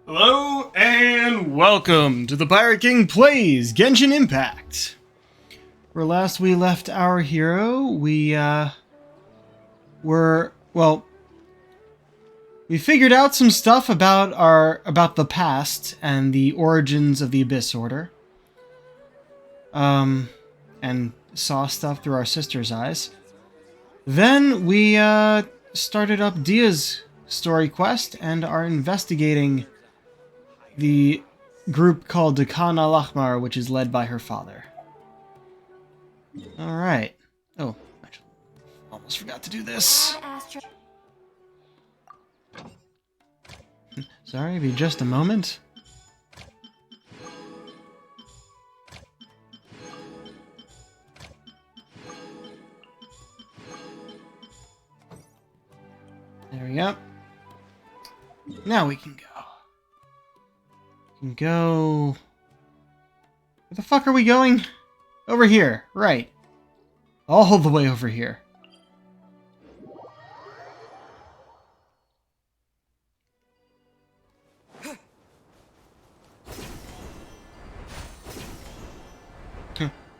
Hello and welcome to the Pirate King Plays Genshin Impact. Where last we left our hero, we figured out some stuff about the past and the origins of the Abyss Order. And saw stuff through our sister's eyes. Then we started up Dia's story quest and are investigating the group called Dekan al-Ahmar, which is led by her father. Alright. Oh, actually, almost forgot to do this. Sorry, be just a moment. There we go. Now we can go. Where the fuck are we going? Over here, right. All the way over here.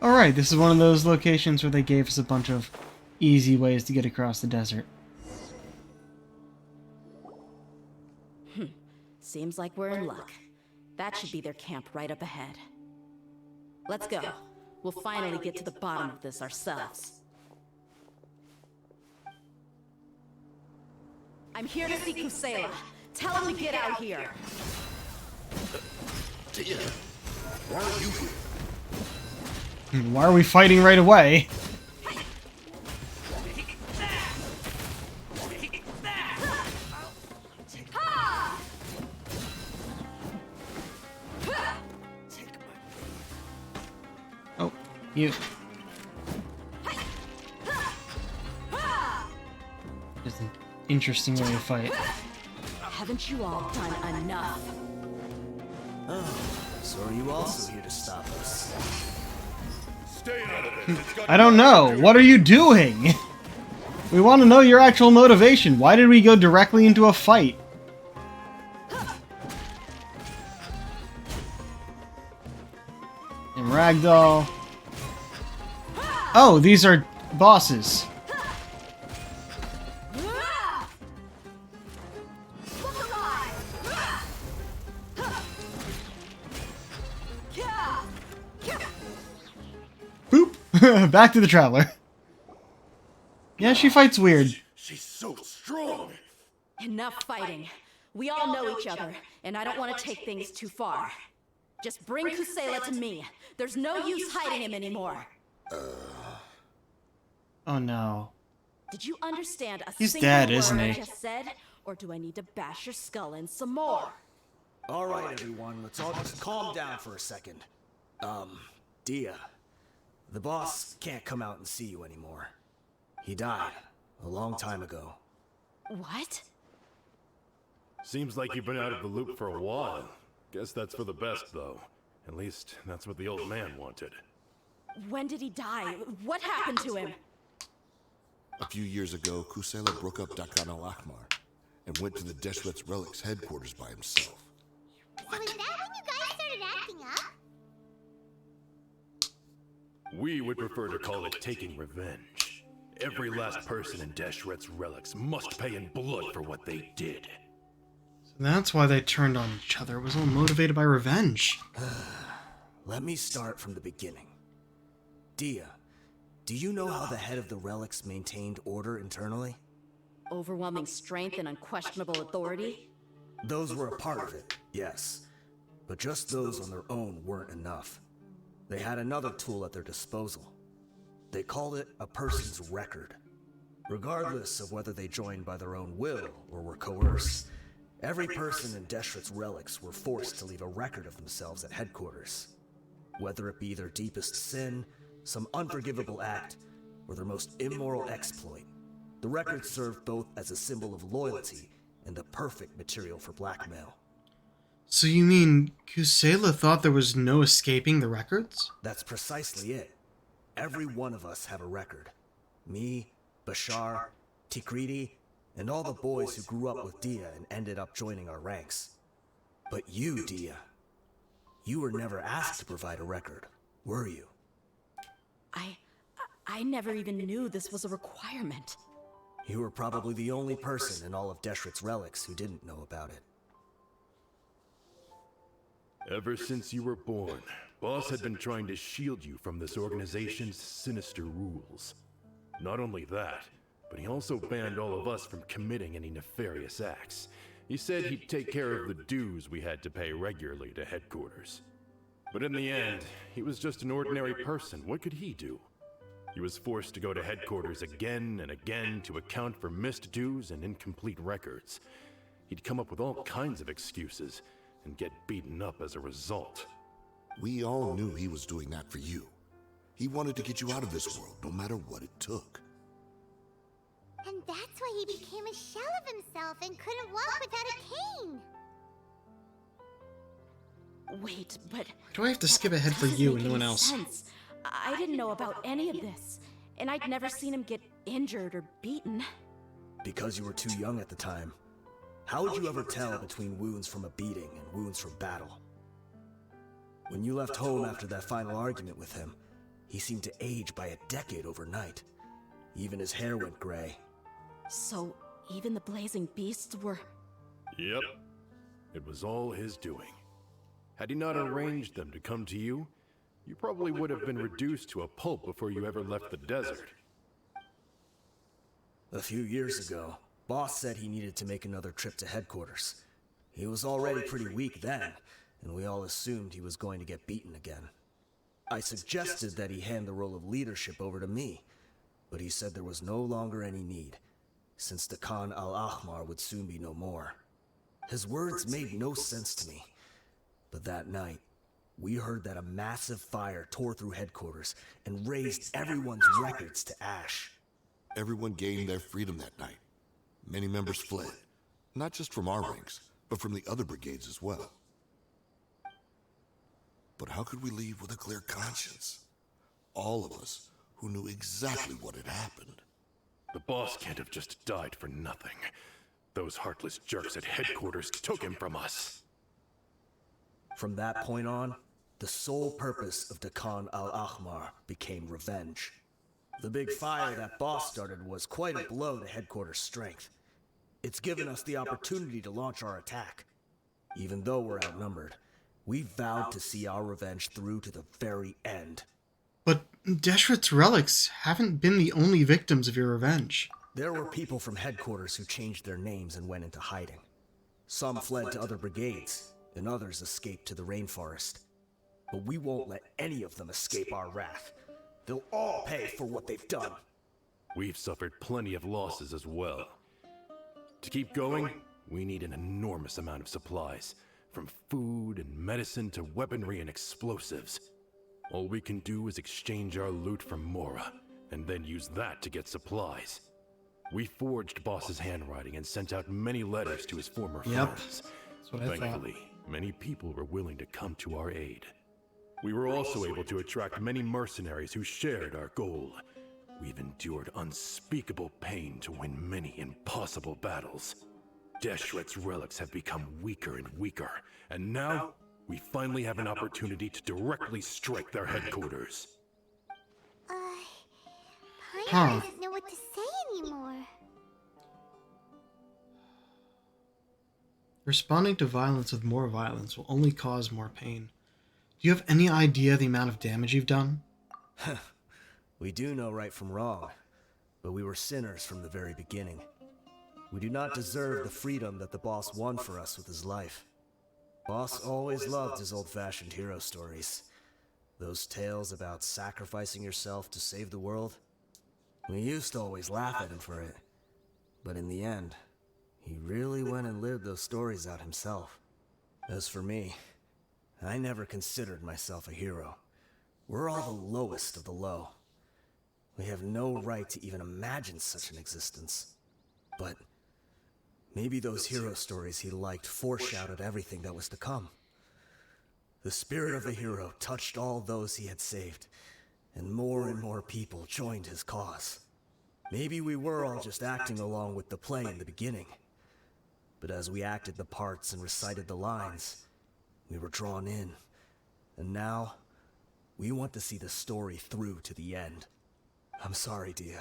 Alright, this is one of those locations where they gave us a bunch of easy ways to get across the desert. Seems like we're in luck. That should be their camp right up ahead. Let's go. We'll finally get to the bottom of this ourselves. I'm here to see Kusela. Tell him to get out here. Tia, why are you here? Why are we fighting right away? Oh, you. Just an interesting way to fight. Haven't you all done enough? Oh, so are you also here to stop us? Stay out of it. It's got I don't know. What are you doing? We want to know your actual motivation. Why did we go directly into a fight? And Ragdoll. Oh, these are bosses. Boop. Back to the Traveler. Yeah, she fights weird. She's so strong. Enough fighting. We all know each other, and I don't want to take things too far. Just bring Kusela to me. There's no use hiding him anymore. Oh no. Did you understand a He's single dead, word isn't I he? just said? Or do I need to bash your skull in some more? All right, everyone, let's all just calm down for a second. Dia, the boss can't come out and see you anymore. He died a long time ago. What? Seems like you've been out of the loop for a while. Guess that's for the best, though. At least, that's what the old man wanted. When did he die? What happened to him? A few years ago, Kusela broke up Dekan al-Ahmar and went to the Deshret's Relics headquarters by himself. So is that when you guys started acting up? We would prefer to call it taking revenge. Every last person in Deshret's Relics must pay in blood for what they did. So that's why they turned on each other. It was all motivated by revenge. Let me start from the beginning. Dia, do you know how the head of the Relics maintained order internally? Overwhelming strength and unquestionable authority? Those were a part of it, yes. But just those on their own weren't enough. They had another tool at their disposal. They called it a person's record. Regardless of whether they joined by their own will or were coerced, every person in Deshret's Relics were forced to leave a record of themselves at headquarters. Whether it be their deepest sin, some unforgivable act, or their most immoral exploit, the record served both as a symbol of loyalty and the perfect material for blackmail. So you mean Kusela thought there was no escaping the records? That's precisely it. Every one of us have a record. Me, Bashar, Tikriti, and all the boys who grew up with Dia and ended up joining our ranks. But you, Dia, you were never asked to provide a record, were you? I never even knew this was a requirement. You were probably the only person in all of Deshret's relics who didn't know about it. Ever since you were born, Boss had been trying to shield you from this organization's sinister rules. Not only that, but he also banned all of us from committing any nefarious acts. He said he'd take care of the dues we had to pay regularly to headquarters. But in the end, he was just an ordinary person. What could he do? He was forced to go to headquarters again and again to account for missed dues and incomplete records. He'd come up with all kinds of excuses and get beaten up as a result. We all knew he was doing that for you. He wanted to get you out of this world, no matter what it took. And that's why he became a shell of himself and couldn't walk without a cane. Wait, but... Do I have to skip ahead for doesn't you make and no one any else? sense. I didn't know about any of this, and I'd never seen him get injured or beaten. Because you were too young at the time. How would you ever tell between wounds from a beating and wounds from battle? When you left home after that final argument with him, he seemed to age by a decade overnight. Even his hair went gray. So, even the blazing beasts were... Yep. It was all his doing. Had he not arranged them to come to you, you probably would have been reduced to a pulp before you ever left the desert. A few years ago, Boss said he needed to make another trip to headquarters. He was already pretty weak then, and we all assumed he was going to get beaten again. I suggested that he hand the role of leadership over to me, but he said there was no longer any need, since the Khan al-Ahmar would soon be no more. His words made no sense to me, but that night, we heard that a massive fire tore through headquarters and razed everyone's records to ash. Everyone gained their freedom that night. Many members fled, not just from our ranks, but from the other brigades as well. But how could we leave with a clear conscience? All of us who knew exactly what had happened. The boss can't have just died for nothing. Those heartless jerks at headquarters took him from us. From that point on, the sole purpose of the Khan al-Ahmar became revenge. The big fire that Boss started was quite a blow to headquarters' strength. It's given us the opportunity to launch our attack. Even though we're outnumbered, we vowed to see our revenge through to the very end. But Deshret's relics haven't been the only victims of your revenge. There were people from headquarters who changed their names and went into hiding. Some fled to other brigades, and others escaped to the rainforest. But we won't let any of them escape our wrath. They'll all pay for what they've done. We've suffered plenty of losses as well. To keep going, we need an enormous amount of supplies, from food and medicine to weaponry and explosives. All we can do is exchange our loot from Mora, and then use that to get supplies. We forged Boss's handwriting and sent out many letters to his former friends. That's what I thought. Thankfully, many people were willing to come to our aid. We were also able to attract many mercenaries who shared our goal. We've endured unspeakable pain to win many impossible battles. Deshret's relics have become weaker and weaker, and now we finally have an opportunity to directly strike their headquarters. Paimon doesn't know what to say anymore. Responding to violence with more violence will only cause more pain. Do you have any idea the amount of damage you've done? We do know right from wrong, but we were sinners from the very beginning. We do not deserve the freedom that the boss won for us with his life. Boss always loved his old-fashioned hero stories. Those tales about sacrificing yourself to save the world. We used to always laugh at him for it. But in the end, he really went and lived those stories out himself. As for me, I never considered myself a hero. We're all the lowest of the low. We have no right to even imagine such an existence. But maybe those hero stories he liked foreshadowed everything that was to come. The spirit of the hero touched all those he had saved, and more people joined his cause. Maybe we were all just acting along with the play in the beginning. But as we acted the parts and recited the lines, we were drawn in. And now, we want to see the story through to the end. I'm sorry, Dia.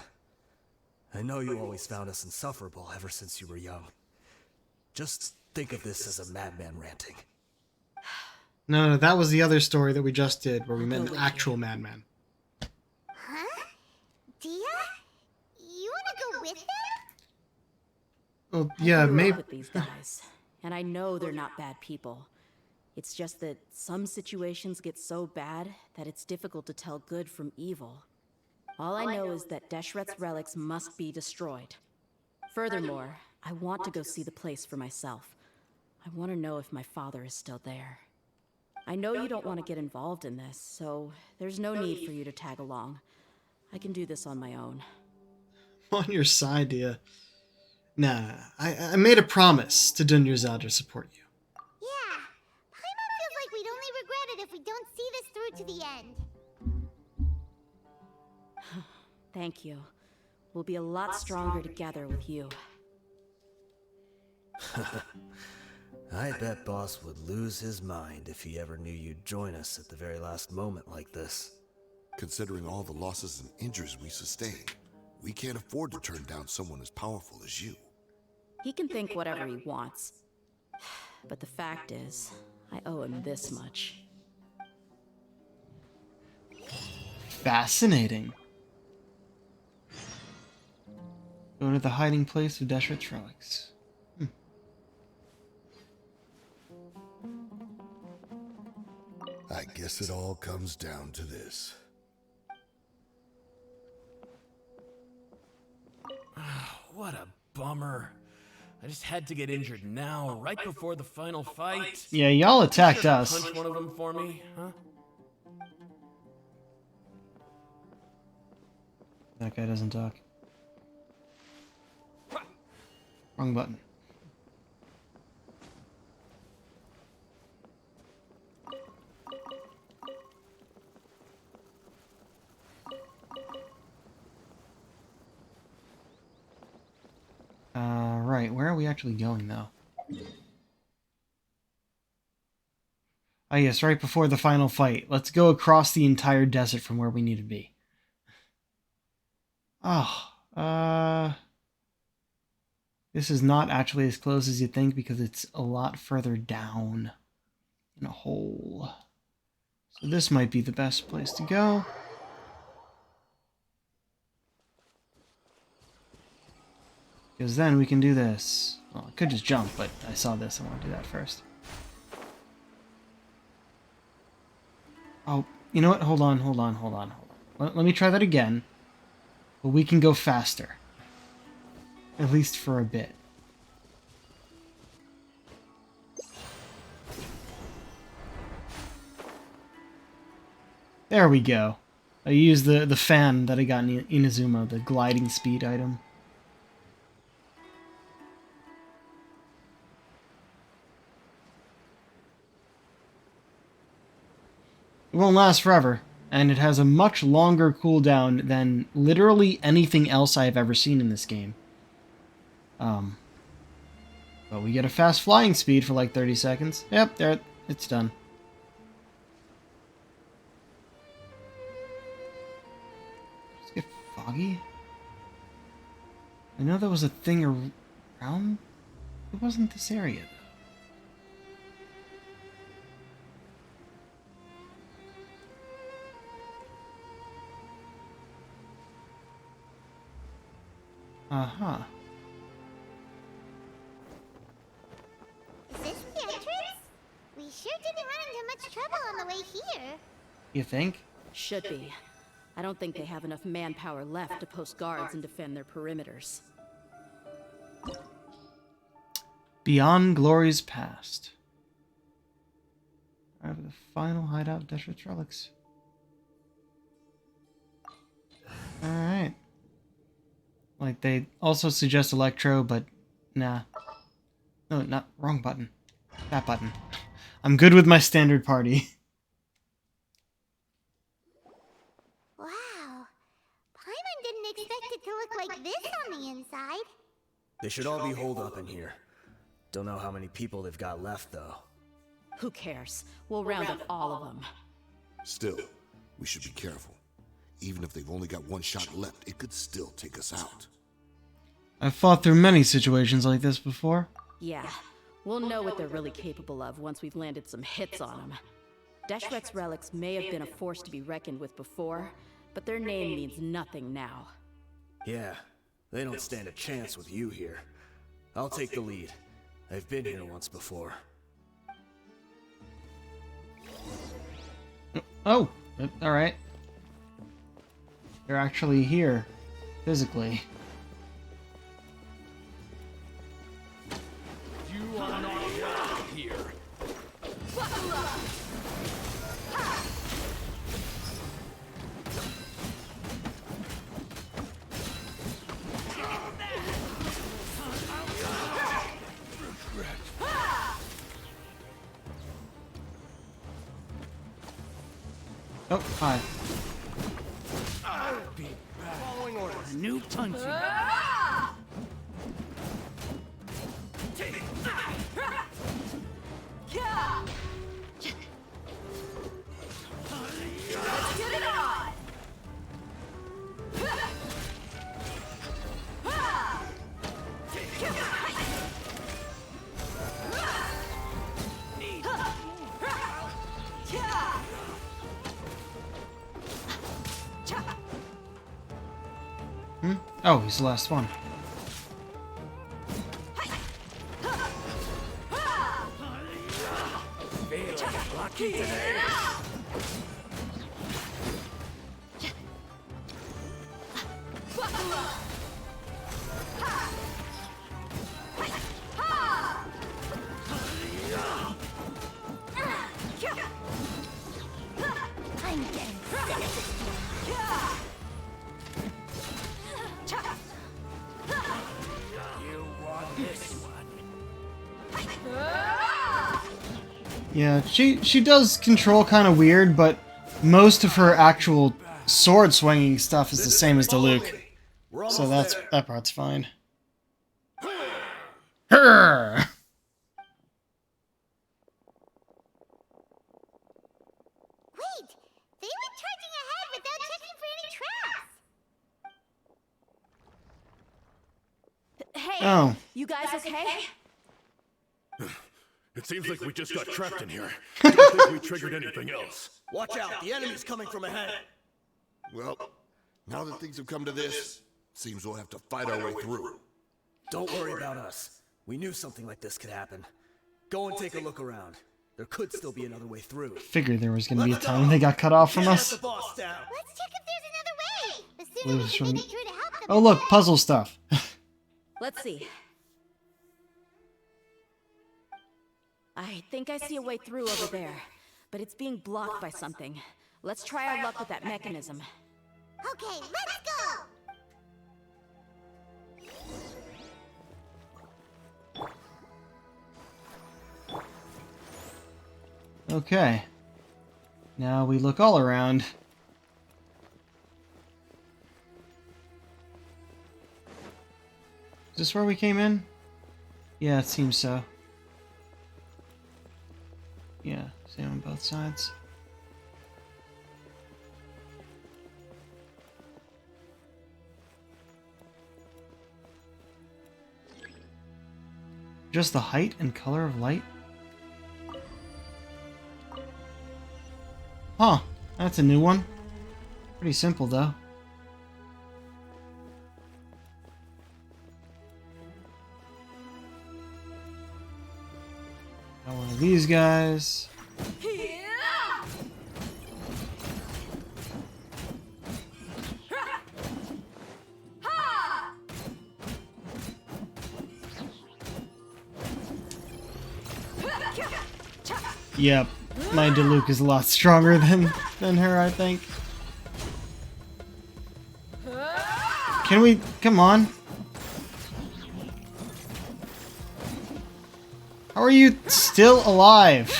I know you always found us insufferable ever since you were young. Just think of this as a madman ranting. No, that was the other story that we just did, where we met go an with actual madman. Huh? Dia? You wanna go with them? Well, I yeah, grew maybe. up with these guys, and I know they're not bad people. It's just that some situations get so bad that it's difficult to tell good from evil. All I know is that Deshret's relics must be destroyed. Furthermore, I want to go see the place for myself. I want to know if my father is still there. I know you don't want to get involved in this, so there's no need for you to tag along. I can do this on my own. I'm on your side, dear. Nah, I made a promise to Dunyarzad to support you. Yeah. Paimon feels like we'd only regret it if we don't see this through to the end. Thank you. We'll be a lot stronger together with you. I bet Boss would lose his mind if he ever knew you'd join us at the very last moment like this. Considering all the losses and injuries we sustained, we can't afford to turn down someone as powerful as you. He can think whatever he wants. But the fact is, I owe him this much. Fascinating. Go to the hiding place of Deshret's relics. I guess it all comes down to this. What a bummer. I just had to get injured now, right before the final fight. Yeah, y'all attacked us. Punch one of them for me, huh? That guy doesn't talk. Wrong button. Right, where are we actually going, though? Oh, yes, right before the final fight. Let's go across the entire desert from where we need to be. Oh, this is not actually as close as you think because it's a lot further down in a hole. So this might be the best place to go. Because then we can do this. Well, I could just jump, but I saw this. I want to do that first. Oh, you know what? Hold on. Let me try that again. But we can go faster. At least for a bit. There we go. I used the fan that I got in Inazuma, the gliding speed item. It won't last forever, and it has a much longer cooldown than literally anything else I've ever seen in this game. But we get a fast flying speed for like 30 seconds. Yep, there, it's done. Does it get foggy? I know there was a thing around. It wasn't this area, though. Uh-huh. Is this the entrance? We sure didn't run into much trouble on the way here. You think? Should be. I don't think they have enough manpower left to post guards and defend their perimeters. Beyond Glory's Past. Alright, the final hideout of Deshret's relics. Alright. Like, they also suggest Electro, but nah. No, not wrong button. That button. I'm good with my standard party. Wow. Paimon didn't expect it to look like this on the inside. They should all be holed up in here. Don't know how many people they've got left, though. Who cares? We'll round up all of them. Still, we should be careful. Even if they've only got one shot left, it could still take us out. I've fought through many situations like this before. Yeah, we'll know what they're really capable of once we've landed some hits on them. Deshret's relics may have been a force to be reckoned with before, but their name means nothing now. Yeah, they don't stand a chance with you here. I'll take the lead. I've been here once before. Oh, alright. They're actually here, physically. You are not welcome here. Oh, hi. I'll be back. Following orders. New punching. Let's get it on! Oh, he's the last one. Lucky today. I'm getting sick. You want this one? Yeah, she does control kind of weird, but most of her actual sword swinging stuff is the same as the Luke. We're So almost there. that part's fine. Her. Wait, they went charging ahead without checking for any traps. Hey, Oh. you guys okay? It seems like we just got trapped in here. Don't think we triggered anything else. Watch out, the enemy's coming from ahead. Well, now that things have come to this, seems we'll have to fight our way through. Don't worry about us. We knew something like this could happen. Go and take a look around. There could still be another way through. Figured there was gonna be a time they got cut off from Get us. the boss down. Let's check if there's another way. Assuming Lives we can from- make it through to help them. Oh look, puzzle stuff. Let's see. I think I see a way through over there, but it's being blocked by something. Let's try our luck with that mechanism. Okay, let's go. Okay. Now we look all around. Is this where we came in? Yeah, it seems so. Yeah, same on both sides. Just the height and color of light? Huh, that's a new one. Pretty simple though. Got one of these guys. Yep, my Diluc is a lot stronger than her, I think. Can we... come on. How are you still alive?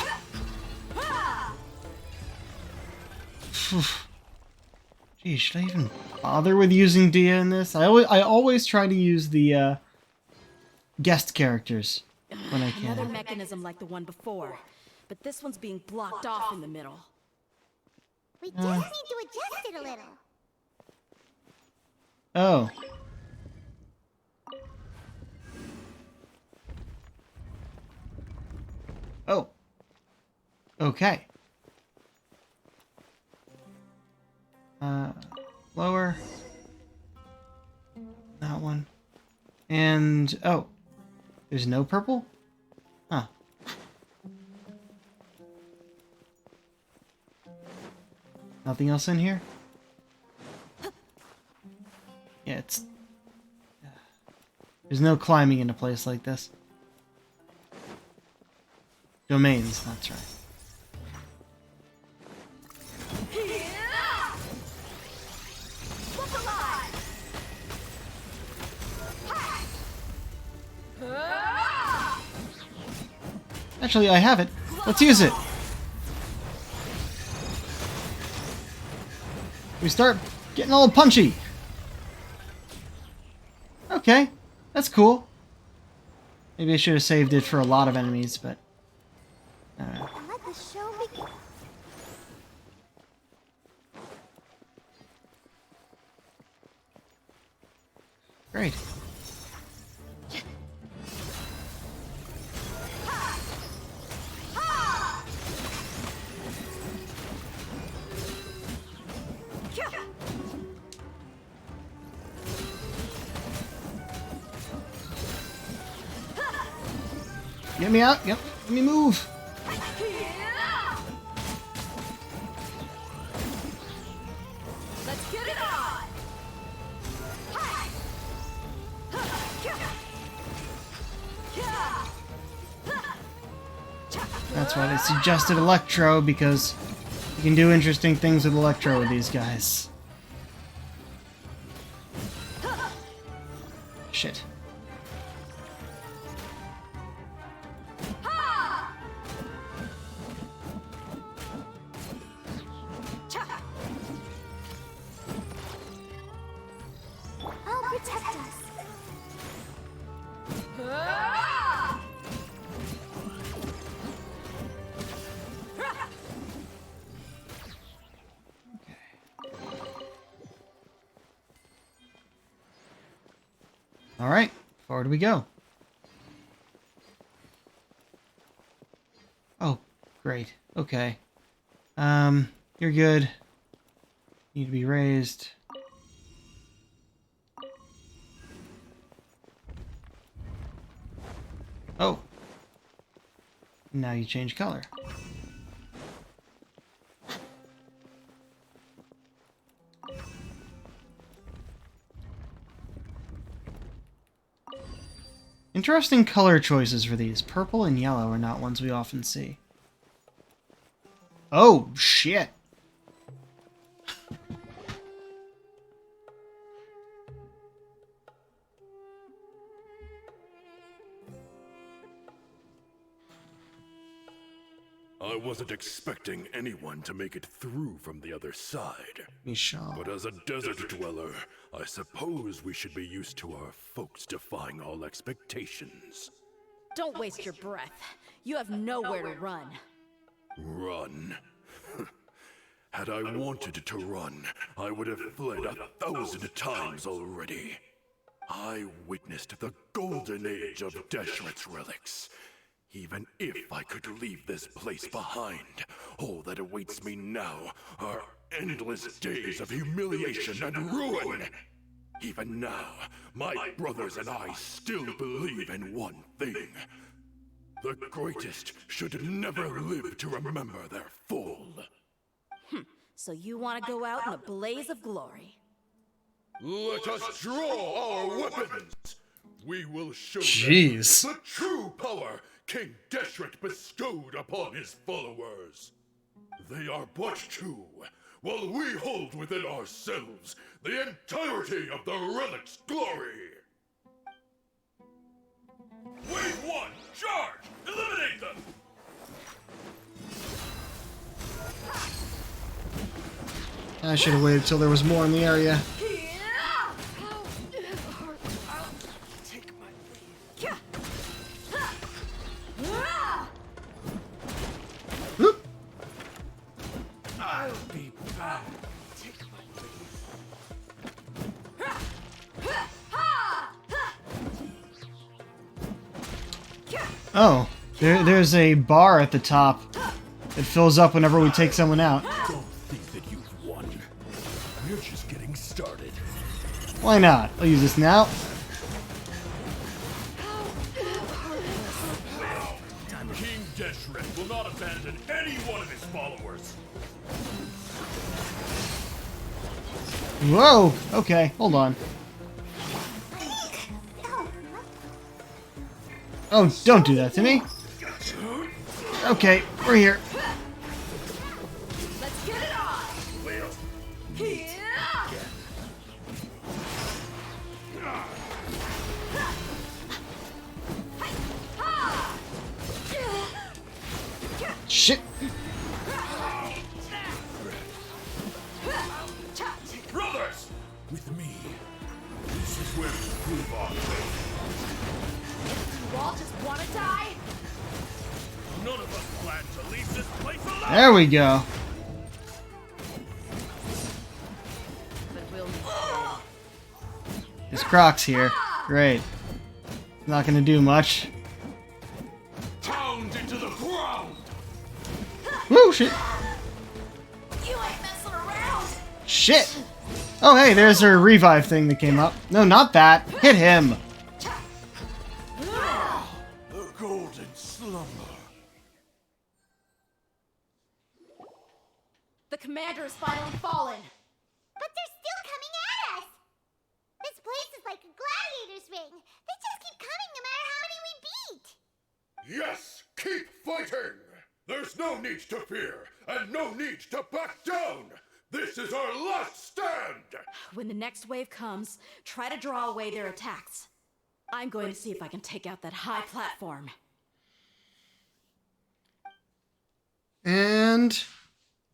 Geez, should I even bother with using Dia in this? I always try to use the guest characters. when I Another can. mechanism like the one before, but this one's being blocked off in the middle. We just need to adjust it a little. Oh. Oh. Okay. Lower. That one. And, oh. There's no purple? Huh. Nothing else in here? Yeah, it's... There's no climbing in a place like this. Domains, that's right. Actually, I have it. Let's use it. We start getting all punchy. Okay, that's cool. Maybe I should have saved it for a lot of enemies, but... And let the show begin. Great. Get me out. Yep. Let me move. Let's get it on! That's why they suggested Electro, because you can do interesting things with Electro with these guys. Shit. I'll protect us. Alright, forward we go. Oh, great. Okay. You're good. Need to be raised. Oh. Now you change color. Interesting color choices for these. Purple and yellow are not ones we often see. Oh, shit. I wasn't expecting anyone to make it through from the other side. Michelle. But as a desert dweller, I suppose we should be used to our folks defying all expectations. Don't waste your breath. You have nowhere to run. Run. Had I wanted to run, I would have fled 1,000 times already. I witnessed the golden age of Deshret's relics. Even if I could leave this place behind, all that awaits me now are endless days of humiliation and ruin. Even now, my brothers and I still believe in one thing. The greatest should never live to remember their fall. So you want to go out in a blaze of glory. Let us draw our weapons! We will show Jeez. them the true power King Deshret bestowed upon his followers. They are but two, while we hold within ourselves the entirety of the relic's glory. Wave 1, charge! Eliminate them! I should have waited till there was more in the area. Oh, there's a bar at the top. It fills up whenever we take someone out. Don't think that you've won. We're just getting started. Why not? I'll use this now. King Deshret will not abandon any one of his followers. Whoa! Okay, hold on. Oh, don't do that to me. Okay, we're here. Let's get it on! Shit. Brothers! With me, this is where we prove our faith. You all just wanna die? None of us plan to leave this place alive! There we go. But we'll His Croc's here. Great. Not gonna do much. Pound into the ground! Woo, shit. You ain't messing around! Shit. Oh, hey, there's her revive thing that came up. No, not that. Hit him. The golden slumber. The commander has finally fallen! But they're still coming at us! This place is like a gladiator's ring. They just keep coming no matter how many we beat! Yes, keep fighting! There's no need to fear, and no need to back down! This is our last stand! When the next wave comes, try to draw away their attacks. I'm going to see if I can take out that high platform. And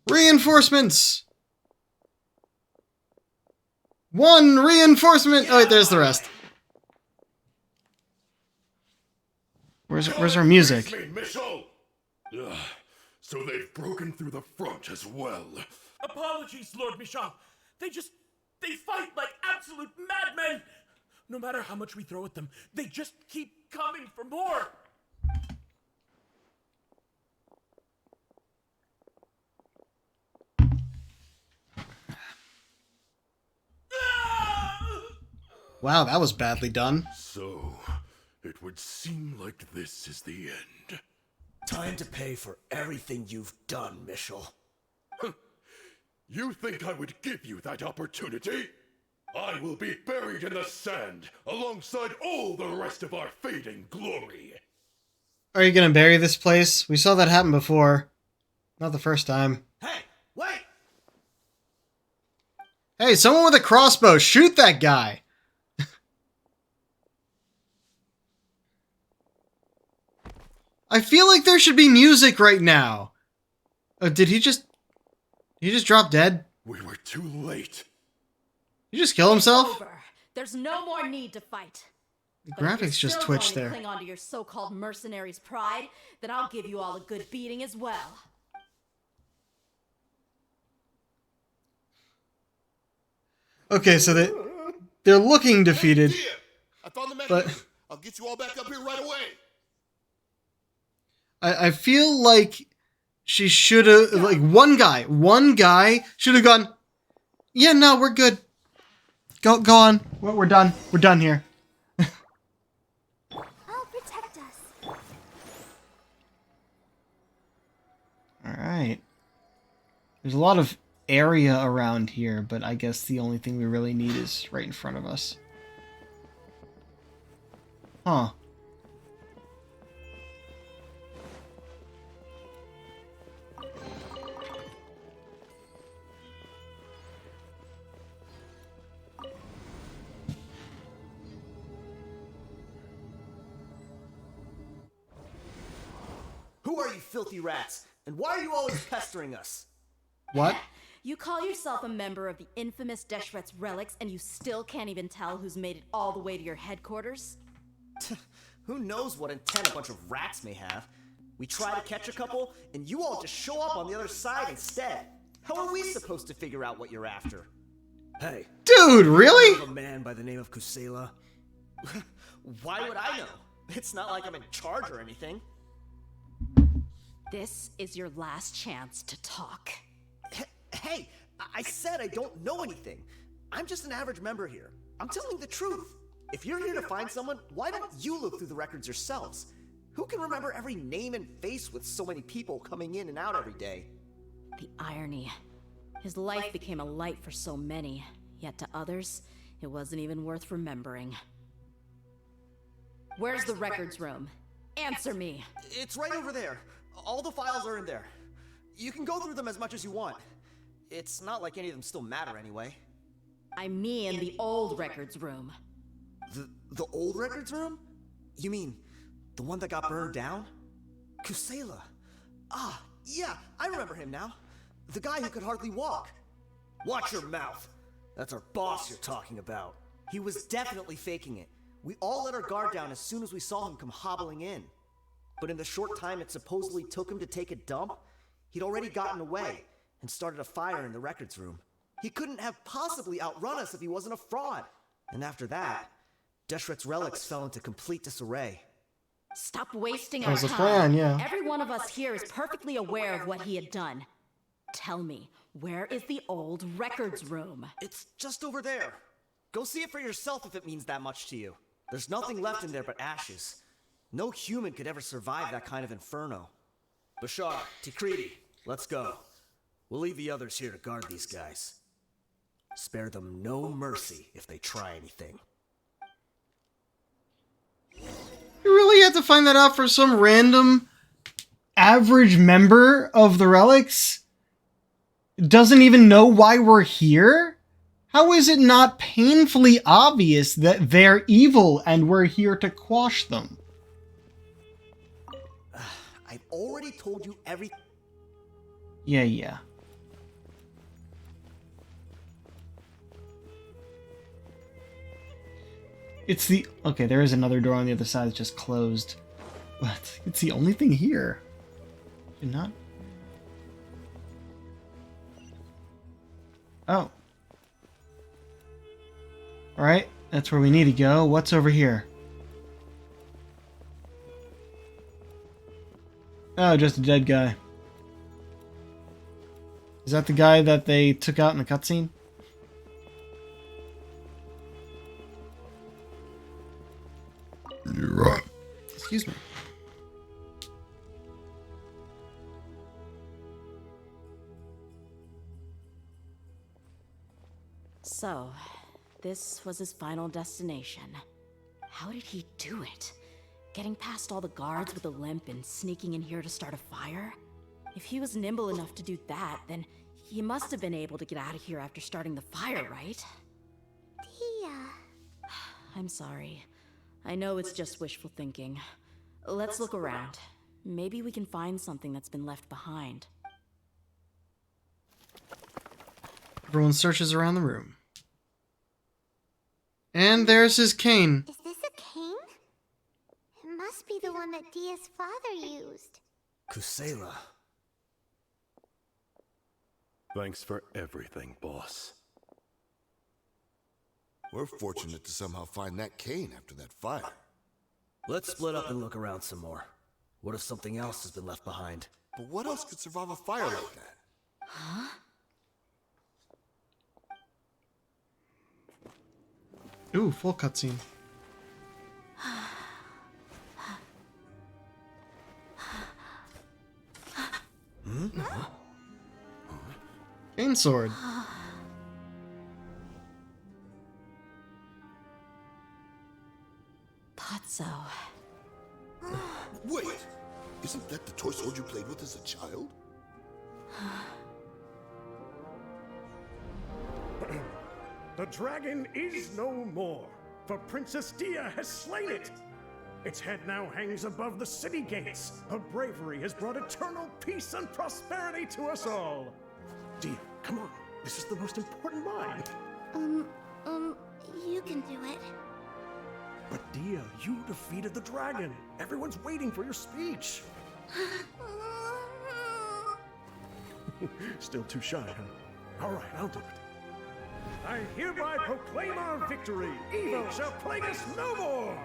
reinforcements. One reinforcement. Oh, wait, there's the rest. Where's our music? Me, Mitchell! Ugh, so they've broken through the front as well. Apologies, Lord Michon. They fight like absolute madmen. No matter how much we throw at them, they just keep coming for more. Wow, that was badly done. So, it would seem like this is the end. Time to pay for everything you've done, Mitchell. You think I would give you that opportunity? I will be buried in the sand alongside all the rest of our fading glory. Are you gonna bury this place? We saw that happen before. Not the first time. Hey, wait! Hey, someone with a crossbow, shoot that guy! I feel like there should be music right now. Did he just drop dead? We were too late. He just kill himself? Over. There's no more need to fight. The But if you're graphics just still twitched going to there. cling on to your so-called mercenary's pride, then I'll give you all a good beating as well. Okay, so they're looking defeated, Here, I found the but mechanism. I'll get you all back up here right away. I feel like she should have, like, one guy should have gone, yeah, no, we're good. Go on. We're done. We're done here. I'll protect us. Alright. There's a lot of area around here, but I guess the only thing we really need is right in front of us. Huh. Who are you filthy rats? And why are you always pestering us? What? You call yourself a member of the infamous Deshret's relics, and you still can't even tell who's made it all the way to your headquarters? Who knows what intent a bunch of rats may have? We try to catch a couple, and you all just show up on the other side instead. How are we supposed to figure out what you're after? Hey, Dude, really? a man by the name of Kusela. Why would I know? It's not like I'm in charge or anything. This is your last chance to talk. Hey, I said I don't know anything. I'm just an average member here. I'm telling the truth. If you're here to find someone, why don't you look through the records yourselves? Who can remember every name and face with so many people coming in and out every day? The irony. His life became a light for so many, yet to others, it wasn't even worth remembering. Where's the records room? Answer me! It's right over there. All the files are in there. You can go through them as much as you want. It's not like any of them still matter anyway. I mean the old records room. The old records room? You mean the one that got burned down? Kusela. Ah, yeah, I remember him now. The guy who could hardly walk. Watch your mouth. That's our boss you're talking about. He was definitely faking it. We all let our guard down as soon as we saw him come hobbling in. But in the short time it supposedly took him to take a dump, he'd already gotten away and started a fire in the records room. He couldn't have possibly outrun us if he wasn't a fraud. And after that, Deshret's relics fell into complete disarray. Stop wasting That our was the time. plan, yeah. Every one of us here is perfectly aware of what he had done. Tell me, where is the old records room? It's just over there. Go see it for yourself if it means that much to you. There's nothing left in there but ashes. No human could ever survive that kind of inferno. Bashar, Tikriti, let's go. We'll leave the others here to guard these guys. Spare them no mercy if they try anything. You really had to find that out for some random average member of the relics? Doesn't even know why we're here? How is it not painfully obvious that they're evil and we're here to quash them? I've already told you everything. Yeah. It's the... Okay, there is another door on the other side that's just closed. But it's the only thing here. Did not... Oh. Alright, that's where we need to go. What's over here? Oh, just a dead guy. Is that the guy that they took out in the cutscene? You're right. Excuse me. So, this was his final destination. How did he do it? Getting past all the guards with a limp and sneaking in here to start a fire? If he was nimble enough to do that, then he must have been able to get out of here after starting the fire, right? Tia. I'm sorry. I know it's just wishful thinking. Let's look around. Maybe we can find something that's been left behind. Everyone searches around the room. And there's his cane. Is this a cane? It must be the one that Dia's father used. Kusela. Thanks for everything, boss. We're fortunate to somehow find that cane after that fire. Let's split up and look around some more. What if something else has been left behind? But what else could survive a fire like that? Ooh, full cutscene. Cane sword. Thought so. Wait! Isn't that the toy sword you played with as a child? The dragon is no more, for Princess Dia has slain it. Its head now hangs above the city gates. Her bravery has brought eternal peace and prosperity to us all. Dia, come on. This is the most important line. You can do it. But Dia, you defeated the dragon. Everyone's waiting for your speech. Still too shy, huh? All right, I'll do it. I hereby proclaim our victory. Evil shall plague us no more.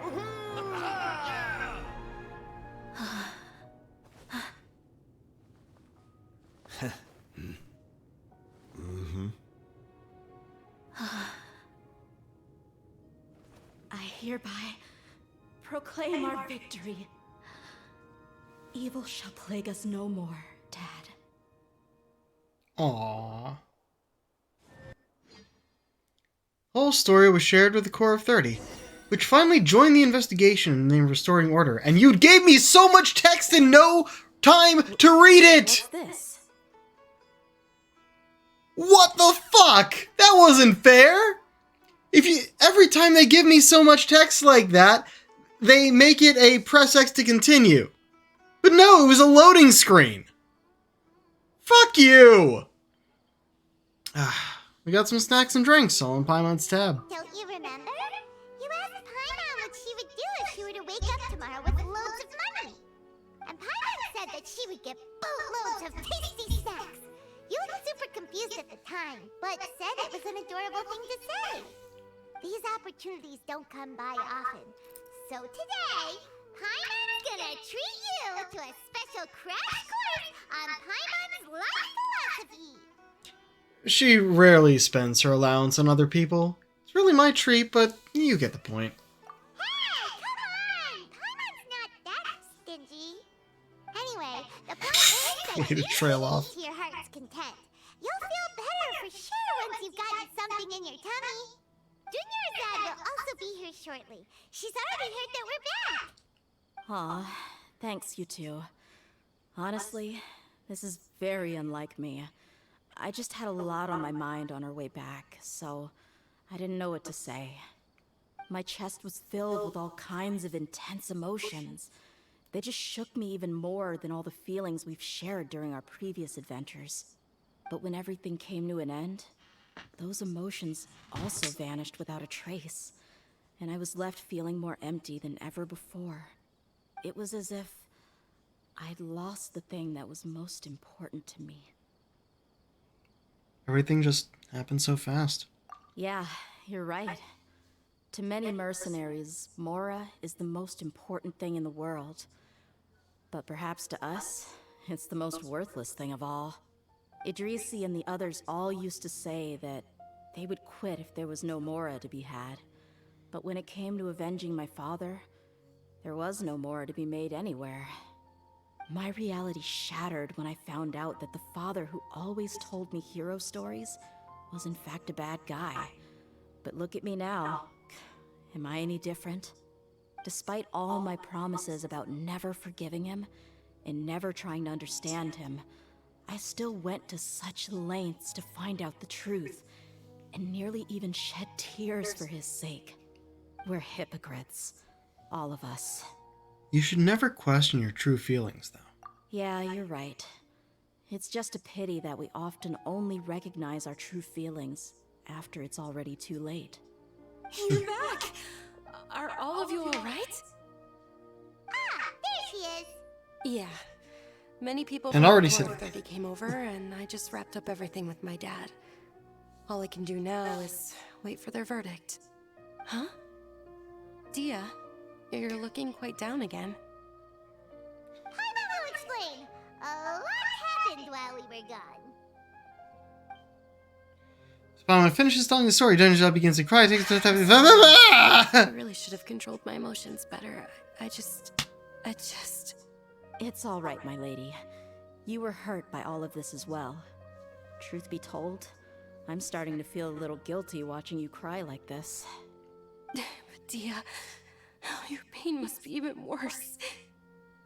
I hereby proclaim our victory. Evil shall plague us no more, Dad. Aww. Whole story was shared with the Core of 30, which finally joined the investigation in the name of restoring order, and you gave me so much text and no time to read it! What's this? What the fuck? That wasn't fair! Every time they give me so much text like that, they make it a press X to continue. But no, it was a loading screen. Fuck you! We got some snacks and drinks all in Paimon's tab. Don't you remember? You asked Paimon what she would do if she were to wake up tomorrow with loads of money. And Paimon said that she would get boatloads of tasty snacks. You looked super confused at the time, but said it was an adorable thing to say. These opportunities don't come by often. So today, Paimon's gonna treat you to a special crash course on Paimon's life philosophy. She rarely spends her allowance on other people. It's really my treat, but you get the point. Hey, come on! Paimon's not that stingy. Anyway, the point is that Way to you trail eat off. to your heart's content. You'll feel better for sure once you've gotten something in your tummy. Junior's dad will also be here shortly. She's already heard that we're back. Aw, thanks, you two. Honestly, this is very unlike me. I just had a lot on my mind on our way back, so I didn't know what to say. My chest was filled with all kinds of intense emotions. They just shook me even more than all the feelings we've shared during our previous adventures. But when everything came to an end, those emotions also vanished without a trace, and I was left feeling more empty than ever before. It was as if I'd lost the thing that was most important to me. Everything just happened so fast. Yeah, you're right. To many mercenaries, Mora is the most important thing in the world. But perhaps to us, it's the most worthless thing of all. Idrisi and the others all used to say that they would quit if there was no Mora to be had. But when it came to avenging my father, there was no Mora to be made anywhere. My reality shattered when I found out that the father who always told me hero stories was in fact a bad guy. But look at me now. Am I any different? Despite all my promises about never forgiving him and never trying to understand him, I still went to such lengths to find out the truth and nearly even shed tears for his sake. We're hypocrites, all of us. You should never question your true feelings, though. Yeah, you're right. It's just a pity that we often only recognize our true feelings after it's already too late. You're back! Are all of you alright? Ah, there she is. Yeah. Many people And from already the said- Core 30 came over, and I just wrapped up everything with my dad. All I can do now is wait for their verdict. Huh? Dia, you're looking quite down again. Paimon will explain. A lot happened while we were gone. So when it finishes telling the story, Dungeon begins to cry. I really should have controlled my emotions better. I just... It's all right, my lady. You were hurt by all of this as well. Truth be told, I'm starting to feel a little guilty watching you cry like this. But Dia, your pain must be even worse.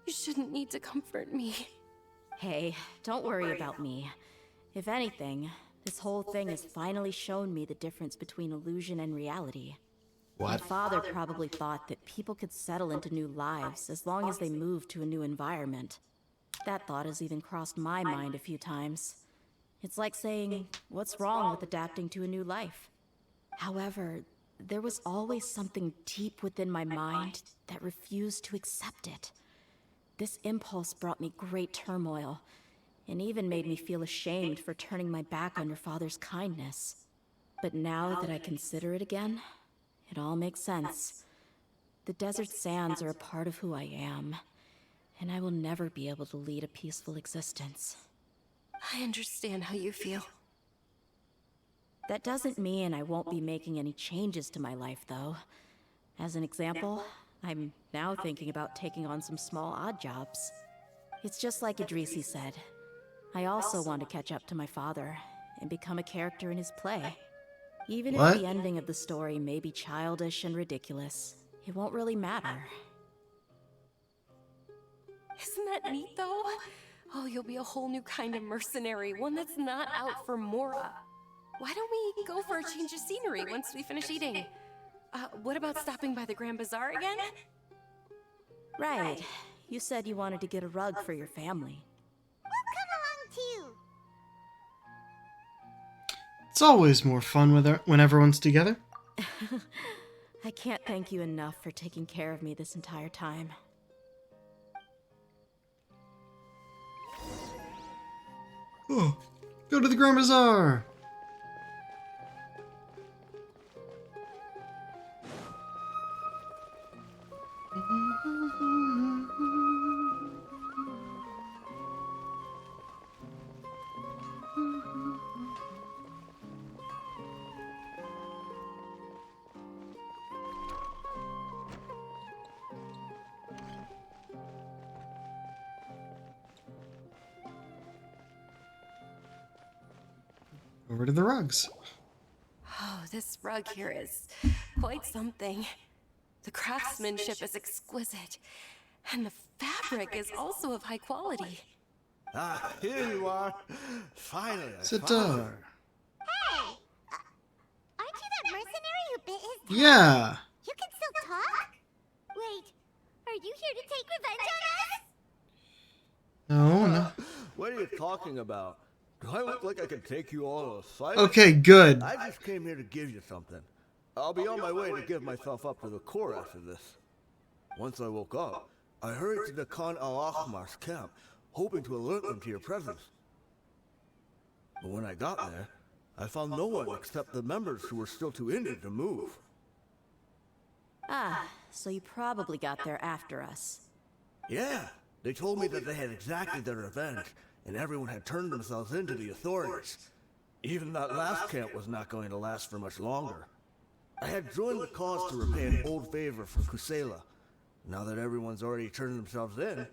You shouldn't need to comfort me. Hey, don't worry about me. If anything, this whole thing has finally shown me the difference between illusion and reality. My father probably thought that people could settle into new lives as long as they moved to a new environment. That thought has even crossed my mind a few times. It's like saying, what's wrong with adapting to a new life? However, there was always something deep within my mind that refused to accept it. This impulse brought me great turmoil, and even made me feel ashamed for turning my back on your father's kindness. But now that I consider it again, it all makes sense. The desert sands are a part of who I am, and I will never be able to lead a peaceful existence. I understand how you feel. That doesn't mean I won't be making any changes to my life, though. As an example, I'm now thinking about taking on some small odd jobs. It's just like Idrisi said. I also want to catch up to my father and become a character in his play. Even if What? the ending of the story may be childish and ridiculous, it won't really matter. Isn't that neat, though? Oh, you'll be a whole new kind of mercenary, one that's not out for Mora. Why don't we go for a change of scenery once we finish eating? What about stopping by the Grand Bazaar again? Right. You said you wanted to get a rug for your family. We'll come along too. It's always more fun when everyone's together. I can't thank you enough for taking care of me this entire time. Oh, go to the Grand Bazaar. Over to the rugs. Oh, this rug here is quite something. The craftsmanship is exquisite, and the fabric is also of high quality. Ah, here you are. Finally, I found Sitar. Hey! Aren't you that mercenary who bit his tongue? Yeah. You can still talk? Wait, are you here to take revenge on us? No, no. What are you talking about? Do I look like I can take you all to a fight? Okay, good. I just came here to give you something. I'll be on my way to give myself up to the Corps after this. Once I woke up, I hurried to the Khan al-Ahmar's camp, hoping to alert them to your presence. But when I got there, I found no one except the members who were still too injured to move. Ah, so you probably got there after us. Yeah, they told me that they had exacted their revenge, and everyone had turned themselves into the authorities. Even that last camp was not going to last for much longer. I had joined the cause to repay an old favor for Kusela. Now that everyone's already turned themselves in,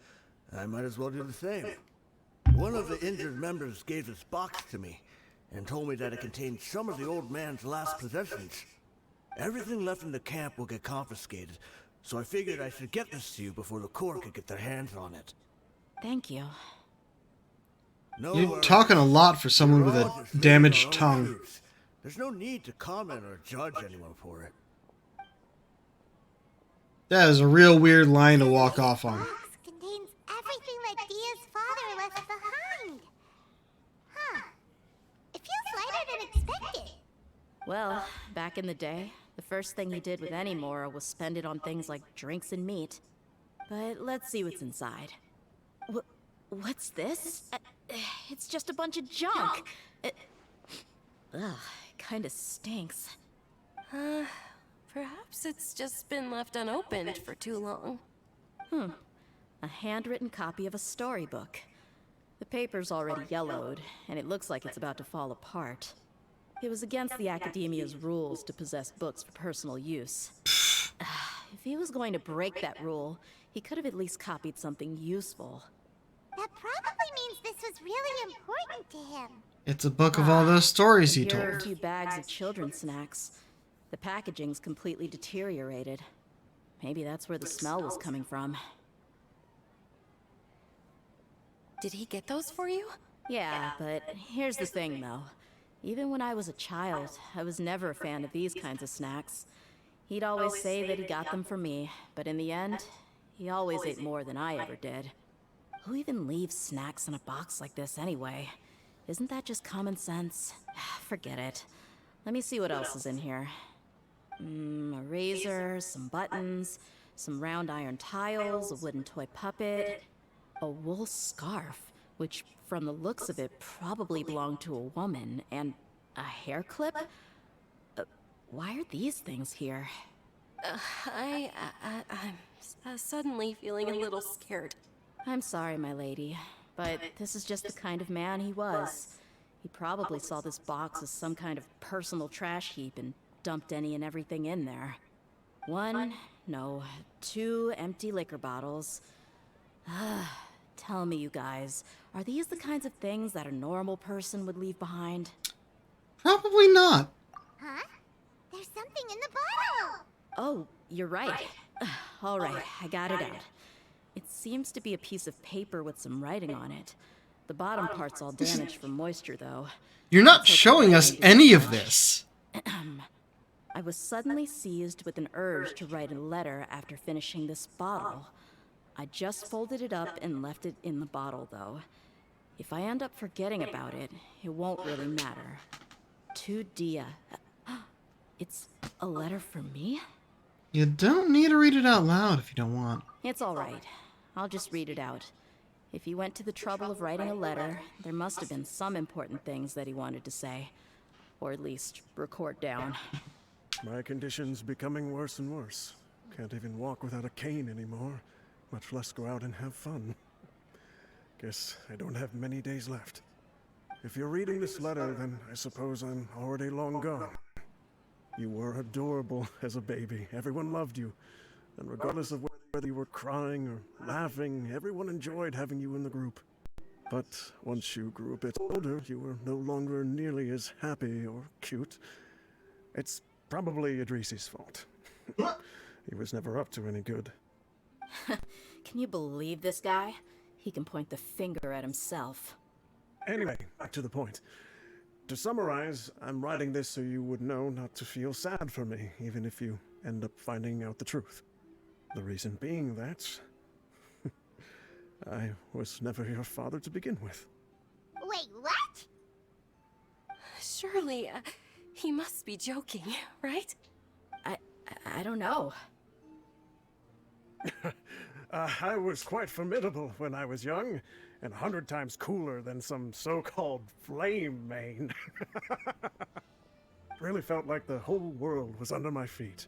I might as well do the same. One of the injured members gave this box to me, and told me that it contained some of the old man's last possessions. Everything left in the camp will get confiscated, so I figured I should get this to you before the Corps could get their hands on it. Thank you. No You're worries. talking a lot for someone with We're a all just living damaged our own tongue. truths. There's no need to comment or judge anyone for it. That is a real weird line to walk off on. This box contains everything that Dia's father left behind. Huh. It feels lighter than expected. Well, back in the day, the first thing he did with any Mora was spend it on things like drinks and meat. But let's see what's inside. What's this? It's just a bunch of junk. Ugh, kinda stinks. Perhaps it's just been left unopened for too long. A handwritten copy of a storybook. The paper's already yellowed, and it looks like it's about to fall apart. It was against the Academia's rules to possess books for personal use. If he was going to break that rule, he could have at least copied something useful. That probably means this was really important to him. It's a book of all those stories he And here are a told. few bags of children's snacks. The packaging's completely deteriorated. Maybe that's where the smell was coming from. Did he get those for you? Yeah, but here's the thing, though. Even when I was a child, I was never a fan of these kinds of snacks. He'd always say that he got them for me, but in the end, he always ate more than I ever did. Who even leaves snacks in a box like this anyway? Isn't that just common sense? Forget it. Let me see what else is in here. A razor, some buttons, some round iron tiles, a wooden toy puppet, a wool scarf, which from the looks of it probably belonged to a woman, and a hair clip? Why are these things here? I'm suddenly feeling a little scared. I'm sorry, my lady, but this is just the kind of man he was. He probably saw this box as some kind of personal trash heap and dumped any and everything in there. 2 empty liquor bottles. Tell me, you guys, are these the kinds of things that a normal person would leave behind? Probably not. Huh? There's something in the bottle! Oh, you're right. All right, I got it out. It seems to be a piece of paper with some writing on it. The bottom part's all damaged from moisture, though. You're not showing us any of this. I was suddenly seized with an urge to write a letter after finishing this bottle. I just folded it up and left it in the bottle, though. If I end up forgetting about it, it won't really matter. To Dia. It's a letter for me? You don't need to read it out loud if you don't want. It's all right. I'll just read it out. If he went to the trouble of writing a letter, there must have been some important things that he wanted to say. Or at least record down. My condition's becoming worse and worse. Can't even walk without a cane anymore, much less go out and have fun. Guess I don't have many days left. If you're reading this letter, then I suppose I'm already long gone. You were adorable as a baby. Everyone loved you. And regardless of whether you were crying or laughing, everyone enjoyed having you in the group. But once you grew a bit older, you were no longer nearly as happy or cute. It's probably Idrisi's fault. He was never up to any good. Can you believe this guy? He can point the finger at himself. Anyway, back to the point. To summarize, I'm writing this so you would know not to feel sad for me, even if you end up finding out the truth. The reason being that I was never your father to begin with. Wait, what? Surely, he must be joking, right? I don't know. I was quite formidable when I was young, and 100 times cooler than some so-called flame main. Really felt like the whole world was under my feet.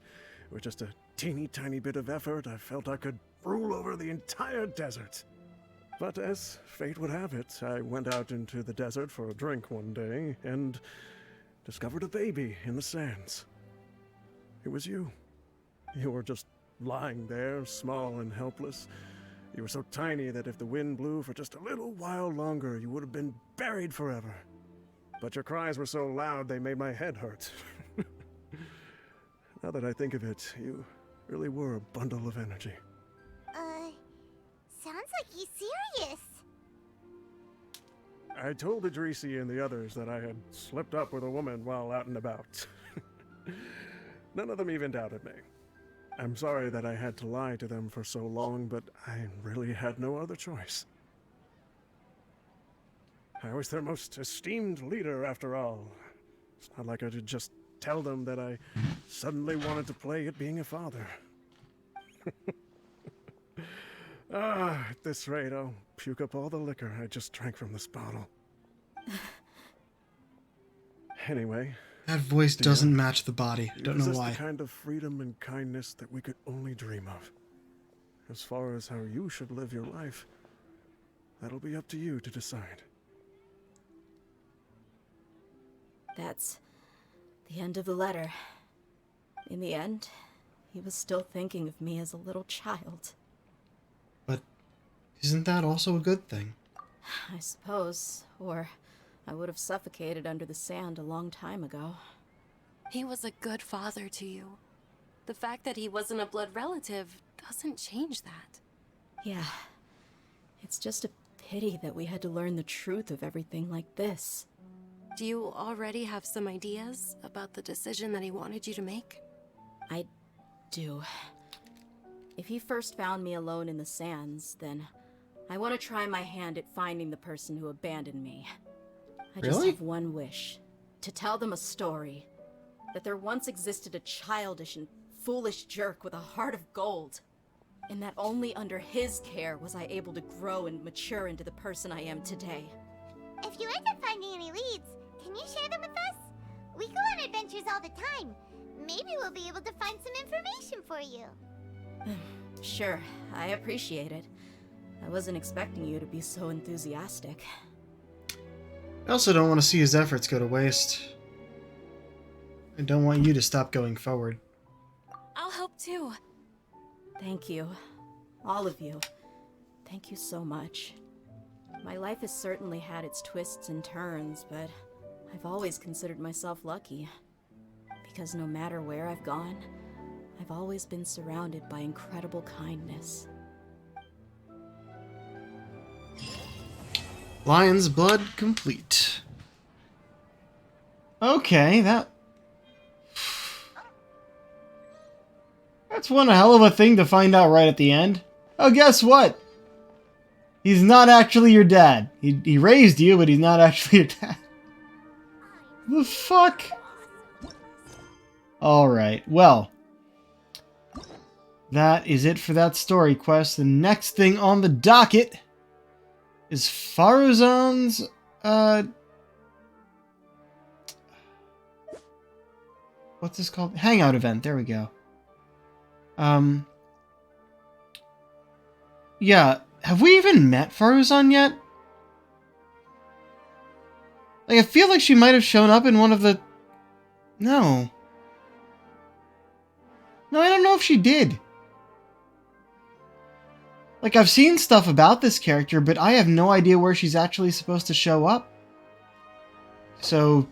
With just a teeny tiny bit of effort, I felt I could rule over the entire desert. But as fate would have it, I went out into the desert for a drink one day, and discovered a baby in the sands. It was you. You were just lying there, small and helpless. You were so tiny that if the wind blew for just a little while longer, you would have been buried forever. But your cries were so loud they made my head hurt. Now that I think of it, you really were a bundle of energy. Sounds like he's serious. I told Idrisi and the others that I had slipped up with a woman while out and about. None of them even doubted me. I'm sorry that I had to lie to them for so long, but I really had no other choice. I was their most esteemed leader, after all. It's not like I could just tell them that I suddenly wanted to play at being a father. At this rate, I'll puke up all the liquor I just drank from this bottle. Anyway, That voice doesn't match the body. Don't know possess why. the kind of freedom and kindness that we could only dream of. As far as how you should live your life, that'll be up to you to decide. That's the end of the letter. In the end, he was still thinking of me as a little child. But isn't that also a good thing? I suppose, or I would have suffocated under the sand a long time ago. He was a good father to you. The fact that he wasn't a blood relative doesn't change that. Yeah, it's just a pity that we had to learn the truth of everything like this. Do you already have some ideas about the decision that he wanted you to make? I do. If he first found me alone in the sands, then I want to try my hand at finding the person who abandoned me. I just Really? have one wish. To tell them a story. That there once existed a childish and foolish jerk with a heart of gold. And that only under his care was I able to grow and mature into the person I am today. If you end up finding any leads, can you share them with us? We go on adventures all the time. maybe we'll be able to find some information for you. Sure, I appreciate it. I wasn't expecting you to be so enthusiastic. I also don't want to see his efforts go to waste. I don't want you to stop going forward. I'll help too. Thank you. All of you. Thank you so much. My life has certainly had its twists and turns, but I've always considered myself lucky. Because no matter where I've gone, I've always been surrounded by incredible kindness. Lion's blood complete. Okay, that's one hell of a thing to find out right at the end. Oh, guess what? He's not actually your dad. He raised you, but he's not actually your dad. The fuck? Alright, well. That is it for that story quest. The next thing on the docket is Faruzan's, what's this called? Hangout event. There we go. Yeah. Have we even met Faruzan yet? Like, I feel like she might have shown up in one of the... No. No, I don't know if she did. Like, I've seen stuff about this character, but I have no idea where she's actually supposed to show up. So...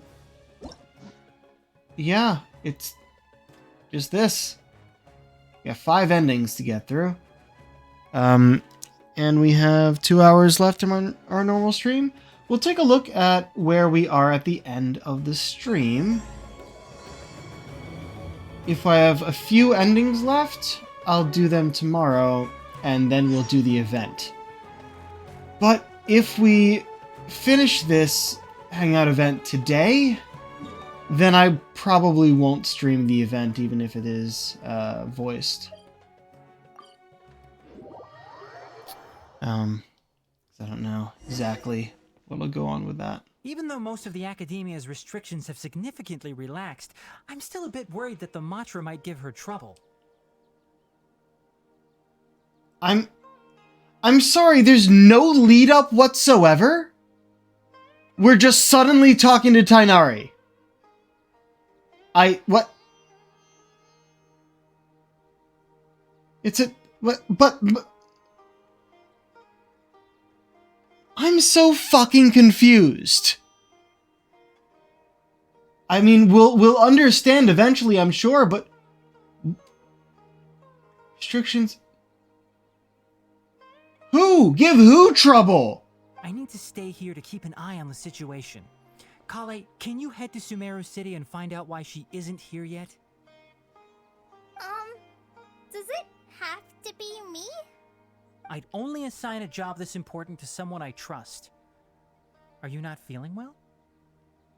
yeah, it's just this. We have 5 endings to get through. And we have 2 hours left in our normal stream. We'll take a look at where we are at the end of the stream. If I have a few endings left, I'll do them tomorrow, and then we'll do the event. But if we finish this Hangout event today, then I probably won't stream the event, even if it is voiced. I don't know exactly what'll go on with that. Even though most of the Academia's restrictions have significantly relaxed, I'm still a bit worried that the Matra might give her trouble. I'm sorry, there's no lead up whatsoever? We're just suddenly talking to Tainari. What? It's a, but I'm so fucking confused. I mean, we'll understand eventually, I'm sure, but restrictions. Who? Give who trouble? I need to stay here to keep an eye on the situation. Kale, can you head to Sumeru City and find out why she isn't here yet? Does it have to be me? I'd only assign a job this important to someone I trust. Are you not feeling well?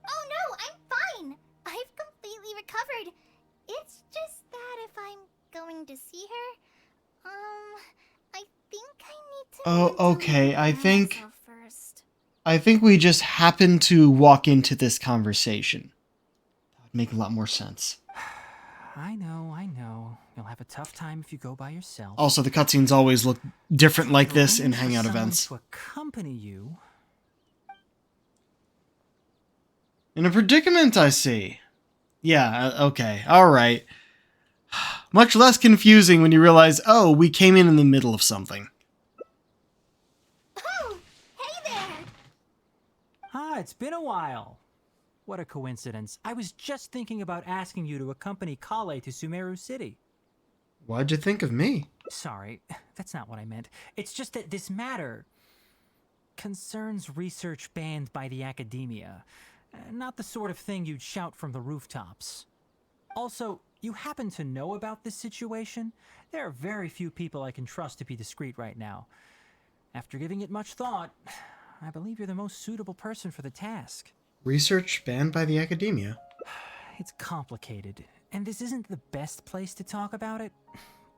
Oh no, I'm fine. I've completely recovered. It's just that if I'm going to see her, I think I need to... Oh, okay, I think... myself first. I think we just happened to walk into this conversation. That would make a lot more sense. I know. You'll have a tough time if you go by yourself. Also, the cutscenes always look different like this in Hangout events. To accompany you. In a predicament, I see. Yeah, okay, alright. Much less confusing when you realize, oh, we came in the middle of something. Oh, hey there! Ah, it's been a while. What a coincidence. I was just thinking about asking you to accompany Kale to Sumeru City. Why'd you think of me? Sorry, that's not what I meant. It's just that this matter concerns research banned by the Academia. Not the sort of thing you'd shout from the rooftops. Also, you happen to know about this situation? There are very few people I can trust to be discreet right now. After giving it much thought, I believe you're the most suitable person for the task. Research banned by the Academia? It's complicated, and this isn't the best place to talk about it.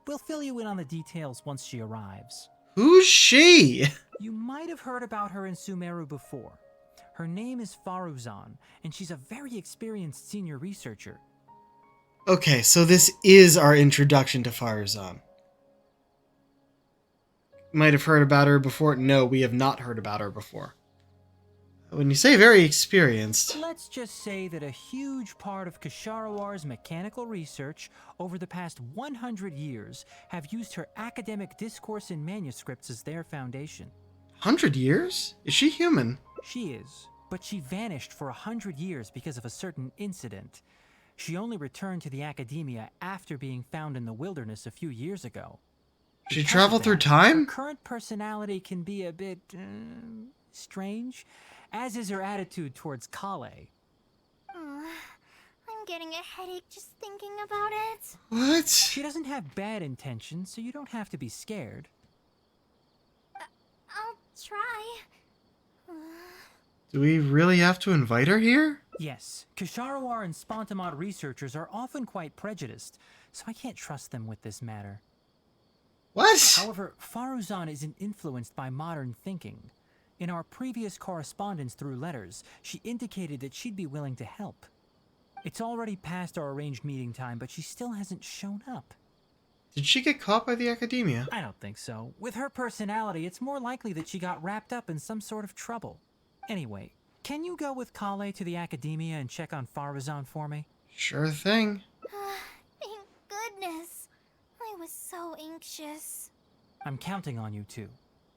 We'll fill you in on the details once she arrives. Who's she? You might have heard about her in Sumeru before. Her name is Faruzan, and she's a very experienced senior researcher. Okay, so this is our introduction to Firezone. Might have heard about her before. No, we have not heard about her before. When you say very experienced... Let's just say that a huge part of Kasharawar's mechanical research over the past 100 years have used her academic discourse and manuscripts as their foundation. 100 years? Is she human? She is, but she vanished for 100 years because of a certain incident. She only returned to the academia after being found in the wilderness a few years ago. She Because traveled of through that, time? Her current personality can be a bit strange, as is her attitude towards Kale. I'm getting a headache just thinking about it. What? She doesn't have bad intentions, so you don't have to be scared. I'll try. Do we really have to invite her here? Yes, Kasharawar and Spontamod researchers are often quite prejudiced, so I can't trust them with this matter. What? However, Faruzan isn't influenced by modern thinking. In our previous correspondence through letters, she indicated that she'd be willing to help. It's already past our arranged meeting time, but she still hasn't shown up. Did she get caught by the academia? I don't think so. With her personality, it's more likely that she got wrapped up in some sort of trouble. Anyway, can you go with Kale to the academia and check on Faruzan for me? Sure thing. Thank goodness. I was so anxious. I'm counting on you too.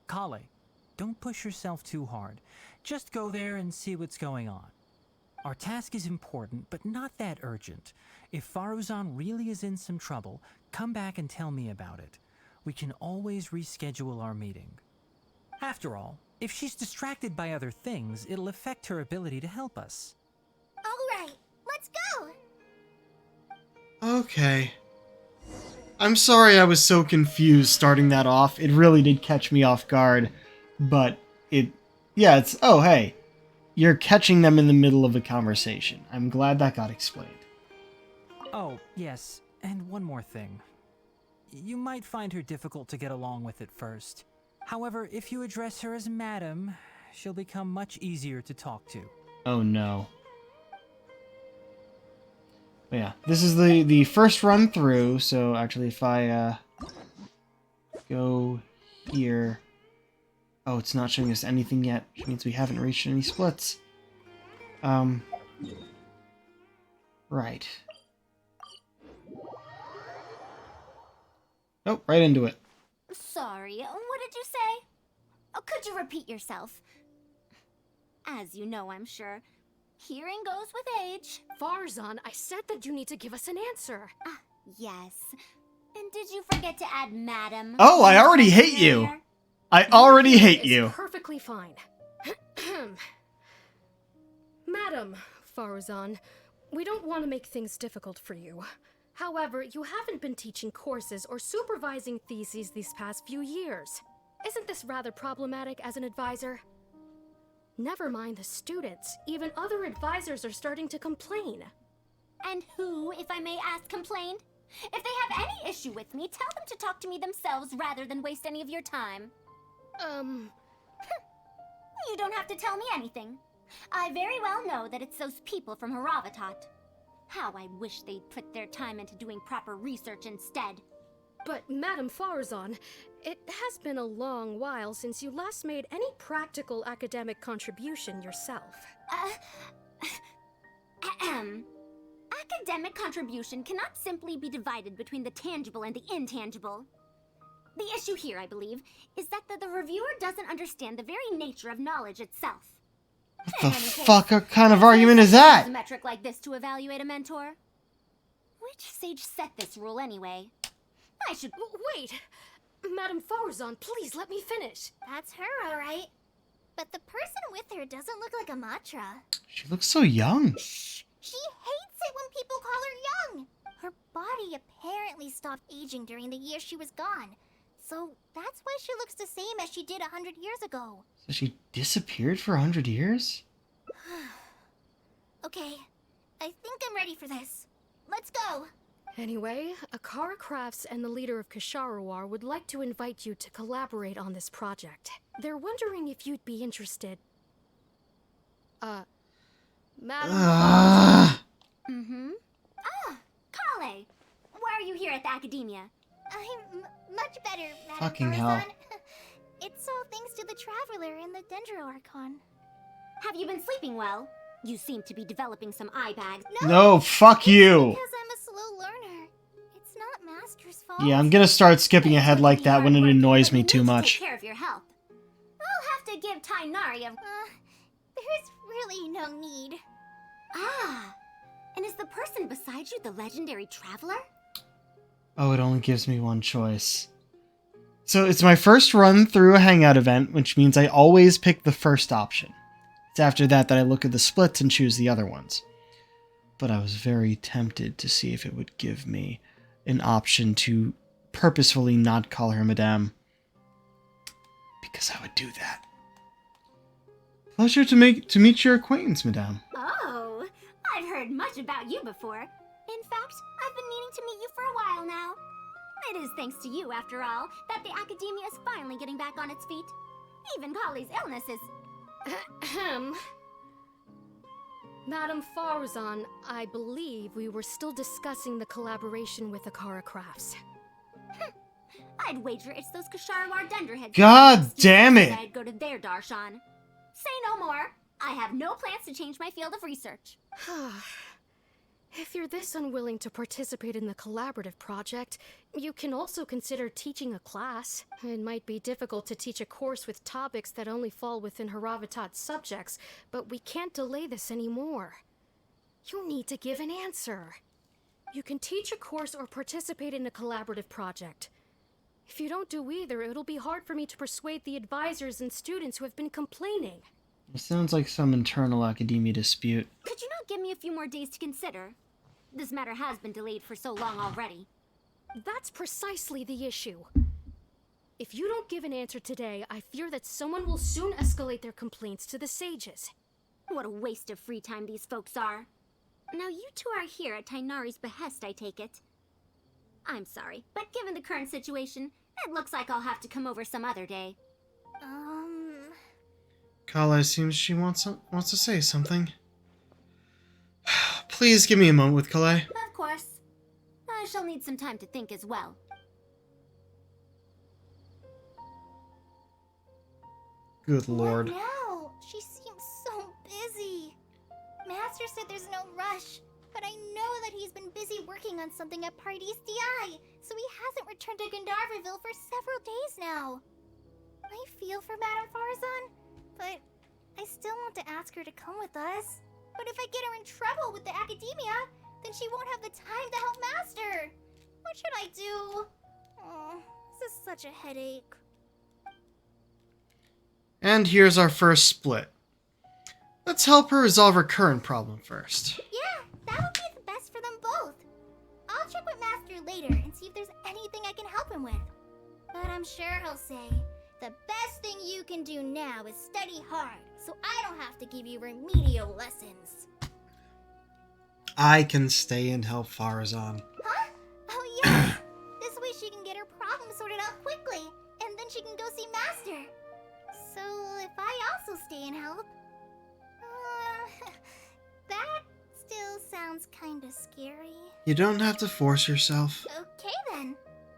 Kale, don't push yourself too hard. Just go there and see what's going on. Our task is important, but not that urgent. If Faruzan really is in some trouble, come back and tell me about it. We can always reschedule our meeting. After all, if she's distracted by other things, it'll affect her ability to help us. All right, let's go. Okay. I'm sorry I was so confused starting that off. It really did catch me off guard. But it's, oh hey, you're catching them in the middle of a conversation. I'm glad that got explained. Oh, yes, and one more thing. You might find her difficult to get along with at first. However, if you address her as Madam, she'll become much easier to talk to. Oh no. But yeah, this is the first run through, so actually if I go here... Oh, it's not showing us anything yet, which means we haven't reached any splits. Right. Oh, right into it. Sorry, what did you say? Oh, could you repeat yourself? As you know, I'm sure, hearing goes with age. Farzan, I said that you need to give us an answer. Yes. And did you forget to add Madam? Oh, I already hate you! I already hate It's you! perfectly fine. Madam Farzan, we don't want to make things difficult for you. However, you haven't been teaching courses or supervising theses these past few years. Isn't this rather problematic as an advisor? Never mind the students, even other advisors are starting to complain. And who, if I may ask, complained? If they have any issue with me, tell them to talk to me themselves rather than waste any of your time. You don't have to tell me anything. I very well know that it's those people from Haravatat. How I wish they'd put their time into doing proper research instead. But, Madam Farzan, it has been a long while since you last made any practical academic contribution yourself. Academic contribution cannot simply be divided between the tangible and the intangible. The issue here, I believe, is that the reviewer doesn't understand the very nature of knowledge itself. What the fuck kind of argument is that? A metric like this to evaluate a mentor? Which sage set this rule anyway? I should... Wait! Madam Farzan, please let me finish. That's her, all right. But the person with her doesn't look like a Matra. She looks so young. Shh! She hates it when people call her young. Her body apparently stopped aging during the year she was gone. So that's why she looks the same as she did 100 years ago. So she disappeared for 100 years? Okay, I think I'm ready for this. Let's go. Anyway, Akara Crafts and the leader of Kasharawar would like to invite you to collaborate on this project. They're wondering if you'd be interested. Madam... Ah, Kale. Kale. Why are you here at the academia? I'm much better, Madam Fucking Farazan. hell. It's all thanks to the Traveler and the Dendro Archon. Have you been sleeping well? You seem to be developing some eye bags. No, fuck you. Because I'm a slow learner. It's not Master's fault. Yeah, I'm gonna start skipping ahead like Be that when it hardworking, annoys but me you too need to much. Take care of your health. I'll have to give Tainari a... There's really no need. Ah, and is the person beside you the legendary Traveler? Oh, it only gives me one choice. So it's my first run through a hangout event, which means I always pick the first option. It's after that I look at the splits and choose the other ones. But I was very tempted to see if it would give me an option to purposefully not call her Madame. Because I would do that. Pleasure to meet your acquaintance, Madame. Oh, I've heard much about you before. In fact, I've been meaning to meet you for a while now. It is thanks to you, after all, that the Academia is finally getting back on its feet. Even Kali's illness is... Ahem. Madam Farazan, I believe we were still discussing the collaboration with Akara Crafts. I'd wager it's those Kasharawar Dunderheads. God damn it! I'd go to their Darshan. Say no more. I have no plans to change my field of research. If you're this unwilling to participate in the collaborative project, you can also consider teaching a class. It might be difficult to teach a course with topics that only fall within Haravatat's subjects, but we can't delay this anymore. You need to give an answer. You can teach a course or participate in a collaborative project. If you don't do either, it'll be hard for me to persuade the advisors and students who have been complaining. It sounds like some internal academia dispute. Could you not give me a few more days to consider? This matter has been delayed for so long already. That's precisely the issue. If you don't give an answer today, I fear that someone will soon escalate their complaints to the sages. What a waste of free time these folks are. Now you two are here at Tainari's behest, I take it. I'm sorry, but given the current situation, it looks like I'll have to come over some other day. Kala seems she wants to say something. Please give me a moment with Kalei. Of course. I shall need some time to think as well. Good lord. No, she seems so busy. Master said there's no rush, but I know that he's been busy working on something at Pardees DI, so he hasn't returned to Gandharville for several days now. I feel for Madame Farazan, but I still want to ask her to come with us. But if I get her in trouble with the Academia, then she won't have the time to help Master. What should I do? Oh, this is such a headache. And here's our first split. Let's help her resolve her current problem first. Yeah, that would be the best for them both. I'll check with Master later and see if there's anything I can help him with. But I'm sure he'll say, the best thing you can do now is study hard, so I don't have to give you remedial lessons. I can stay and help Farazan. Huh? Oh yeah! This way she can get her problem sorted out quickly, and then she can go see Master. So if I also stay and help... that still sounds kinda scary. You don't have to force yourself. Okay then.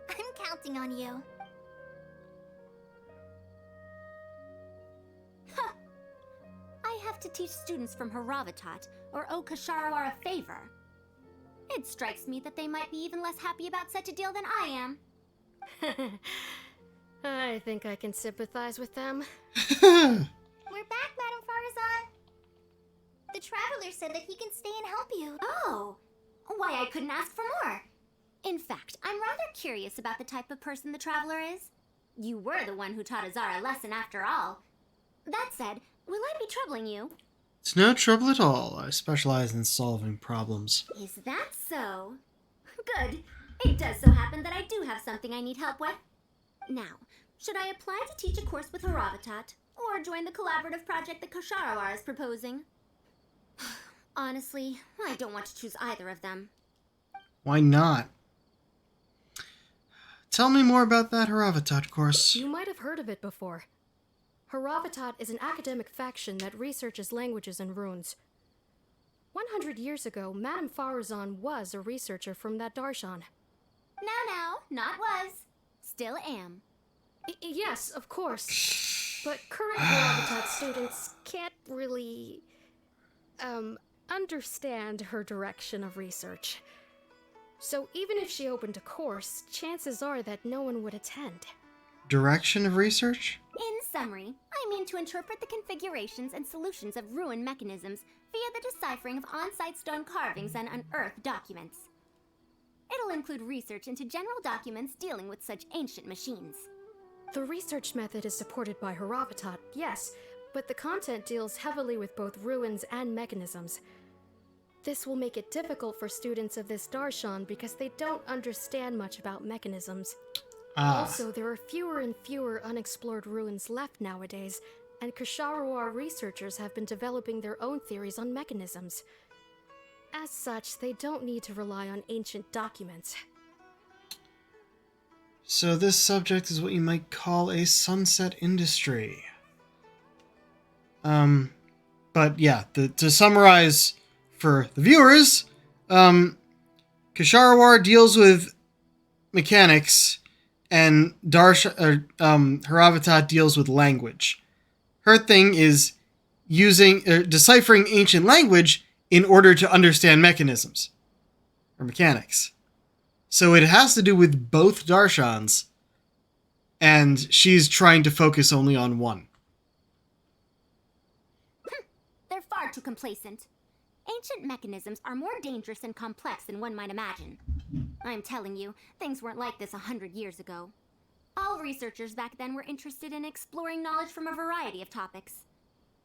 I'm counting on you. I have to teach students from Haravatat or owe Kasharawar a favor. It strikes me that they might be even less happy about such a deal than I am. I think I can sympathize with them. We're back, Madame Farazan. The Traveler said that he can stay and help you. Oh, why I couldn't ask for more. In fact, I'm rather curious about the type of person the Traveler is. You were the one who taught Azar a lesson after all. That said, will I be troubling you? It's no trouble at all. I specialize in solving problems. Is that so? Good. It does so happen that I do have something I need help with. Now, should I apply to teach a course with Haravatat, or join the collaborative project that Kasharawar is proposing? Honestly, I don't want to choose either of them. Why not? Tell me more about that Haravatat course. You might have heard of it before. Haravatat is an academic faction that researches languages and runes. 100 years ago, Madame Farazan was a researcher from that Darshan. Now, not was. Still am. Yes, of course. But current Habitat students can't really, understand her direction of research. So even if she opened a course, chances are that no one would attend. Direction of research? In summary, I mean to interpret the configurations and solutions of ruin mechanisms via the deciphering of on-site stone carvings and unearthed documents. It'll include research into general documents dealing with such ancient machines. The research method is supported by Haravatat, yes, but the content deals heavily with both ruins and mechanisms. This will make it difficult for students of this Darshan because they don't understand much about mechanisms. Also, there are fewer and fewer unexplored ruins left nowadays, and Ksharawar researchers have been developing their own theories on mechanisms. As such, they don't need to rely on ancient documents. So this subject is what you might call a sunset industry. But yeah, to summarize for the viewers, Ksharawar deals with mechanics, and Haravatat deals with language. Her thing is deciphering ancient language in order to understand mechanisms or mechanics. So it has to do with both Darshans, and she's trying to focus only on one. They're far too complacent. Ancient mechanisms are more dangerous and complex than one might imagine. I'm telling you, things weren't like this 100 years ago. All researchers back then were interested in exploring knowledge from a variety of topics.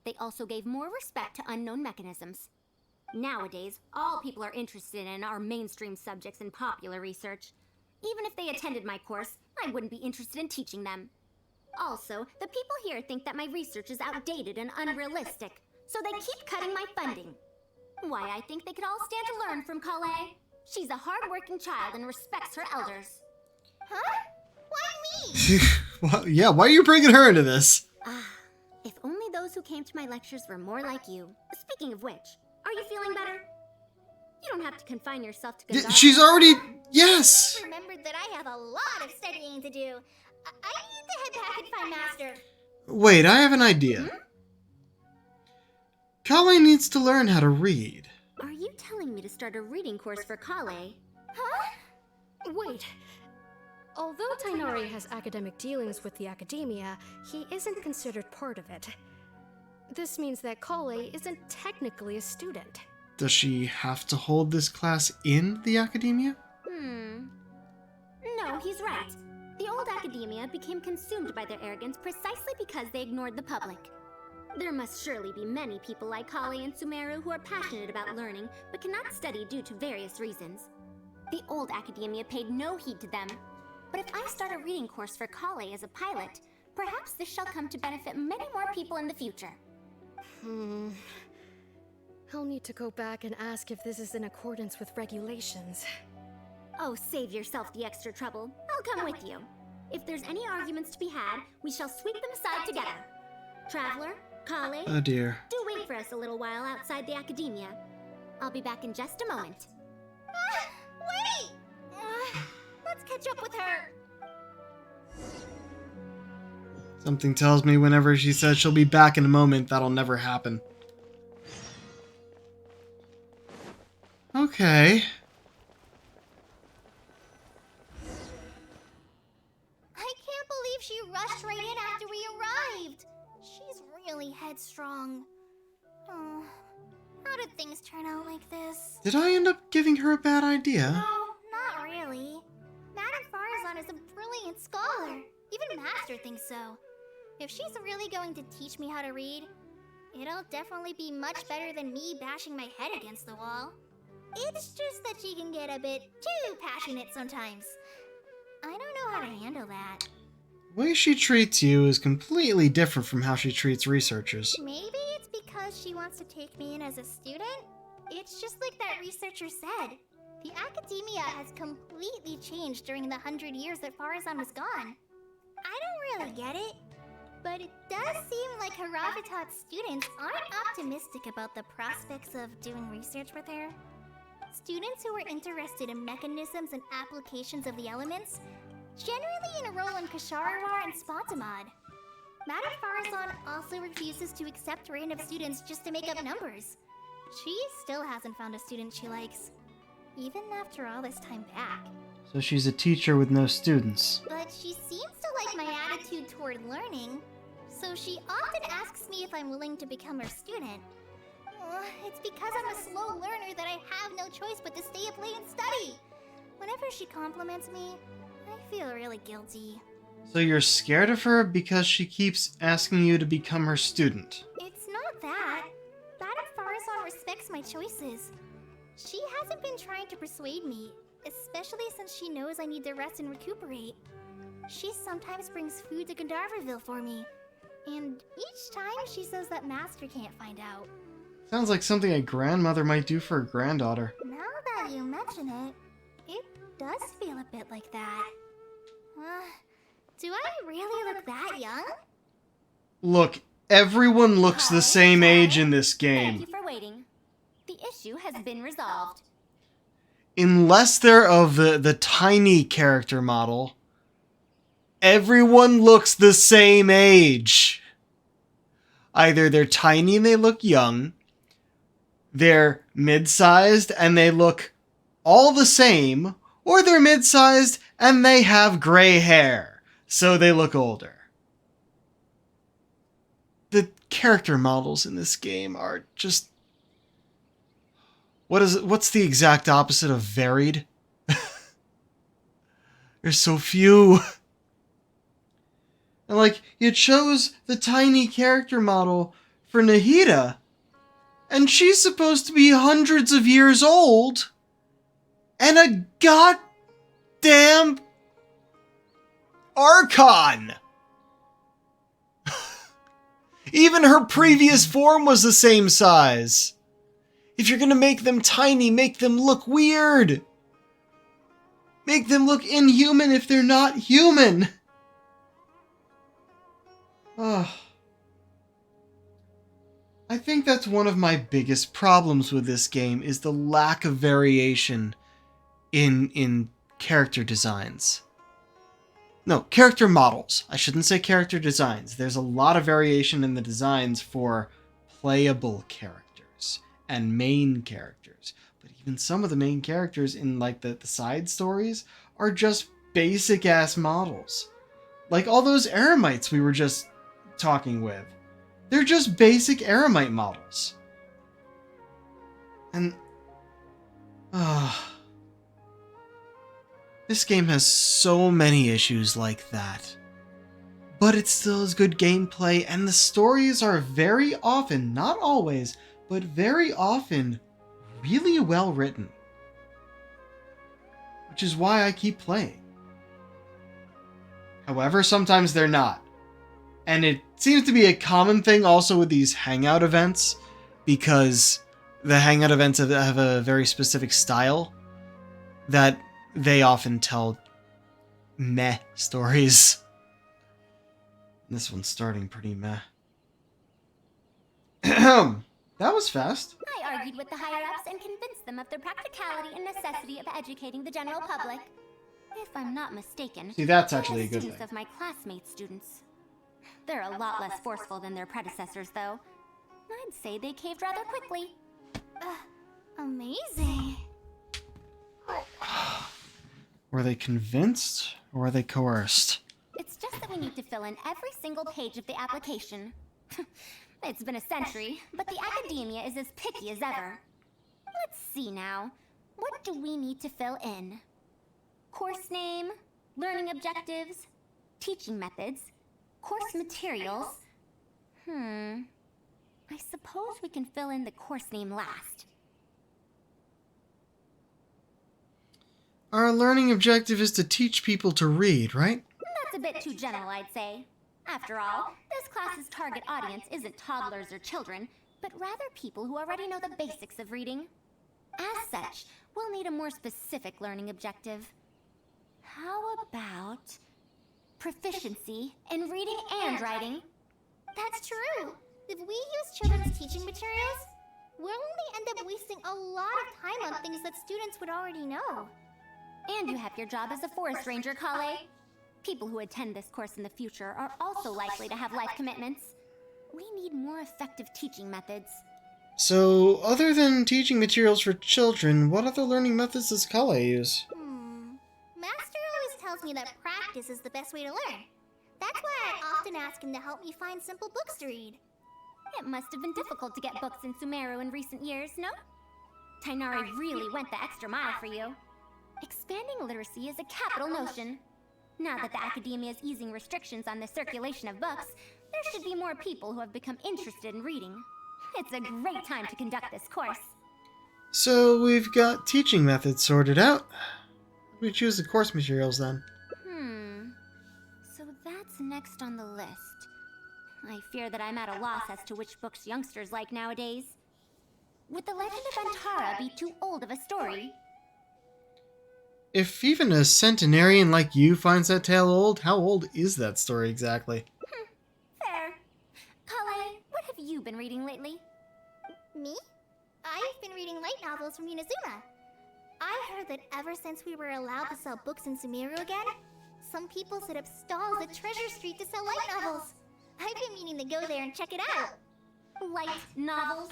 They also gave more respect to unknown mechanisms. Nowadays, all people are interested in are mainstream subjects in popular research. Even if they attended my course, I wouldn't be interested in teaching them. Also, the people here think that my research is outdated and unrealistic, so they keep cutting my funding. Why, I think they could all stand to learn from Kale. She's a hard-working child and respects her elders. Huh? Why me? Well, yeah, why are you bringing her into this? If only those who came to my lectures were more like you. Speaking of which, are you feeling better? You don't have to confine yourself to Gonzaga. She's already... Yes! I remembered that I have a lot of studying to do. I need to head back and find Master. Wait, I have an idea. Kale needs to learn how to read. Are you telling me to start a reading course for Kale? Huh? Wait. Although Tainari has academic dealings with the academia, he isn't considered part of it. This means that Kale isn't technically a student. Does she have to hold this class in the academia? No, he's right. The old academia became consumed by their arrogance precisely because they ignored the public. There must surely be many people like Kale and Sumeru who are passionate about learning, but cannot study due to various reasons. The old academia paid no heed to them. But if I start a reading course for Kale as a pilot, perhaps this shall come to benefit many more people in the future. I'll need to go back and ask if this is in accordance with regulations. Oh, save yourself the extra trouble. I'll come with you. If there's any arguments to be had, we shall sweep them aside together. Traveler, Kale, Oh dear. do wait for us a little while outside the academia. I'll be back in just a moment. Wait! Let's catch up with her. Something tells me whenever she says she'll be back in a moment, that'll never happen. Okay. I can't believe she rushed right in after we arrived. She's really headstrong. Oh, how did things turn out like this? Did I end up giving her a bad idea? No, not really. Madame Farazan is a brilliant scholar. Even Master thinks so. If she's really going to teach me how to read, it'll definitely be much better than me bashing my head against the wall. It's just that she can get a bit too passionate sometimes. I don't know how to handle that. The way she treats you is completely different from how she treats researchers. Maybe it's because she wants to take me in as a student? It's just like that researcher said. The academia has completely changed during the 100 years that Farazan was gone. I don't really get it. But it does seem like Haravitat's students aren't optimistic about the prospects of doing research with her. Students who are interested in mechanisms and applications of the elements generally enroll in Kashararar and Spontamod. Madame Farazan also refuses to accept random students just to make up numbers. She still hasn't found a student she likes, even after all this time back. So she's a teacher with no students. But she seems to like my attitude toward learning, so she often asks me if I'm willing to become her student. It's because I'm a slow learner that I have no choice but to stay up late and study. Whenever she compliments me, I feel really guilty. So you're scared of her because she keeps asking you to become her student? It's not that. Madame Farazan respects my choices. She hasn't been trying to persuade me, especially since she knows I need to rest and recuperate. She sometimes brings food to Gandharvaville for me, and each time she says that Master can't find out. Sounds like something a grandmother might do for her granddaughter. Now that you mention it, it does feel a bit like that. Do I really look that young? Look, everyone looks the same age in this Thank game. you for waiting. The issue has been resolved. Unless they're of the tiny character model, everyone looks the same age. Either they're tiny and they look young, they're mid-sized and they look all the same, or they're mid-sized and they have gray hair, so they look older. The character models in this game are just... What's the exact opposite of varied? There's so few. And like, you chose the tiny character model for Nahida, and she's supposed to be hundreds of years old, and a goddamn Archon! Even her previous form was the same size. If you're gonna make them tiny, make them look weird. Make them look inhuman if they're not human. Oh. I think that's one of my biggest problems with this game, is the lack of variation in character designs. No, character models. I shouldn't say character designs. There's a lot of variation in the designs for playable characters and main characters. But even some of the main characters in like the side stories are just basic ass models. Like all those Eremites we were just talking with. They're just basic Eremite models. And this game has so many issues like that. But it still has good gameplay, and the stories are very often, not always, but very often, really well written. Which is why I keep playing. However, sometimes they're not. And it seems to be a common thing also with these hangout events, because the hangout events have a very specific style that they often tell meh stories. This one's starting pretty meh. That was fast. I argued with the higher-ups and convinced them of the practicality and necessity of educating the general public. If I'm not mistaken, See, that's they're actually a the good students thing. of my classmates' students. They're a lot less forceful than their predecessors, though. I'd say they caved rather quickly. Amazing. Were they convinced, or were they coerced? It's just that we need to fill in every single page of the application. It's been a century, but the academia is as picky as ever. Let's see now. What do we need to fill in? Course name, learning objectives, teaching methods, course materials. I suppose we can fill in the course name last. Our learning objective is to teach people to read, right? That's a bit too general, I'd say. After all, this class's target audience isn't toddlers or children, but rather people who already know the basics of reading. As such, we'll need a more specific learning objective. How about proficiency in reading and writing. That's true. If we use children's teaching materials, we'll only end up wasting a lot of time on things that students would already know. And you have your job as a forest ranger, Kale. People who attend this course in the future are also likely to have life commitments. We need more effective teaching methods. So, other than teaching materials for children, what other learning methods does Kale use? Master always tells me that practice is the best way to learn. That's why I often ask him to help me find simple books to read. It must have been difficult to get books in Sumeru in recent years, no? Tainari really went the extra mile for you. Expanding literacy is a capital notion. Now that the Academia is easing restrictions on the circulation of books, there should be more people who have become interested in reading. It's a great time to conduct this course. So, we've got teaching methods sorted out. We choose the course materials then. So that's next on the list. I fear that I'm at a loss as to which books youngsters like nowadays. Would The Legend of Antara be too old of a story? If even a centenarian like you finds that tale old, how old is that story exactly? Fair. Kale, what have you been reading lately? Me? I've been reading light novels from Inazuma. I heard that ever since we were allowed to sell books in Sumeru again, some people set up stalls at Treasure Street to sell light novels. I've been meaning to go there and check it out. Light novels?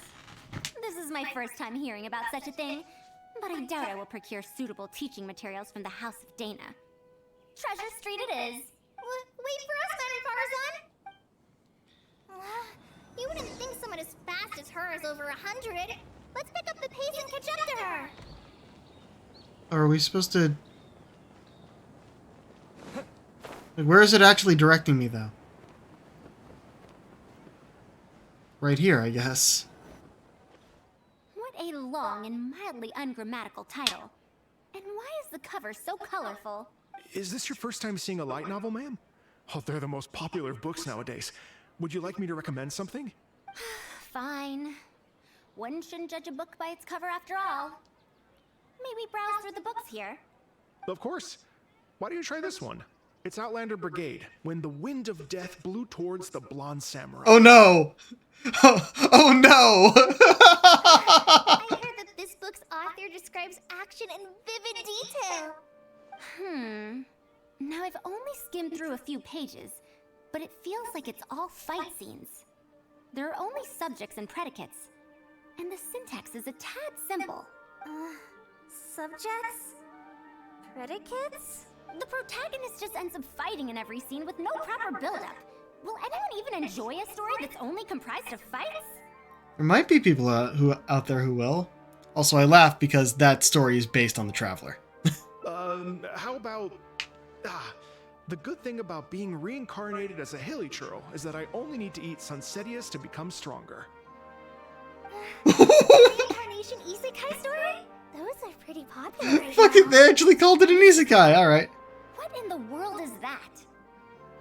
This is my first time hearing about such a thing, but I doubt I will procure suitable teaching materials from the House of Dana. Treasure Street it is. Wait for us then, Farazan! You wouldn't think someone as fast as her is over 100. Let's pick up the pace and catch up to her! Are we supposed to... Like, where is it actually directing me, though? Right here, I guess. What a long and mildly ungrammatical title. And why is the cover so colorful? Is this your first time seeing a light novel, ma'am? Oh, they're the most popular books nowadays. Would you like me to recommend something? Fine. One shouldn't judge a book by its cover after all. Maybe browse through the books here. Of course. Why don't you try this one? It's Outlander Brigade, When the Wind of Death Blew Towards the Blonde Samurai. Oh no! Oh no! I heard that this book's author describes action in vivid detail. Now I've only skimmed through a few pages, but it feels like it's all fight scenes. There are only subjects and predicates, and the syntax is a tad simple. Subjects? Predicates? The protagonist just ends up fighting in every scene with no proper build-up. Will anyone even enjoy a story that's only comprised of fights? There might be people out there who will. Also, I laugh because that story is based on The Traveler. How about... the good thing about being reincarnated as a hilly churl is that I only need to eat Sunsetias to become stronger. Reincarnation isekai story? Those are pretty popular right Fuck it, now. they actually called it an isekai, alright. What in the world is that?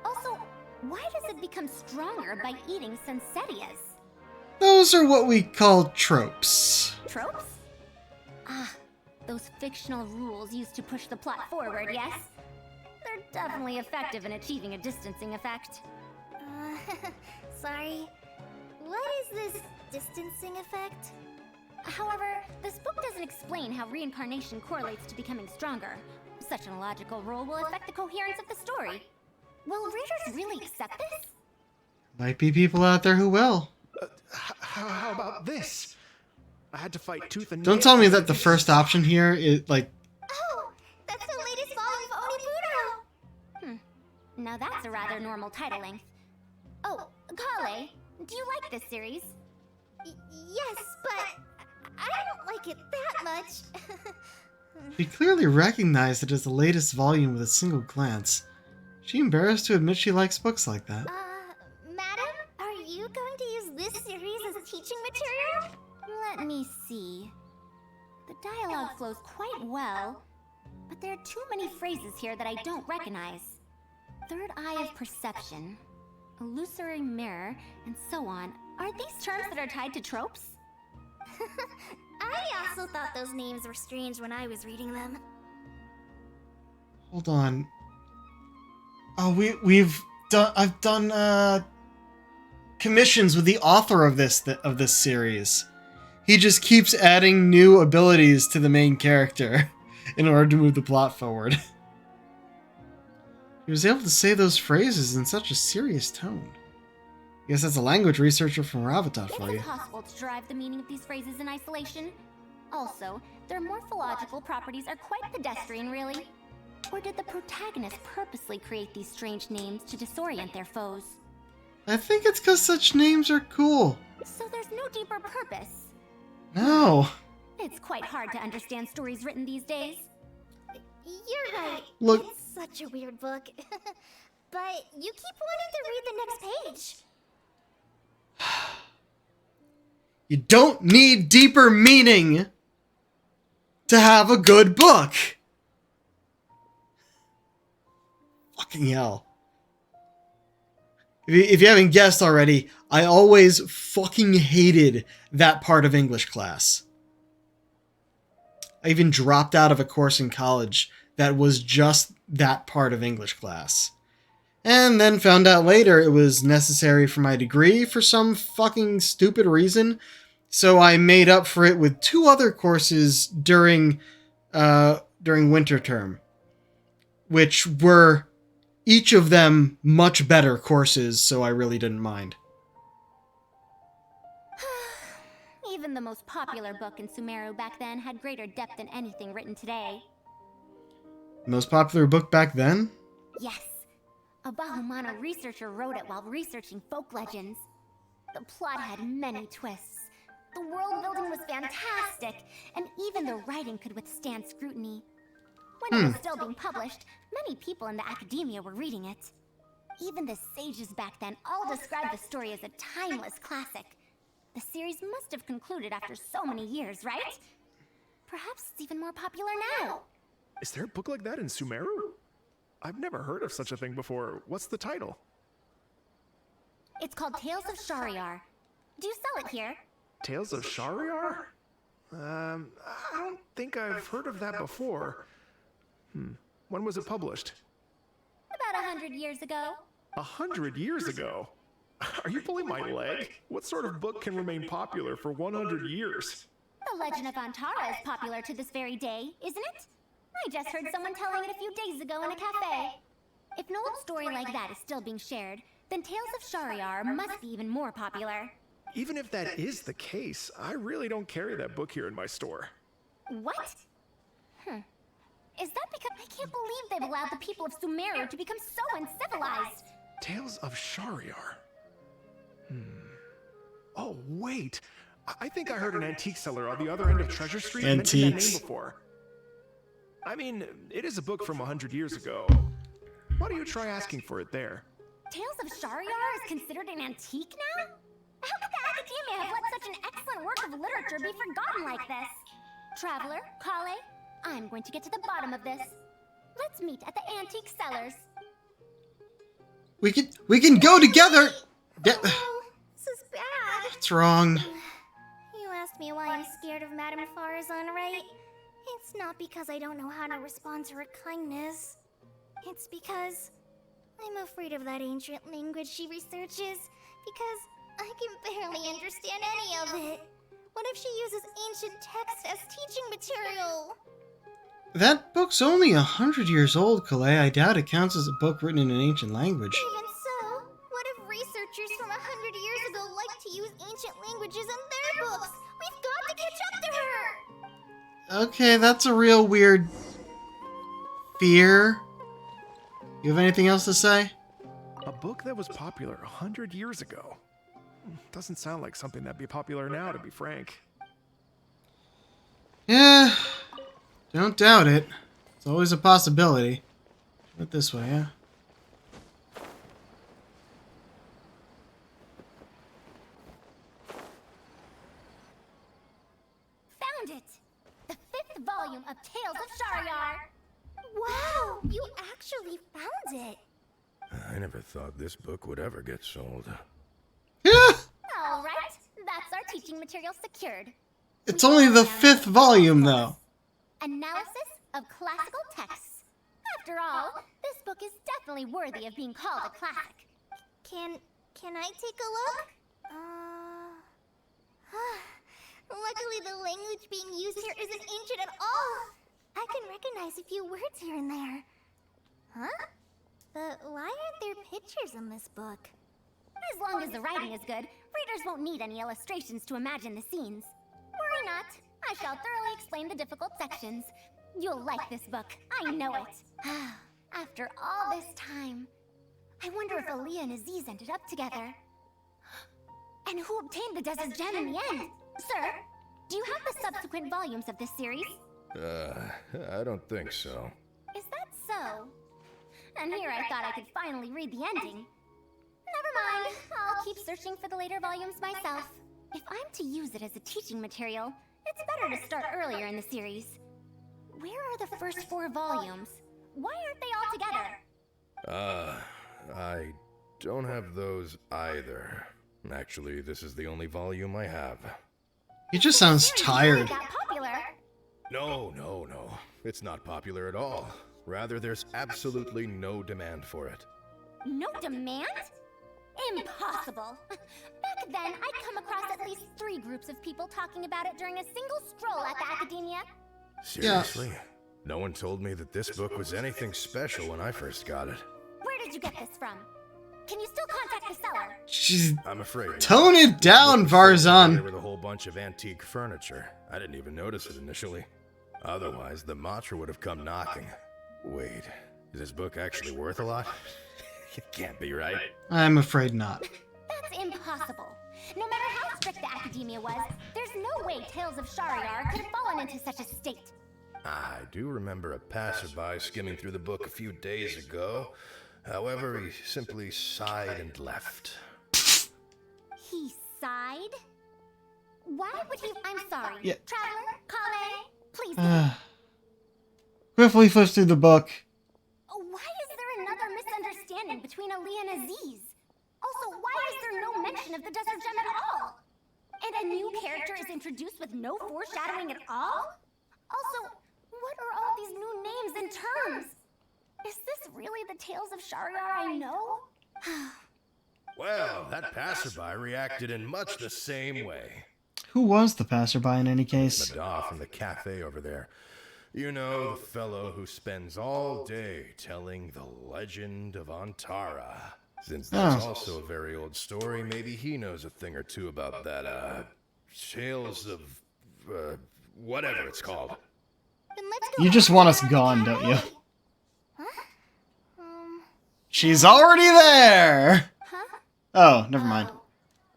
Also, why does it become stronger by eating Sunsetias? Those are what we call tropes. Tropes? Those fictional rules used to push the plot forward, yes? They're definitely effective in achieving a distancing effect. Sorry. What is this distancing effect? However, this book doesn't explain how reincarnation correlates to becoming stronger. Such an illogical rule will affect the coherence of the story. Will readers really accept this? Might be people out there who will. How about this? I had to fight tooth and Don't nail tell me to that the get first option here is, like... Oh! That's the latest volume of Oniburo! Now that's a rather normal title length. Oh, Kale, do you like this series? Yes, but I don't like it that much. She clearly recognized it as the latest volume with a single glance. She embarrassed to admit she likes books like that. Madam, are you going to use this series as teaching material? Let me see. The dialogue flows quite well, but there are too many phrases here that I don't recognize. Third eye of perception, illusory mirror, and so on. Are these terms that are tied to tropes? I also thought those names were strange when I was reading them. Hold on. Oh, I've done commissions with the author of this series. He just keeps adding new abilities to the main character in order to move the plot forward. He was able to say those phrases in such a serious tone. I guess that's a language researcher from Ravatot for It's you. impossible to derive the meaning of these phrases in isolation. Also, their morphological properties are quite pedestrian, really. Or did the protagonist purposely create these strange names to disorient their foes? I think it's because such names are cool. So there's no deeper purpose. No. It's quite hard to understand stories written these days. You're right. Look. It's such a weird book. But you keep wanting to read the next page. You don't need deeper meaning to have a good book. Fucking hell. If you haven't guessed already, I always fucking hated that part of English class. I even dropped out of a course in college that was just that part of English class. And then found out later it was necessary for my degree for some fucking stupid reason. So I made up for it with 2 other courses during winter term, which were each of them much better courses, so I really didn't mind. Even the most popular book in Sumeru back then had greater depth than anything written today. Most popular book back then? Yes. A Bahumano researcher wrote it while researching folk legends. The plot had many twists. The world building was fantastic, and even the writing could withstand scrutiny. When it was still being published, many people in the academia were reading it. Even the sages back then all described the story as a timeless classic. The series must have concluded after so many years, right? Perhaps it's even more popular now. Is there a book like that in Sumeru? I've never heard of such a thing before. What's the title? It's called Tales of Shariar. Do you sell it here? Tales of Shariar? I don't think I've heard of that before. When was it published? About 100 years ago. 100 years ago? Are you pulling my leg? What sort of book can remain popular for 100 years? The Legend of Antara is popular to this very day, isn't it? I just heard someone telling it a few days ago in a cafe. If an old story like that is still being shared, then Tales of Shariar must be even more popular. Even if that is the case, I really don't carry that book here in my store. What? Is that because I can't believe they've allowed the people of Sumeru to become so uncivilized? Tales of Shariar. Oh, wait. I think I heard an antique seller on the other end of Treasure Street mention that name before. I mean, it is a book from 100 years ago. Why don't you try asking for it there? Tales of Shariar is considered an antique now? How could the Academia have let such an excellent work of literature be forgotten like this? Traveler, Kale, I'm going to get to the bottom of this. Let's meet at the antique sellers. We can go together. Oh, this is bad. What's wrong? You asked me why I'm scared of Madame Farazan, right? It's not because I don't know how to respond to her kindness. It's because I'm afraid of that ancient language she researches, because I can barely understand any of it. What if she uses ancient text as teaching material? That book's only 100 years old, Calais. I doubt it counts as a book written in an ancient language. Even so, what if researchers from 100 years ago like to use ancient languages in their books? We've got to catch up to her! Okay, that's a real weird fear. You have anything else to say? A book that was popular 100 years ago. Doesn't sound like something that'd be popular now, to be frank. Yeah, don't doubt it. It's always a possibility. Put it this way, yeah? Found it! The 5th volume of Tales of Shariar! Wow, you actually found it! I never thought this book would ever get sold. Yeah! All right, that's our teaching material secured. It's only the 5th volume, though. Analysis of classical texts. After all, this book is definitely worthy of being called a classic. Can I take a look? Luckily the language being used here isn't ancient at all. I can recognize a few words here and there. Huh? But why aren't there pictures in this book? As long as the writing is good, readers won't need any illustrations to imagine the scenes. Worry not, I shall thoroughly explain the difficult sections. You'll like this book, I know it. After all this time, I wonder if Aaliyah and Aziz ended up together. And who obtained the Desert Gem in the end? Sir, do you have the subsequent volumes of this series? I don't think so. Is that so? And here I thought I could finally read the ending. Never mind, I'll keep searching for the later volumes myself. If I'm to use it as a teaching material, it's better to start earlier in the series. Where are the first 4 volumes? Why aren't they all together? I don't have those either. Actually, this is the only volume I have. He just sounds tired. That popular? No. It's not popular at all. Rather, there's absolutely no demand for it. No demand? Impossible. Back then, I'd come across at least 3 groups of people talking about it during a single stroll at the Academia. Seriously? Yeah. No one told me that this book was anything special when I first got it. Where did you get this from? Can you still contact the seller? She's I'm afraid. Tone it down, Varzan. With a whole bunch of antique furniture. I didn't even notice it initially. Otherwise, the Matra would have come knocking. Wait, is this book actually worth a lot? It can't be, right? I'm afraid not. That's impossible. No matter how strict the Academia was, there's no way Tales of Shariar could have fallen into such a state. I do remember a passerby skimming through the book a few days ago. However, he simply sighed and left. He sighed? Why would he? I'm sorry. Yeah. Traveler, Kale, please. Quickly flips through the book. Why is there another misunderstanding between Aaliyah and Aziz? Also, why is there no mention of the Desert Gem at all? And a new character is introduced with no foreshadowing at all? Also, what are all these new names and terms? Is this really the Tales of Shariar I know? Well, that passerby reacted in much the same way. Who was the passerby in any case? Madar from the cafe over there. You know, the fellow who spends all day telling the legend of Antara. Since that's also a very old story, maybe he knows a thing or two about that, Tales of, whatever it's called. Then let's go. You just want us gone, don't you? Huh? She's already there! Huh? Oh, never mind.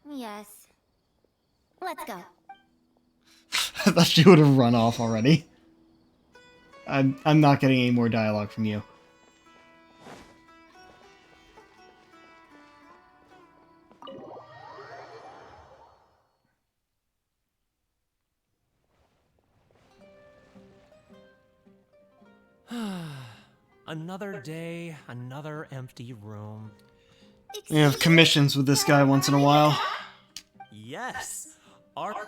Yes. Let's go. I thought she would have run off already. I'm not getting any more dialogue from you. Another day, another empty room. You have commissions with this guy once in a while. Yes. Our Well,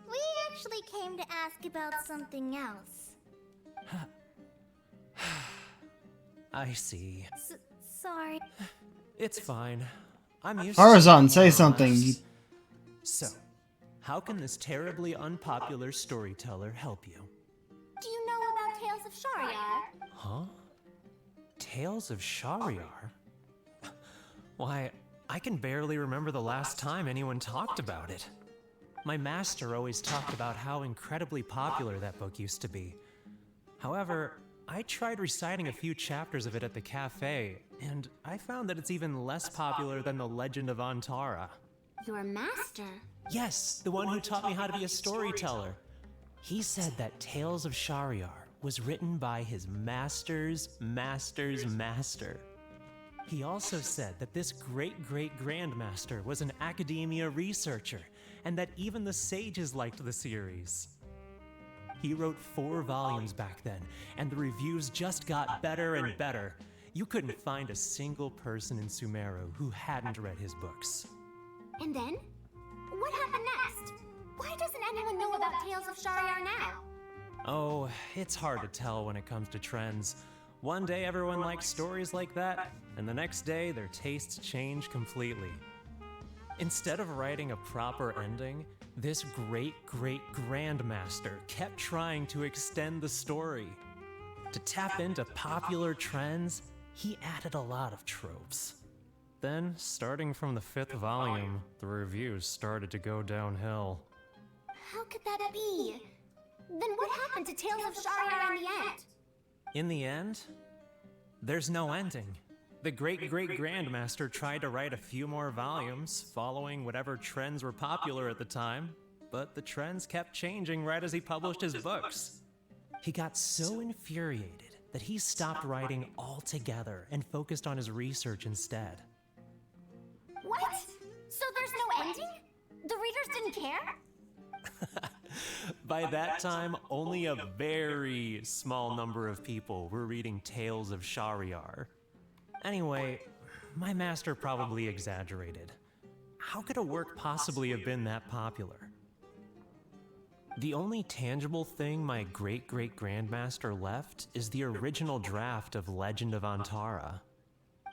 we actually came to ask about something else. I see. Sorry. It's fine. I'm used Farazan, to say something. So, how can this terribly unpopular storyteller help you? Do you know about Tales of Shariar? Huh? Tales of Shariar? Why, I can barely remember the last time anyone talked about it. My master always talked about how incredibly popular that book used to be. However, I tried reciting a few chapters of it at the cafe, and I found that it's even less popular than the Legend of Antara. Your master? Yes, the one who taught me how to be a storyteller. He said that Tales of Shariar was written by his master's master's master. He also said that this great-great-grandmaster was an academia researcher, and that even the sages liked the series. He wrote 4 volumes back then, and the reviews just got better and better. You couldn't find a single person in Sumeru who hadn't read his books. And then? What happened next? Why doesn't anyone know about Tales of Shariar now? Oh, it's hard to tell when it comes to trends. One day everyone likes stories like that, and the next day their tastes change completely. Instead of writing a proper ending, this great-great-grandmaster kept trying to extend the story. To tap into popular trends, he added a lot of tropes. Then, starting from the 5th volume, the reviews started to go downhill. How could that be? Then what happened to Tales of Shariar in the end? In the end, there's no ending. The great-great-grandmaster tried to write a few more volumes, following whatever trends were popular at the time, but the trends kept changing right as he published his books. He got so infuriated that he stopped writing altogether and focused on his research instead. What? So there's no ending? The readers didn't care? By that time, only a very small number of people were reading Tales of Shariar. Anyway, my master probably exaggerated. How could a work possibly have been that popular? The only tangible thing my great-great-grandmaster left is the original draft of Legend of Antara.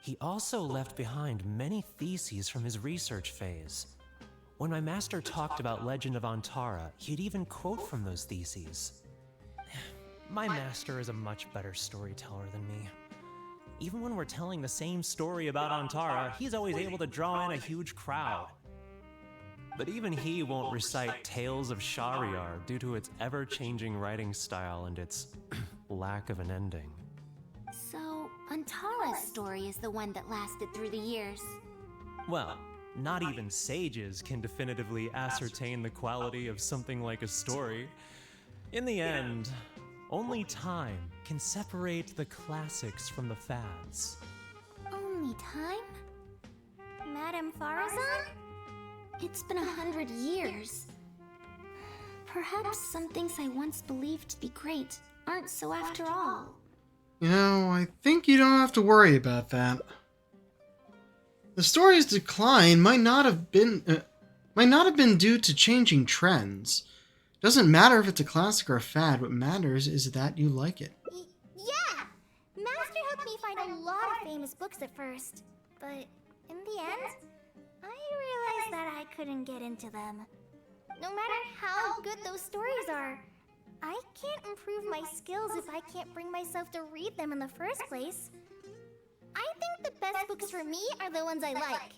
He also left behind many theses from his research phase. When my master talked about Legend of Antara, he'd even quote from those theses. My master is a much better storyteller than me. Even when we're telling the same story about Antara, he's always able to draw in a huge crowd. But even he won't recite Tales of Shariar due to its ever-changing writing style and its lack of an ending. So, Antara's story is the one that lasted through the years. Well, not even sages can definitively ascertain the quality of something like a story. In the end, only time can separate the classics from the fads. Only time? Madame Farazan? It's been 100 years. Perhaps some things I once believed to be great aren't so after all. You know, I think you don't have to worry about that. The story's decline might not have been due to changing trends. Doesn't matter if it's a classic or a fad. What matters is that you like it. Yeah! Master helped me find a lot of famous books at first, but in the end, I realized that I couldn't get into them. No matter how good those stories are, I can't improve my skills if I can't bring myself to read them in the first place. I think the best books for me are the ones I like.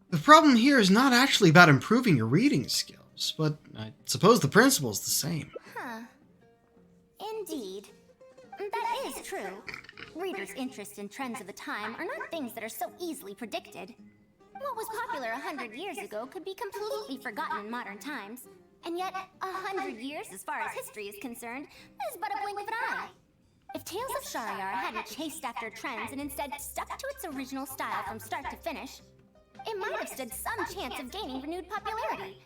The problem here is not actually about improving your reading skills, but I suppose the principle is the same. Huh. Indeed. That is true. Readers' interests and trends of the time are not things that are so easily predicted. What was popular 100 years ago could be completely forgotten in modern times. And yet, 100 years, as far as history is concerned, is but a blink of an eye. If Tales of Shariar hadn't chased after trends and instead stuck to its original style from start to finish, it might have stood some chance of gaining renewed popularity.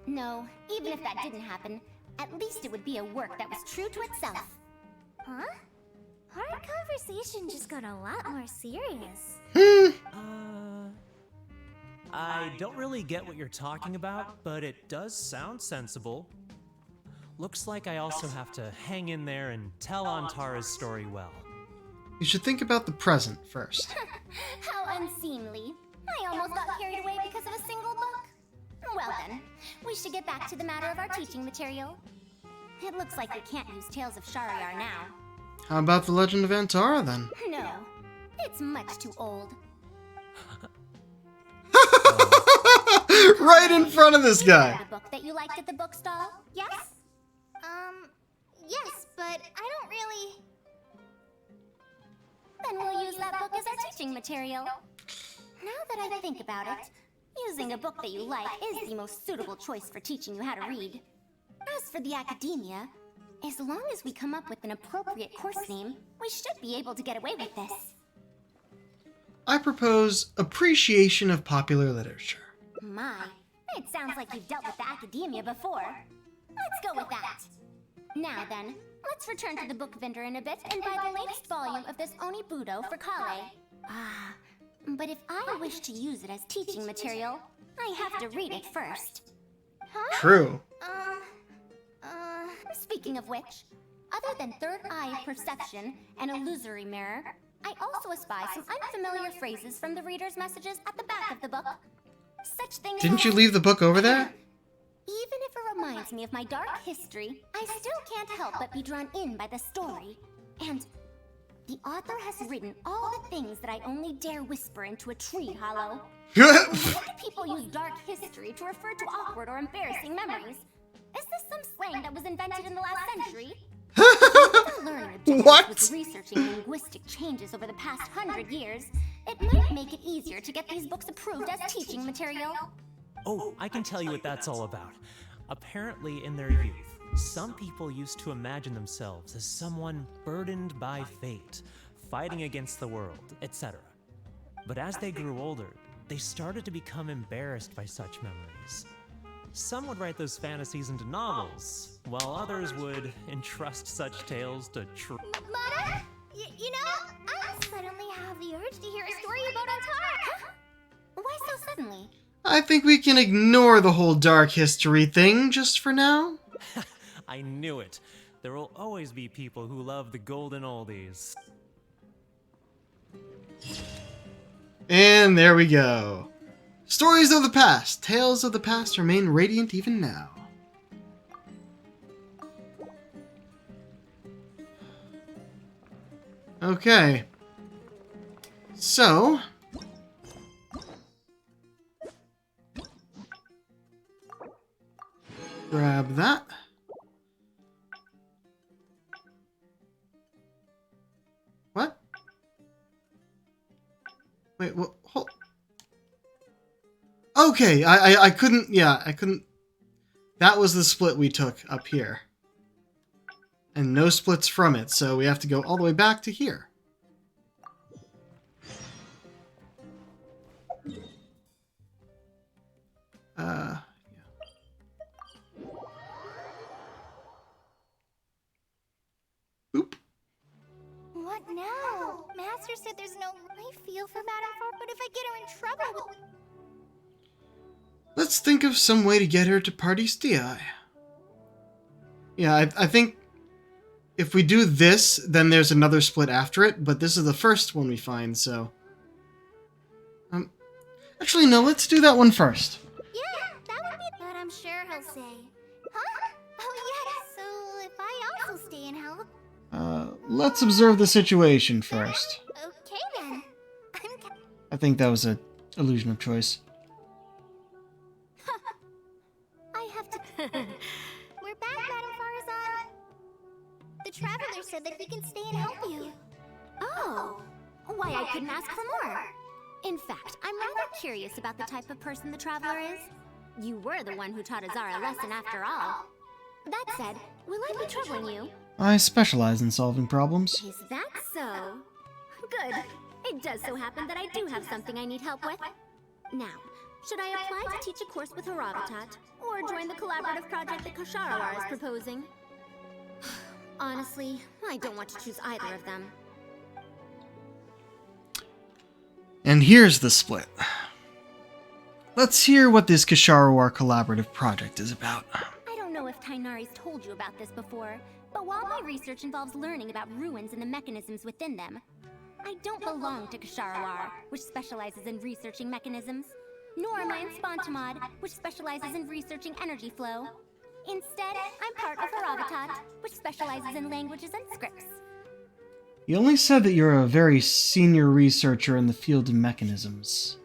No, even if that didn't happen, at least it would be a work that was true to itself. Huh? Our conversation just got a lot more serious. I don't really get what you're talking about, but it does sound sensible. Looks like I also have to hang in there and tell Antara's story well. You should think about the present first. How unseemly. I almost got carried away because of a single book. Well then, we should get back to the matter of our teaching material. It looks like we can't use Tales of Shariar now. How about the Legend of Antara, then? No, it's much too old. Right in front of this guy. The book that you liked at the bookstall? Yes? Yes, but I don't really... Then we'll use that book as our teaching material. Now that I think about it, using a book that you like is the most suitable choice for teaching you how to read. As for the academia, as long as we come up with an appropriate course name, we should be able to get away with this. I propose Appreciation of Popular Literature. My, it sounds like you've dealt with the academia before. Let's go with that. Now then, let's return to the book vendor in a bit and buy the latest volume of this Onibudo for Kale. But if I wish to use it as teaching material, I have to read it first. True. Speaking of which, Other than third eye perception and illusory mirror, I also espy some unfamiliar phrases from the reader's messages at the back of the book. Such things Didn't you as, leave the book over there? even if it reminds me of my dark history, I still can't help but be drawn in by the story. And the author has written all the things that I only dare whisper into a tree hollow. Why do people use dark history to refer to awkward or embarrassing memories? Is this some slang that was invented in the last century? Learning objectives with researching linguistic changes over the past 100 years, it might make it easier to get these books approved as teaching material. Oh, I can tell you what that's all about. Apparently, in their youth, some people used to imagine themselves as someone burdened by fate, fighting against the world, etc. But as they grew older, they started to become embarrassed by such memories. Some would write those fantasies into novels, while others would entrust such tales to Mother? You know, I suddenly have the urge to hear a story about Antara. Why so suddenly? I think we can ignore the whole dark history thing just for now. I knew it. There will always be people who love the golden oldies. And there we go. Stories of the past. Tales of the past remain radiant even now. Okay. So... grab that. What? Wait, what? Hold. Okay, I couldn't, yeah, I couldn't. That was the split we took up here. And no splits from it, so we have to go all the way back to here. Yeah. Boop. What now? Master said there's no... I feel for Madame Far, but if I get her in trouble... Let's think of some way to get her to Party Stii. Yeah, I think if we do this, then there's another split after it, but this is the first one we find, so... actually, no, let's do that one first. Yeah, that would be... But I'm sure he'll say... Huh? Oh, yeah, so if I also stay and help... Let's observe the situation first. Okay, then. I think that was an illusion of choice. I have to... We're back, Madame Farazan. The Traveler said that he can stay and help you. Oh, why I couldn't ask for more. In fact, I'm rather curious about the type of person the Traveler is. You were the one who taught Azara a lesson after all. That said, will I be troubling you? I specialize in solving problems. Is that so? Good. It does so happen that I do have something I need help with. Now, should I apply to teach a course with Haravatat, or join the collaborative project that Kosharawar is proposing? Honestly, I don't want to choose either of them. And here's the split. Let's hear what this Kosharawar collaborative project is about. I don't know if Tainari's told you about this before, but while my research involves learning about ruins and the mechanisms within them, I don't belong to Kosharawar, which specializes in researching mechanisms, nor am I in Spontamod, which specializes in researching energy flow. Instead, I'm part of Haravatat, which specializes in languages and scripts. You only said that you're a very senior researcher in the field of mechanisms.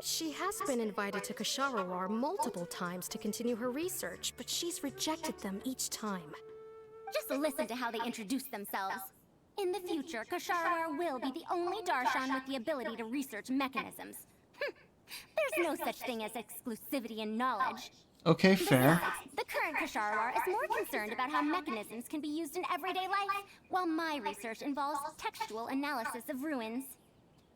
She has been invited to Kosharawar multiple times to continue her research, but she's rejected them each time. Just listen to how they introduce themselves. In the future, Kosharawar will be the only Darshan with the ability to research mechanisms. There's no such thing as exclusivity in knowledge. Okay, fair. Besides, the current Kosharawar is more concerned about how mechanisms can be used in everyday life, while my research involves textual analysis of ruins.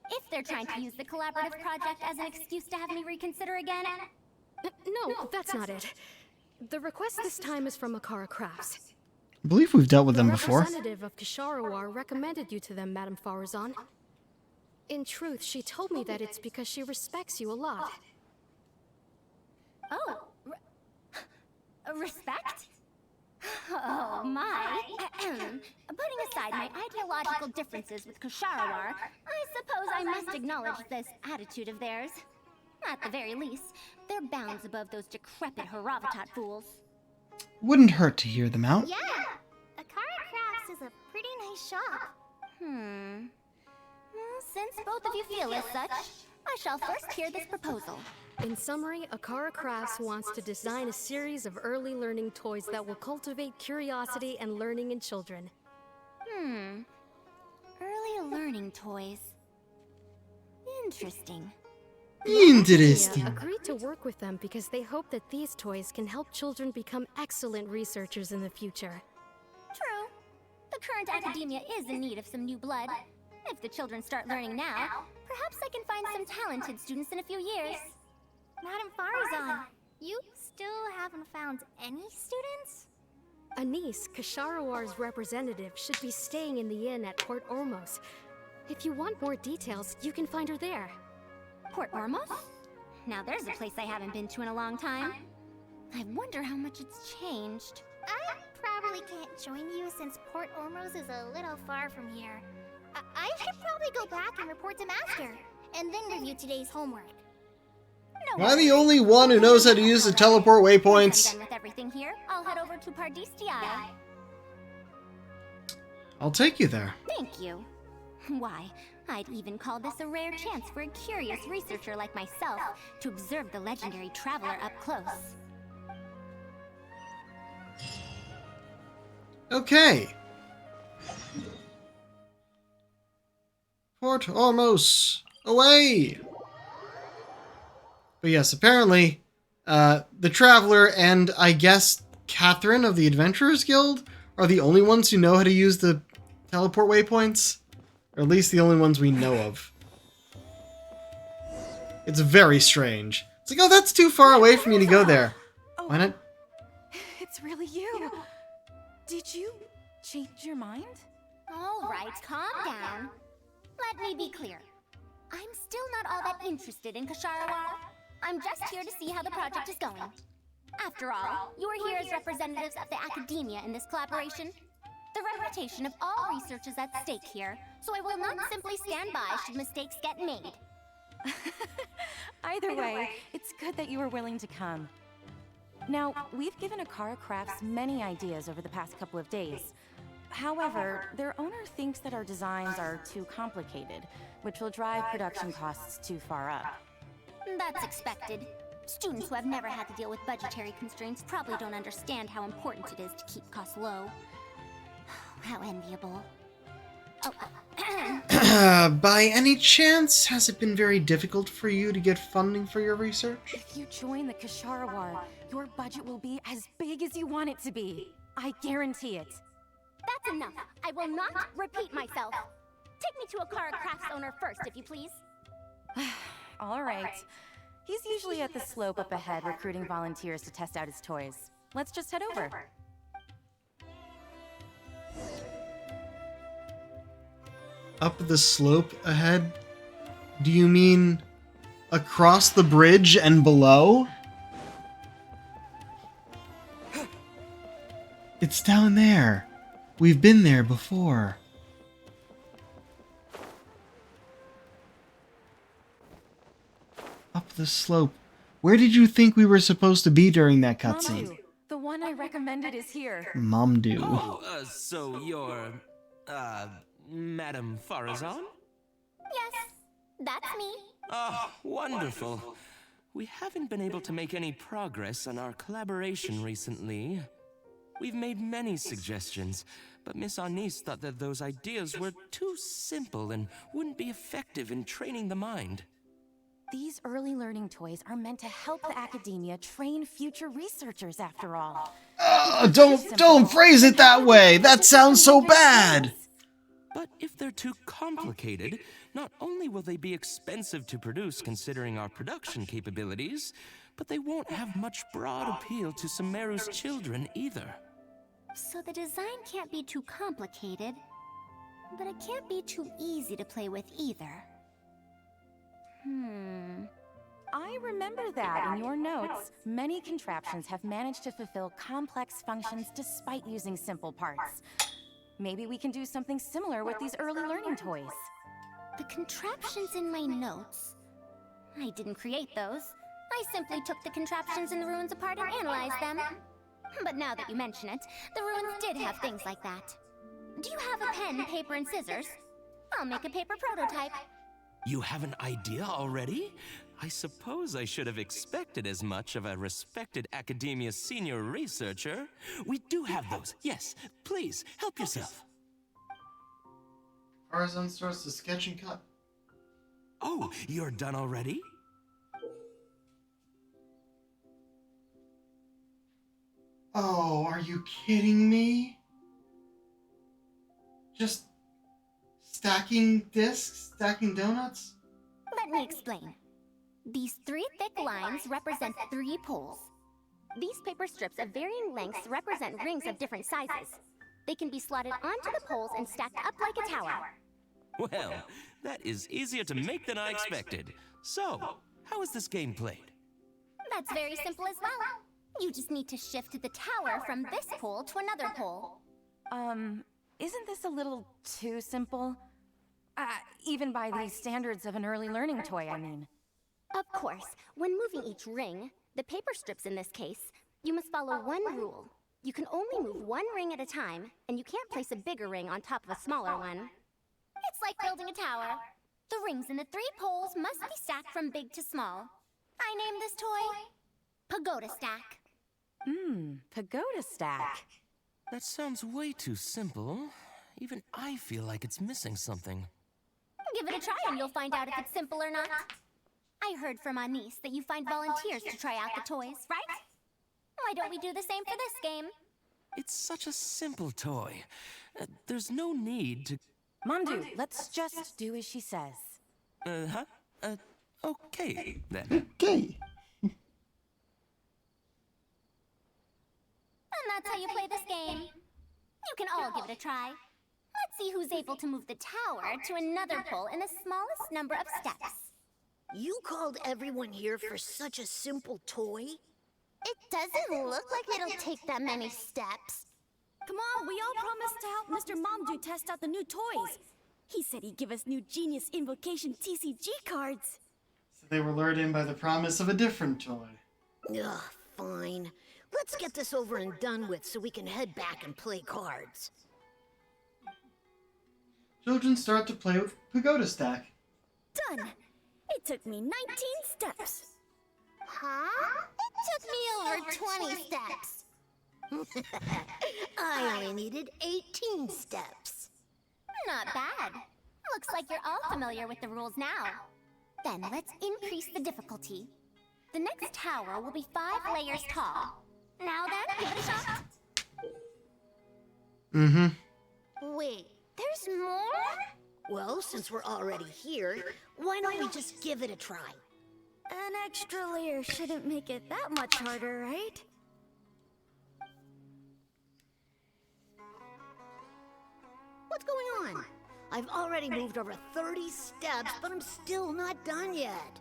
If they're trying to use the collaborative project as an excuse to have me reconsider again... No, that's not it. The request this time is from Makara Crafts. I believe we've dealt with them before. The representative of Kosharawar recommended you to them, Madame Farazan. In truth, she told me that it's because she respects you a lot. Oh, respect? Oh my. Putting aside my ideological differences with Ksharawar, I suppose I must acknowledge this attitude of theirs. At the very least, they're bounds above those decrepit Haravatat fools. Wouldn't hurt to hear them out. Yeah, Akara Crafts is a pretty nice shop. Well, since both of you feel as such, I shall first hear this proposal. In summary, Akara Crafts wants to design a series of early learning toys that will cultivate curiosity and learning in children. Early learning toys. Interesting. Interesting. Agreed to work with them because they hope that these toys can help children become excellent researchers in the future. True. The current academia is in need of some new blood. If the children start learning now, perhaps I can find some talented students in a few years. Madam Farazan, you still haven't found any students? Anise, Kasharawar's representative, should be staying in the inn at Port Ormos. If you want more details, you can find her there. Port Ormos? Now there's a place I haven't been to in a long time. I wonder how much it's changed. I probably can't join you since Port Ormos is a little far from here. I should probably go back and report to Master, and then review today's homework. Am I the only one who knows how to use the teleport waypoints? I'm done with everything here. I'll head over to Pardistii. I'll take you there. Thank you. Why, I'd even call this a rare chance for a curious researcher like myself to observe the legendary traveler up close. Okay. Port Ormos, away! But yes, apparently, the Traveler and, I guess, Catherine of the Adventurers Guild are the only ones who know how to use the teleport waypoints. Or at least the only ones we know of. It's very strange. It's like, oh, that's too far away for me to go there. Why not? It's really you. Did you change your mind? All right, calm down. Let me be clear. I'm still not all that interested in Ksharawar. I'm just here to see how the project is going. After all, you are here as representatives of the academia in this collaboration. The reputation of all research is at stake here, so I will not simply stand by should mistakes get made. Either way, it's good that you were willing to come. Now, we've given Akara Crafts many ideas over the past couple of days. However, their owner thinks that our designs are too complicated, which will drive production costs too far up. That's expected. Students who have never had to deal with budgetary constraints probably don't understand how important it is to keep costs low. How enviable. By any chance, has it been very difficult for you to get funding for your research? If you join the Ksharawar, your budget will be as big as you want it to be. I guarantee it. That's enough. I will not repeat myself. Take me to Akara Crafts owner first, if you please. All right. He's usually at the slope up ahead recruiting volunteers to test out his toys. Let's just head over. Up the slope ahead? Do you mean across the bridge and below? It's down there. We've been there before. Up the slope. Where did you think we were supposed to be during that cutscene? Mamdu, the one I recommended is here. Mamdu. Oh, so you're, Madam Farazan? Yes, that's me. Oh, wonderful. We haven't been able to make any progress on our collaboration recently. We've made many suggestions, but Miss Anise thought that those ideas were too simple and wouldn't be effective in training the mind. These early learning toys are meant to help the academia train future researchers, after all. Don't phrase it that way! That sounds so bad! But if they're too complicated, not only will they be expensive to produce considering our production capabilities, but they won't have much broad appeal to Sumeru's children either. So the design can't be too complicated, but it can't be too easy to play with either. I remember that in your notes, many contraptions have managed to fulfill complex functions despite using simple parts. Maybe we can do something similar with these early learning toys. The contraptions in my notes? I didn't create those. I simply took the contraptions in the ruins apart and analyzed them. But now that you mention it, the ruins did have things like that. Do you have a pen, paper, and scissors? I'll make a paper prototype. You have an idea already? I suppose I should have expected as much of a respected academia senior researcher. We do have those. Yes, please, help yourself. Farazan starts to sketch and cut. Oh, you're done already? Oh, are you kidding me? Just stacking discs? Stacking donuts? Let me explain. These 3 thick lines represent 3 poles. These paper strips of varying lengths represent rings of different sizes. They can be slotted onto the poles and stacked up like a tower. Well, that is easier to make than I expected. So, how is this game played? That's very simple as well. You just need to shift the tower from this pole to another pole. Isn't this a little too simple? Even by the standards of an early learning toy, I mean. Of course, when moving each ring, the paper strips in this case, you must follow one rule. You can only move one ring at a time, and you can't place a bigger ring on top of a smaller one. It's like building a tower. The rings in the 3 poles must be stacked from big to small. I named this toy Pagoda Stack. Pagoda Stack. That sounds way too simple. Even I feel like it's missing something. Give it a try and you'll find out if it's simple or not. I heard from Anis that you find volunteers to try out the toys, right? Why don't we do the same for this game? It's such a simple toy. There's no need to... Mamdu, let's just do as she says. Okay, then. Okay. And that's how you play this game. You can all give it a try. Let's see who's able to move the tower to another pole in the smallest number of steps. You called everyone here for such a simple toy? It doesn't look like it'll take that many steps. Come on, we all promised to help Mr. Mamdu test out the new toys. He said he'd give us new Genius Invocation TCG cards. So they were lured in by the promise of a different toy. Ugh, fine. Let's get this over and done with so we can head back and play cards. Children start to play with Pagoda Stack. Done! It took me 19 steps. Huh? It took me over 20 steps. I only needed 18 steps. Not bad. Looks like you're all familiar with the rules now. Then let's increase the difficulty. The next tower will be 5 layers tall. Now then, give it a shot. Wait, there's more? Well, since we're already here, why don't we just give it a try? An extra layer shouldn't make it that much harder, right? What's going on? I've already moved over 30 steps, but I'm still not done yet.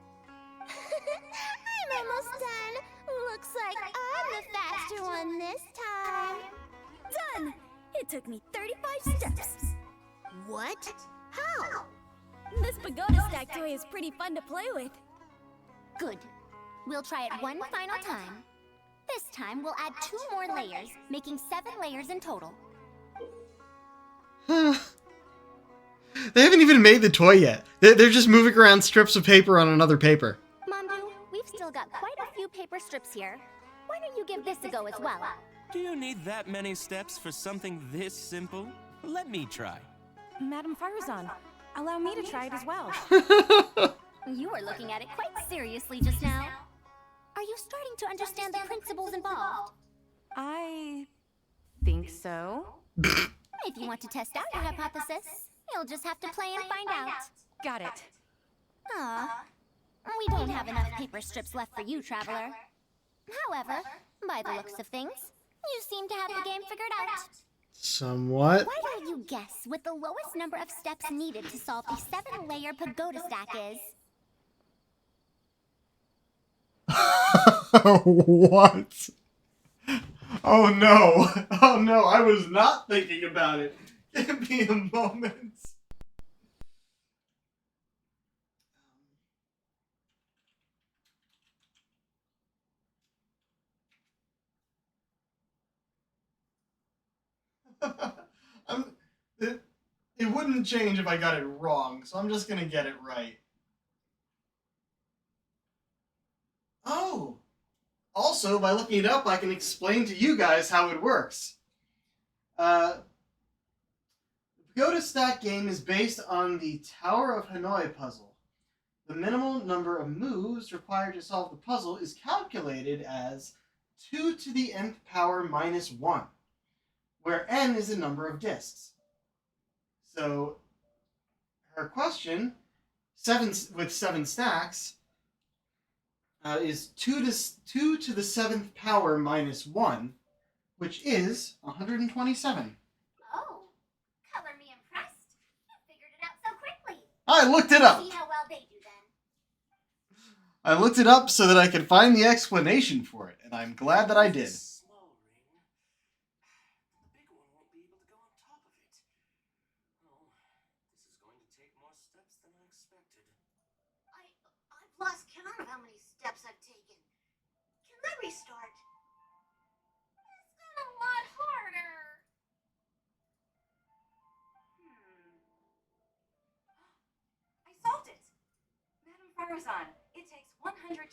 I'm almost done. Looks like I'm the faster one this time. Done! It took me 35 steps. What? How? This Pagoda Stack toy is pretty fun to play with. Good. We'll try it one final time. This time, we'll add 2 more layers, making 7 layers in total. They haven't even made the toy yet. They're just moving around strips of paper on another paper. Mamdu, we've still got quite a few paper strips here. Why don't you give this a go as well? Do you need that many steps for something this simple? Let me try. Madam Farazan, allow me to try it as well. You were looking at it quite seriously just now. Are you starting to understand the principles involved? I think so. If you want to test out your hypothesis, you'll just have to play and find out. Got it. Aw, we don't have enough paper strips left for you, Traveler. However, by the looks of things, you seem to have the game figured out. Somewhat. Why don't you guess what the lowest number of steps needed to solve the 7-layer pagoda stack is? What? Oh no. Oh no, I was not thinking about it. Give me a moment. I'm, it wouldn't change if I got it wrong, so I'm just gonna get it right. Oh! Also, by looking it up, I can explain to you guys how it works. The Pagoda Stack game is based on the Tower of Hanoi puzzle. The minimal number of moves required to solve the puzzle is calculated as 2 to the nth power minus 1, where n is the number of discs. So, her question, with 7 stacks, is 2 to the 7th power minus 1, which is 127. Oh, color me impressed. You figured it out so quickly. I looked it up. See how well they do then. I looked it up so that I could find the explanation for it, and I'm glad that I did. I've lost count of how many steps I've taken. Can I restart? It's got a lot harder. I solved it! Madame Farazan, it takes 127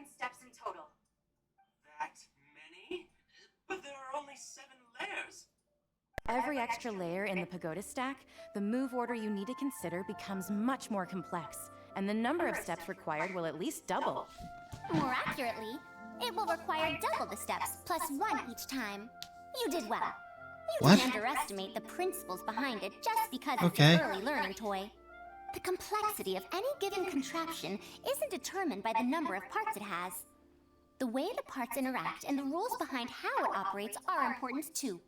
steps in total. That many? But there are only 7 layers. Every extra layer in the pagoda stack, the move order you need to consider becomes much more complex, and the number of steps required will at least double. More accurately, it will require double the steps, plus 1 each time. You did well. You What? didn't underestimate the principles behind it just because Okay. it's an early learning toy. The complexity of any given contraption isn't determined by the number of parts it has. The way the parts interact and the rules behind how it operates are important too.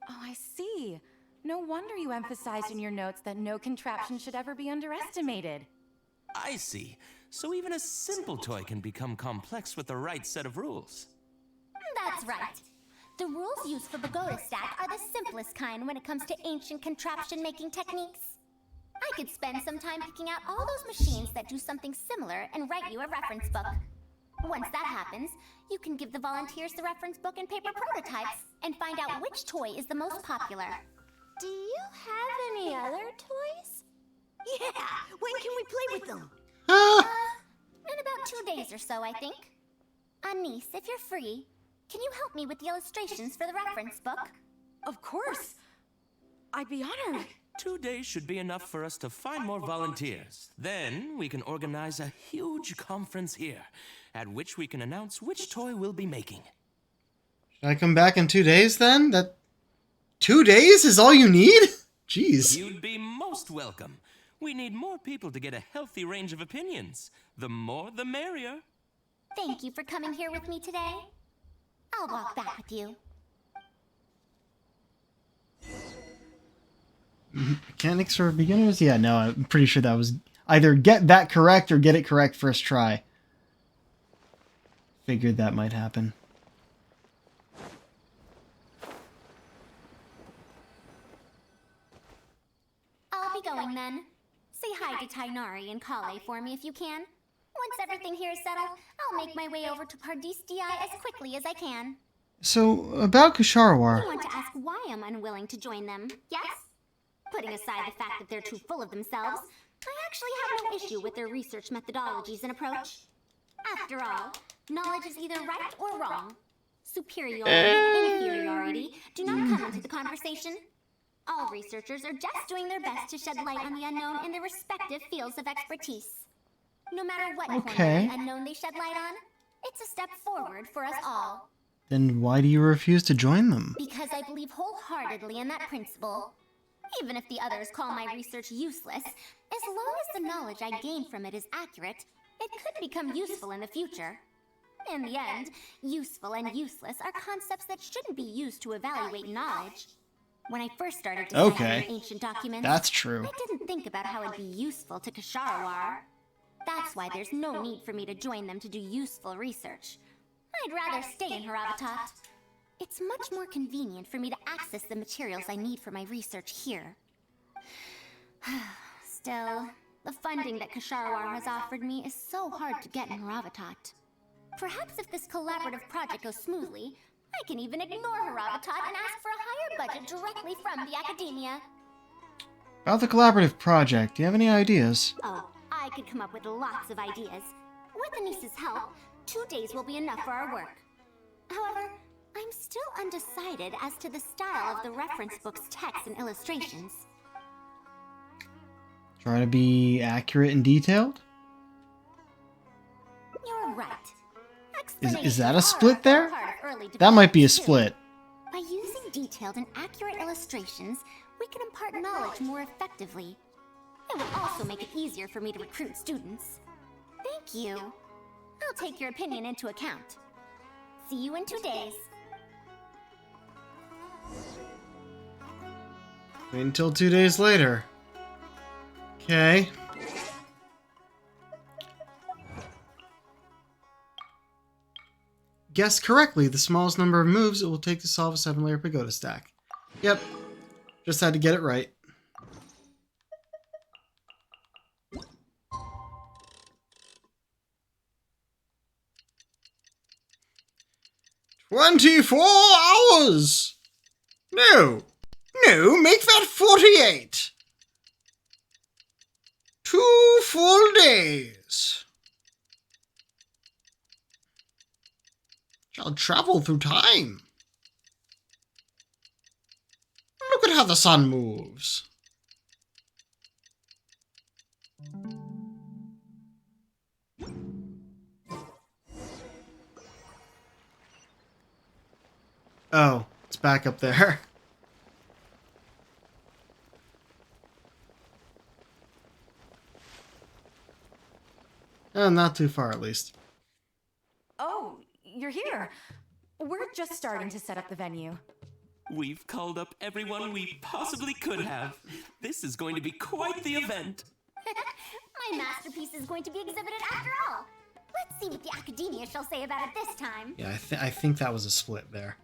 Oh, I see. No wonder you emphasized in your notes that no contraption should ever be underestimated. I see. So even a simple toy can become complex with the right set of rules. That's right. The rules used for Pagoda Stack are the simplest kind when it comes to ancient contraption making techniques. I could spend some time picking out all those machines that do something similar and write you a reference book. Once that happens, you can give the volunteers the reference book and paper prototypes and find out which toy is the most popular. Do you have any other toys? Yeah! When can we play with them? In about 2 days or so, I think. Anise, if you're free, can you help me with the illustrations for the reference book? Of course. I'd be honored. 2 days should be enough for us to find more volunteers. Then we can organize a huge conference here, at which we can announce which toy we'll be making. Should I come back in 2 days then? 2 days is all you need? Jeez. You'd be most welcome. We need more people to get a healthy range of opinions. The more, the merrier. Thank you for coming here with me today. I'll walk back with you. Mechanics for beginners? Yeah, no, I'm pretty sure that was either get that correct or get it correct first try. Figured that might happen. I'll be going then. Say hi to Tainari and Kale for me if you can. Once everything here is settled, I'll make my way over to Pardis Di as quickly as I can. So, about Kusharawar. You want to ask why I'm unwilling to join them, yes? Putting aside the fact that they're too full of themselves, I actually have no issue with their research methodologies and approach. After all, knowledge is either right or wrong. Superiority and inferiority do not come into the conversation. All researchers are just doing their best to shed light on the unknown in their respective fields of expertise. No matter what corner of the unknown they shed light on, it's a step forward for us all. Then why do you refuse to join them? Because I believe wholeheartedly in that principle. Even if the others call my research useless, as long as the knowledge I gain from it is accurate, it could become useful in the future. In the end, useful and useless are concepts that shouldn't be used to evaluate knowledge. When I first started deciphering ancient documents, that's true. I didn't think about how it'd be useful to Kusharawar. That's why there's no need for me to join them to do useful research. I'd rather stay in Haravatat. It's much more convenient for me to access the materials I need for my research here. Still, the funding that Kasharawar has offered me is so hard to get in Haravatat. Perhaps if this collaborative project goes smoothly, I can even ignore Haravatat and ask for a higher budget directly from the Academia. About the collaborative project, do you have any ideas? Oh, I could come up with lots of ideas. With Anis's help, 2 days will be enough for our work. However, I'm still undecided as to the style of the reference book's text and illustrations. Try to be accurate and detailed? You're right. Is that a split there? That might be a split. By using detailed and accurate illustrations, we can impart knowledge more effectively. It will also make it easier for me to recruit students. Thank you. I'll take your opinion into account. See you in 2 days. Wait until 2 days later. Okay. Guess correctly the smallest number of moves it will take to solve a 7-layer pagoda stack. Yep. Just had to get it right. "24 hours! No, make that 48! 2 full days! Shall travel through time. Look at how the sun moves." Oh, it's back up there. Not too far, at least. Oh, you're here. We're just starting to set up the venue. We've called up everyone we possibly could have. This is going to be quite the event. My masterpiece is going to be exhibited after all. Let's see what the Academia shall say about it this time. Yeah, I think that was a split there.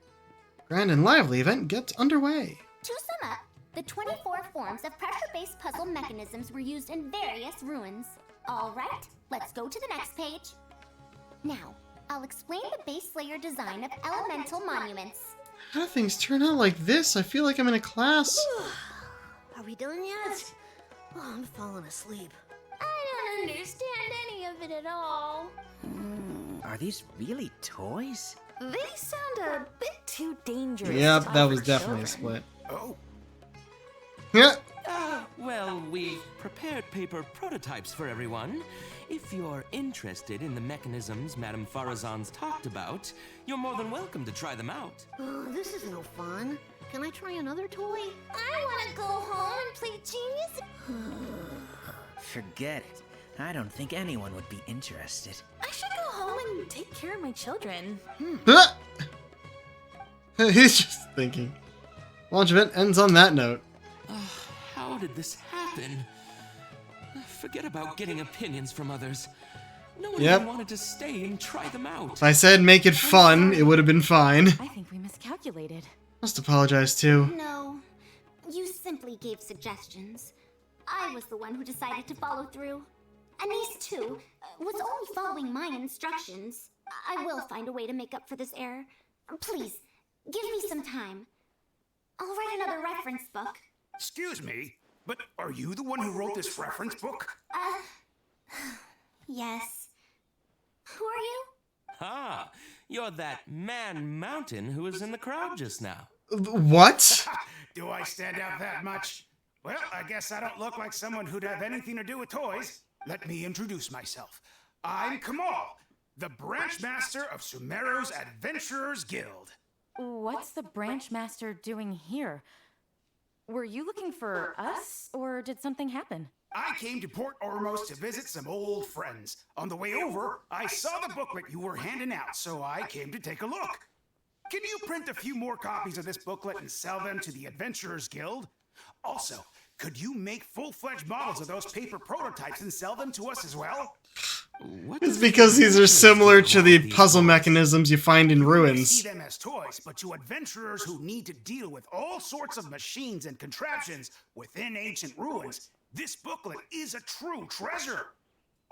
Grand and lively event gets underway. To sum up, the 24 forms of pressure-based puzzle mechanisms were used in various ruins. All right, let's go to the next page. Now, I'll explain the base layer design of elemental monuments. How do things turn out like this? I feel like I'm in a class. Are we done yet? Oh, I'm falling asleep. I don't understand any of it at all. Are these really toys? They sound a bit too dangerous. Yep, to that offer was definitely a children. split. Oh. Yeah. Well, we've prepared paper prototypes for everyone. If you're interested in the mechanisms Madame Farazan's talked about, you're more than welcome to try them out. Oh, this is no fun. Can I try another toy? I want to go home and play Genius. Forget it. I don't think anyone would be interested. I should go home and take care of my children. He's just thinking. Launch event ends on that note. How did this happen? Forget about getting opinions from others. No one even wanted to stay and try them out. If I said make it fun, it would have been fine. I think we miscalculated. Must apologize too. No, you simply gave suggestions. I was the one who decided to follow through. Anise, too, was only following my instructions. I will find a way to make up for this error. Please, give me some time. I'll write another reference book. Excuse me, but are you the one who wrote this reference book? Yes. Who are you? Ah, you're that man Mountain who was in the crowd just now. What? Do I stand out that much? Well, I guess I don't look like someone who'd have anything to do with toys. Let me introduce myself. I'm Kamal, the branch master of Sumeru's Adventurers Guild. What's the branch master doing here? Were you looking for us, or did something happen? I came to Port Ormos to visit some old friends. On the way over, I saw the booklet you were handing out, so I came to take a look. Can you print a few more copies of this booklet and sell them to the Adventurers Guild? Also, could you make full-fledged models of those paper prototypes and sell them to us as well? It's because these are similar to the puzzle mechanisms you find in See ruins. them as toys, but to adventurers who need to deal with all sorts of machines and contraptions within ancient ruins, this booklet is a true treasure.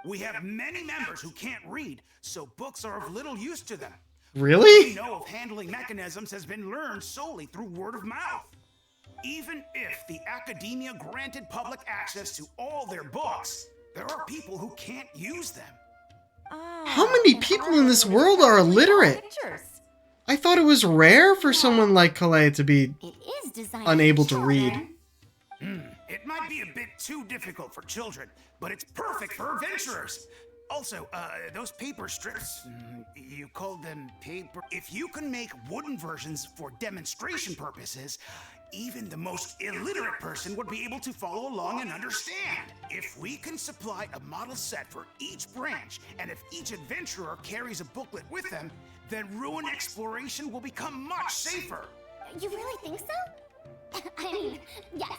We have many members who can't read, so books are of little use to them. Really? What we know of handling mechanisms has been learned solely through word of mouth. Even if the academia granted public access to all their books, there are people who can't use them. How many people in this world are illiterate? I thought it was rare for someone like Calais to be unable to read. It might be a bit too difficult for children, but it's perfect for adventurers. Also, those paper strips, you called them paper. If you can make wooden versions for demonstration purposes, even the most illiterate person would be able to follow along and understand. If we can supply a model set for each branch, and if each adventurer carries a booklet with them, then ruin exploration will become much safer. You really think so? I mean, yes.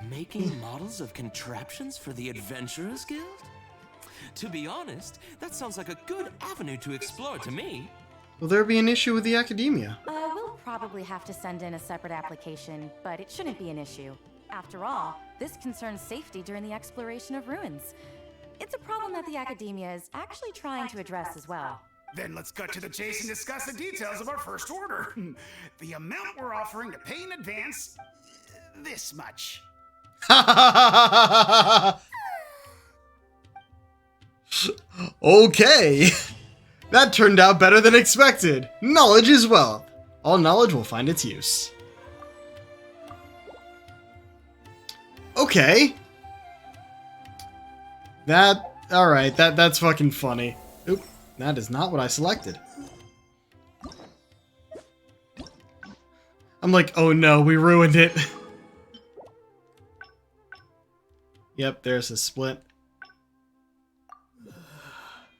Making models of contraptions for the Adventurers Guild? To be honest, that sounds like a good avenue to explore to me. Will there be an issue with the academia? We'll probably have to send in a separate application, but it shouldn't be an issue. After all, this concerns safety during the exploration of ruins. It's a problem that the academia is actually trying to address as well. Then let's cut to the chase and discuss the details of our first order. The amount we're offering to pay in advance, this much. Okay. That turned out better than expected. Knowledge is wealth. All knowledge will find its use. Okay. Alright, that's fucking funny. Oop, that is not what I selected. I'm like, oh no, we ruined it. Yep, there's a split.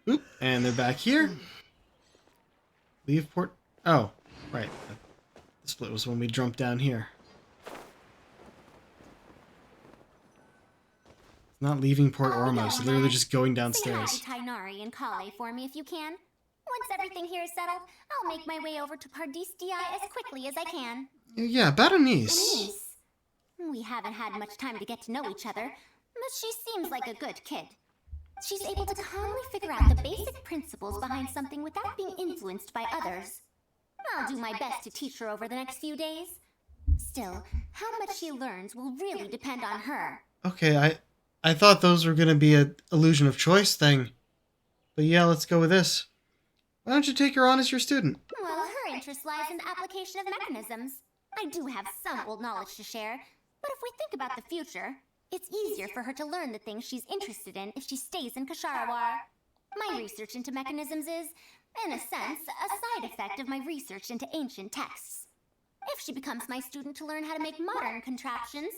Oop, and they're back here. Leave port. Oh, right. The split was when we jumped down here. It's not leaving Port Ormos, it's literally just going downstairs. Say hi to Tainari and Kale for me if you can. Once everything here is settled, I'll make my way over to Pardistii as quickly as I can. Yeah, Berenice. Berenice. We haven't had much time to get to know each other, but she seems like a good kid. She's able to calmly figure out the basic principles behind something without being influenced by others. I'll do my best to teach her over the next few days. Still, how much she learns will really depend on her. Okay, I thought those were gonna be a illusion of choice thing. But yeah, let's go with this. Why don't you take her on as your student? Well, her interest lies in the application of mechanisms. I do have some old knowledge to share, but if we think about the future, it's easier for her to learn the things she's interested in if she stays in Kasharawar. My research into mechanisms is, in a sense, a side effect of my research into ancient texts. If she becomes my student to learn how to make modern contraptions,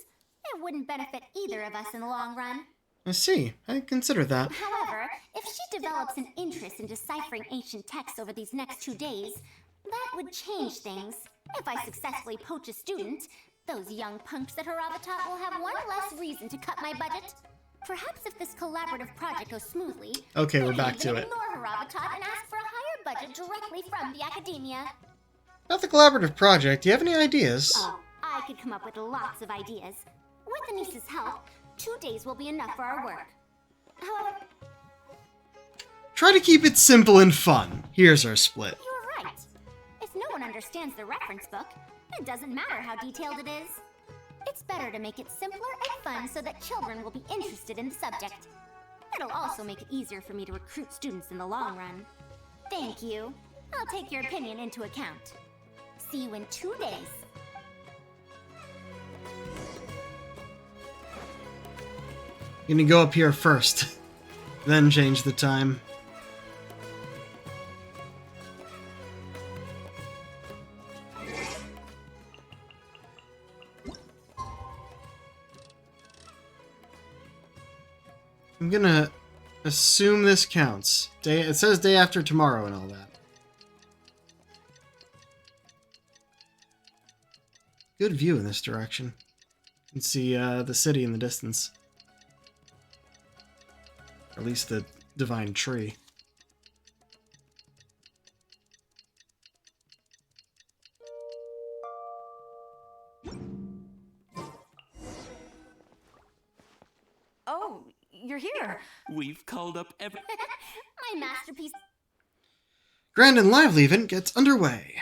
it wouldn't benefit either of us in the long run. I see. I consider that. However, if she develops an interest in deciphering ancient texts over these next 2 days, that would change things. If I successfully poach a student, those young punks at Haravatat will have one less reason to cut my budget. Perhaps if this collaborative project goes smoothly, okay, we're they back can to it. ignore Haravatat and ask for a higher budget directly from the academia. About the collaborative project, do you have any ideas? Oh, I could come up with lots of ideas. With Anis's help, 2 days will be enough for our work. However, Try to keep it simple and fun. Here's our split. you're right. If no one understands the reference book, it doesn't matter how detailed it is. It's better to make it simpler and fun so that children will be interested in the subject. It'll also make it easier for me to recruit students in the long run. Thank you. I'll take your opinion into account. See you in 2 days. I'm gonna go up here first, then change the time. I'm gonna assume this counts. It says day after tomorrow and all that. Good view in this direction. You can see the city in the distance. Or at least the divine tree. Oh, you're here. We've called up every... My masterpiece. Grand and lively event gets underway.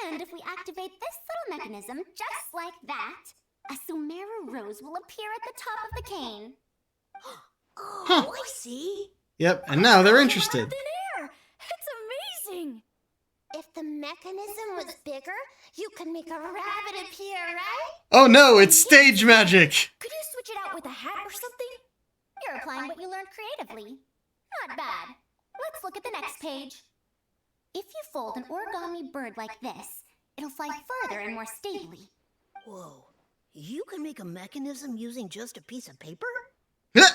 And if we activate this little mechanism, just like that, a Sumeru rose will appear at the top of the cane. Oh, I see. Yep, and now they're interested. It's amazing. If the mechanism was bigger, you could make a rabbit appear, right? Oh no, it's stage magic! Could you switch it out with a hat or something? You're applying what you learned creatively. Not bad. Let's look at the next page. If you fold an origami bird like this, it'll fly further and more stably. Whoa. You can make a mechanism using just a piece of paper? The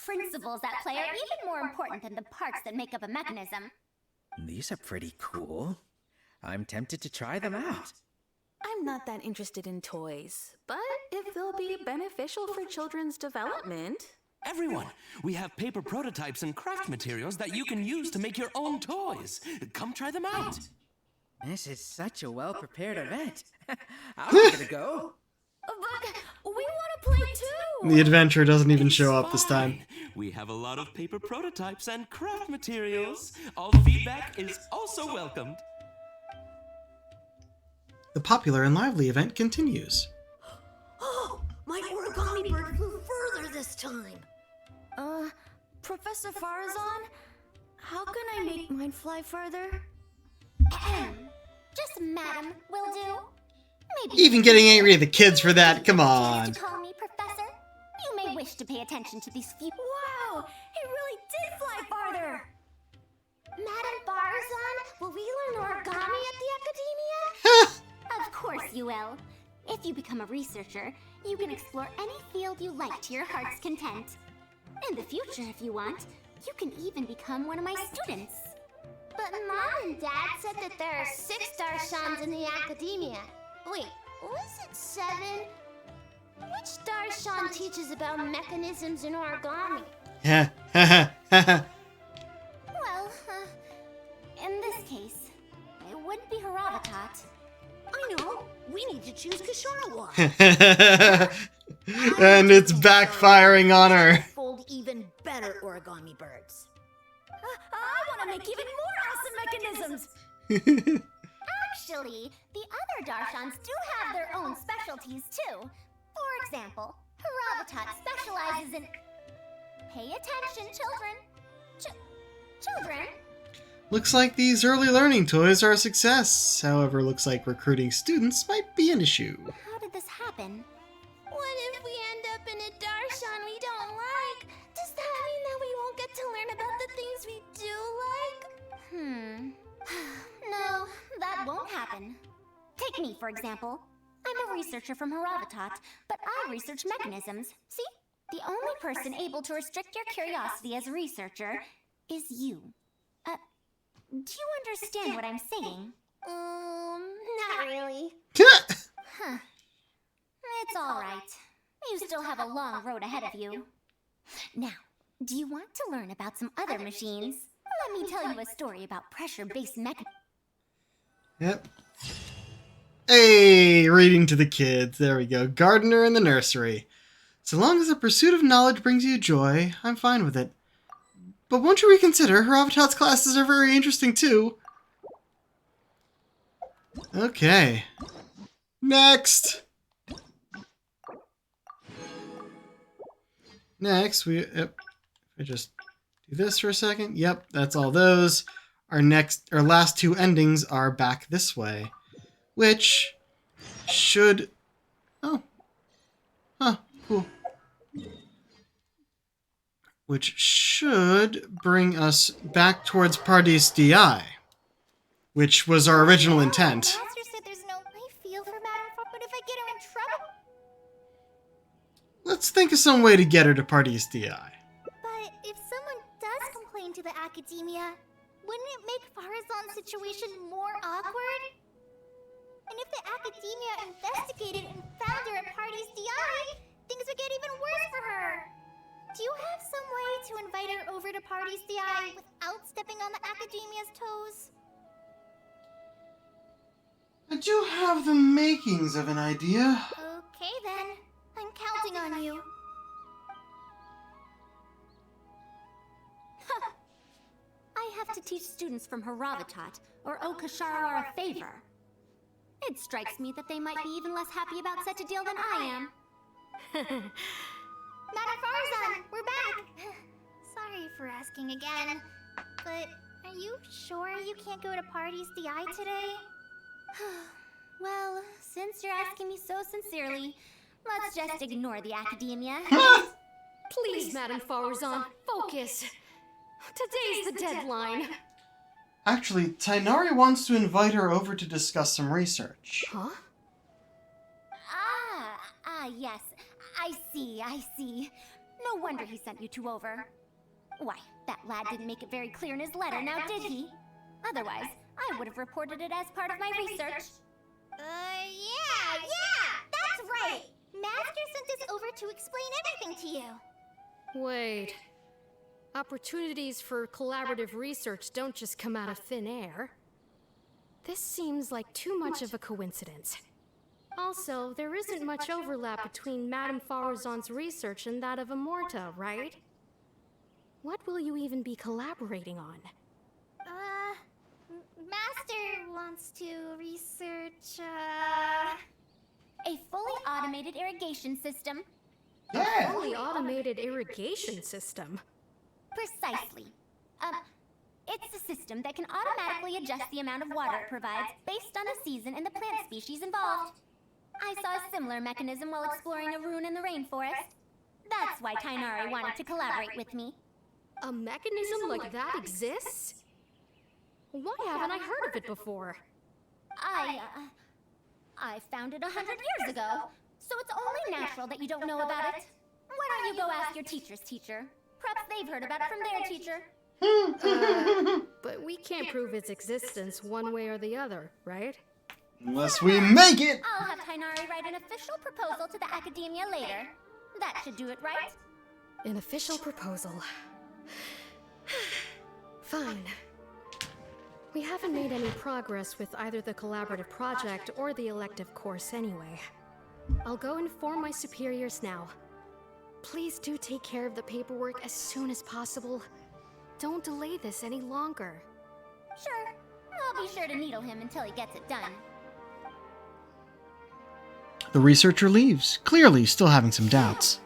principles at play are even more important than the parts that make up a mechanism. These are pretty cool. I'm tempted to try them out. I'm not that interested in toys, but if they'll be beneficial for children's development... Everyone, we have paper prototypes and craft materials that you can use to make your own toys. Come try them out. This is such a well-prepared event. I'll give it a go. But we want to play too! The adventurer doesn't even show up this time. We have a lot of paper prototypes and craft materials. All feedback is also welcomed. The popular and lively event continues. Oh, my origami bird flew further this time. Professor Farazan, how can I make mine fly further? Just madam will do. Maybe Even getting angry at the kids for that, come on. to call me professor. You may wish to pay attention to these few. Wow, it really did fly farther. Madam Farazan, will we learn origami at the Academia? Of course you will. If you become a researcher, you can explore any field you like to your heart's content. In the future, if you want, you can even become one of my students. But Mom and Dad said that there are 6 Darshans in the Academia. Wait, was it 7? Which Darshan teaches about mechanisms in origami? Well, in this case, it wouldn't be Haravatat. I know. We need to choose Kisharawa. And it's backfiring on her. Fold even better origami birds. I want to make even more awesome mechanisms. Actually, the other Darshans do have their own specialties too. For example, Haravatat specializes in... Pay attention, children. Children? Looks like these early learning toys are a success. However, looks like recruiting students might be an issue. How did this happen? What if we end up in a Darshan we don't like? Does that mean that we won't get to learn about the things we do like? No, that won't happen. Take me, for example. I'm a researcher from Haravatat, but I research mechanisms. See? The only person able to restrict your curiosity as a researcher is you. Do you understand what I'm saying? Not really. Huh. It's all right. You still have a long road ahead of you. Now, do you want to learn about some other machines? Let me tell you a story about pressure-based mechanisms. Yep. Hey, reading to the kids. There we go. Gardener in the nursery. So long as the pursuit of knowledge brings you joy, I'm fine with it. But won't you reconsider? Haravatat's classes are very interesting too. Okay. Next! Next, I just do this for a second. Yep, that's all those. Our last 2 endings are back this way. Which should... Oh. Huh, cool. Which should bring us back towards Pardis DI, which was our original intent. Master said there's no I feel for Madame Far, but if I get her in trouble... Let's think of some way to get her to Pardis DI. But if someone does complain to the Academia, wouldn't it make Farazan's situation more awkward? And if the Academia investigated and found her at Pardis DI, things would get even worse for her. Do you have some way to invite her Party's DI without stepping on the Academia's toes? I do have the makings of an idea. Okay then. I'm counting on you. I have to teach students from Haravatat or Okasharawar a favor. It strikes me that they might be even less happy about such a deal than I am. Madam Farzan, we're back! Sorry for asking again, but are you sure you can't go to Party's DI today? Well, since you're asking me so sincerely, let's just ignore the Academia. Please, Madam Farzan, focus. Today's the deadline. Actually, Tainari wants to invite her over to discuss some research. Huh? Yes. I see. No wonder he sent you two over. Why, that lad didn't make it very clear in his letter, now did he? Otherwise, I would have reported it as part of my research. Yeah, that's right! Master sent us over to explain everything to you. Wait. Opportunities for collaborative research don't just come out of thin air. This seems like too much of a coincidence. Also, there isn't much overlap between Madame Farazan's research and that of Amorta, right? What will you even be collaborating on? Master wants to research, a fully automated irrigation system. A fully automated irrigation system? Precisely. It's a system that can automatically adjust the amount of water it provides based on the season and the plant species involved. I saw a similar mechanism while exploring a rune in the rainforest. That's why Tainari wanted to collaborate with me. A mechanism like that exists? Why haven't I heard of it before? I found it 100 years ago, so it's only natural that you don't know about it. Why don't you go ask your teacher's teacher? Perhaps they've heard about it from their teacher. But we can't prove its existence one way or the other, right? Unless we make it! I'll have Tainari write an official proposal to the Academia later. That should do it, right? An official proposal. Fine. We haven't made any progress with either the collaborative project or the elective course anyway. I'll go inform my superiors now. Please do take care of the paperwork as soon as possible. Don't delay this any longer. Sure. I'll be sure to needle him until he gets it done. The researcher leaves, clearly still having some doubts.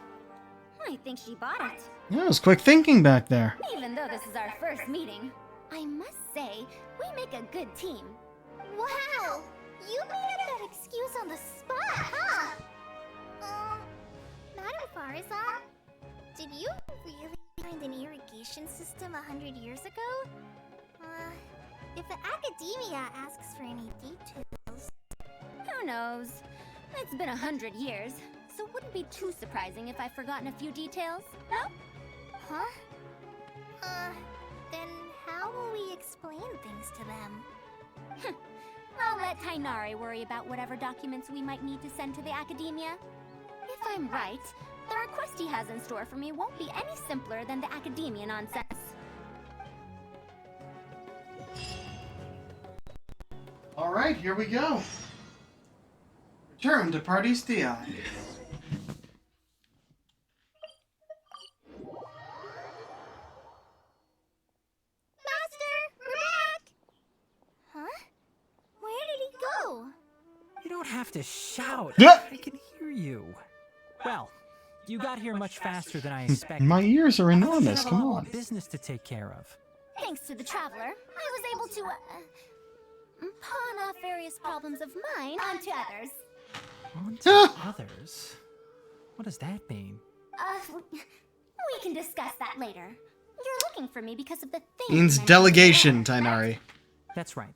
I think she bought it. Yeah, it was quick thinking back there. Even though this is our first meeting, I must say, we make a good team. Wow! You made up that excuse on the spot, huh? Madam Farazan, did you really find an irrigation system 100 years ago? If the Academia asks for any details... Who knows? It's been 100 years, so it wouldn't be too surprising if I've forgotten a few details, no? Huh? Then how will we explain things to them? I'll let Tainari worry about whatever documents we might need to send to the Academia. If I'm right, the request he has in store for me won't be any simpler than the Academia nonsense. Alright, here we go. Return to Party's DI. Master, we're back! Huh? Where did he go? You don't have to shout. Yeah. I can hear you. Well, you got here much faster than I expected. My ears are I enormous, have come a lot on. of business to take care of. Thanks to the Traveler, I was able to, pawn off various problems of mine onto others. Onto others? What does that mean? We can discuss that later. You're looking for me because of the things Means I delegation, Tainari. That's right.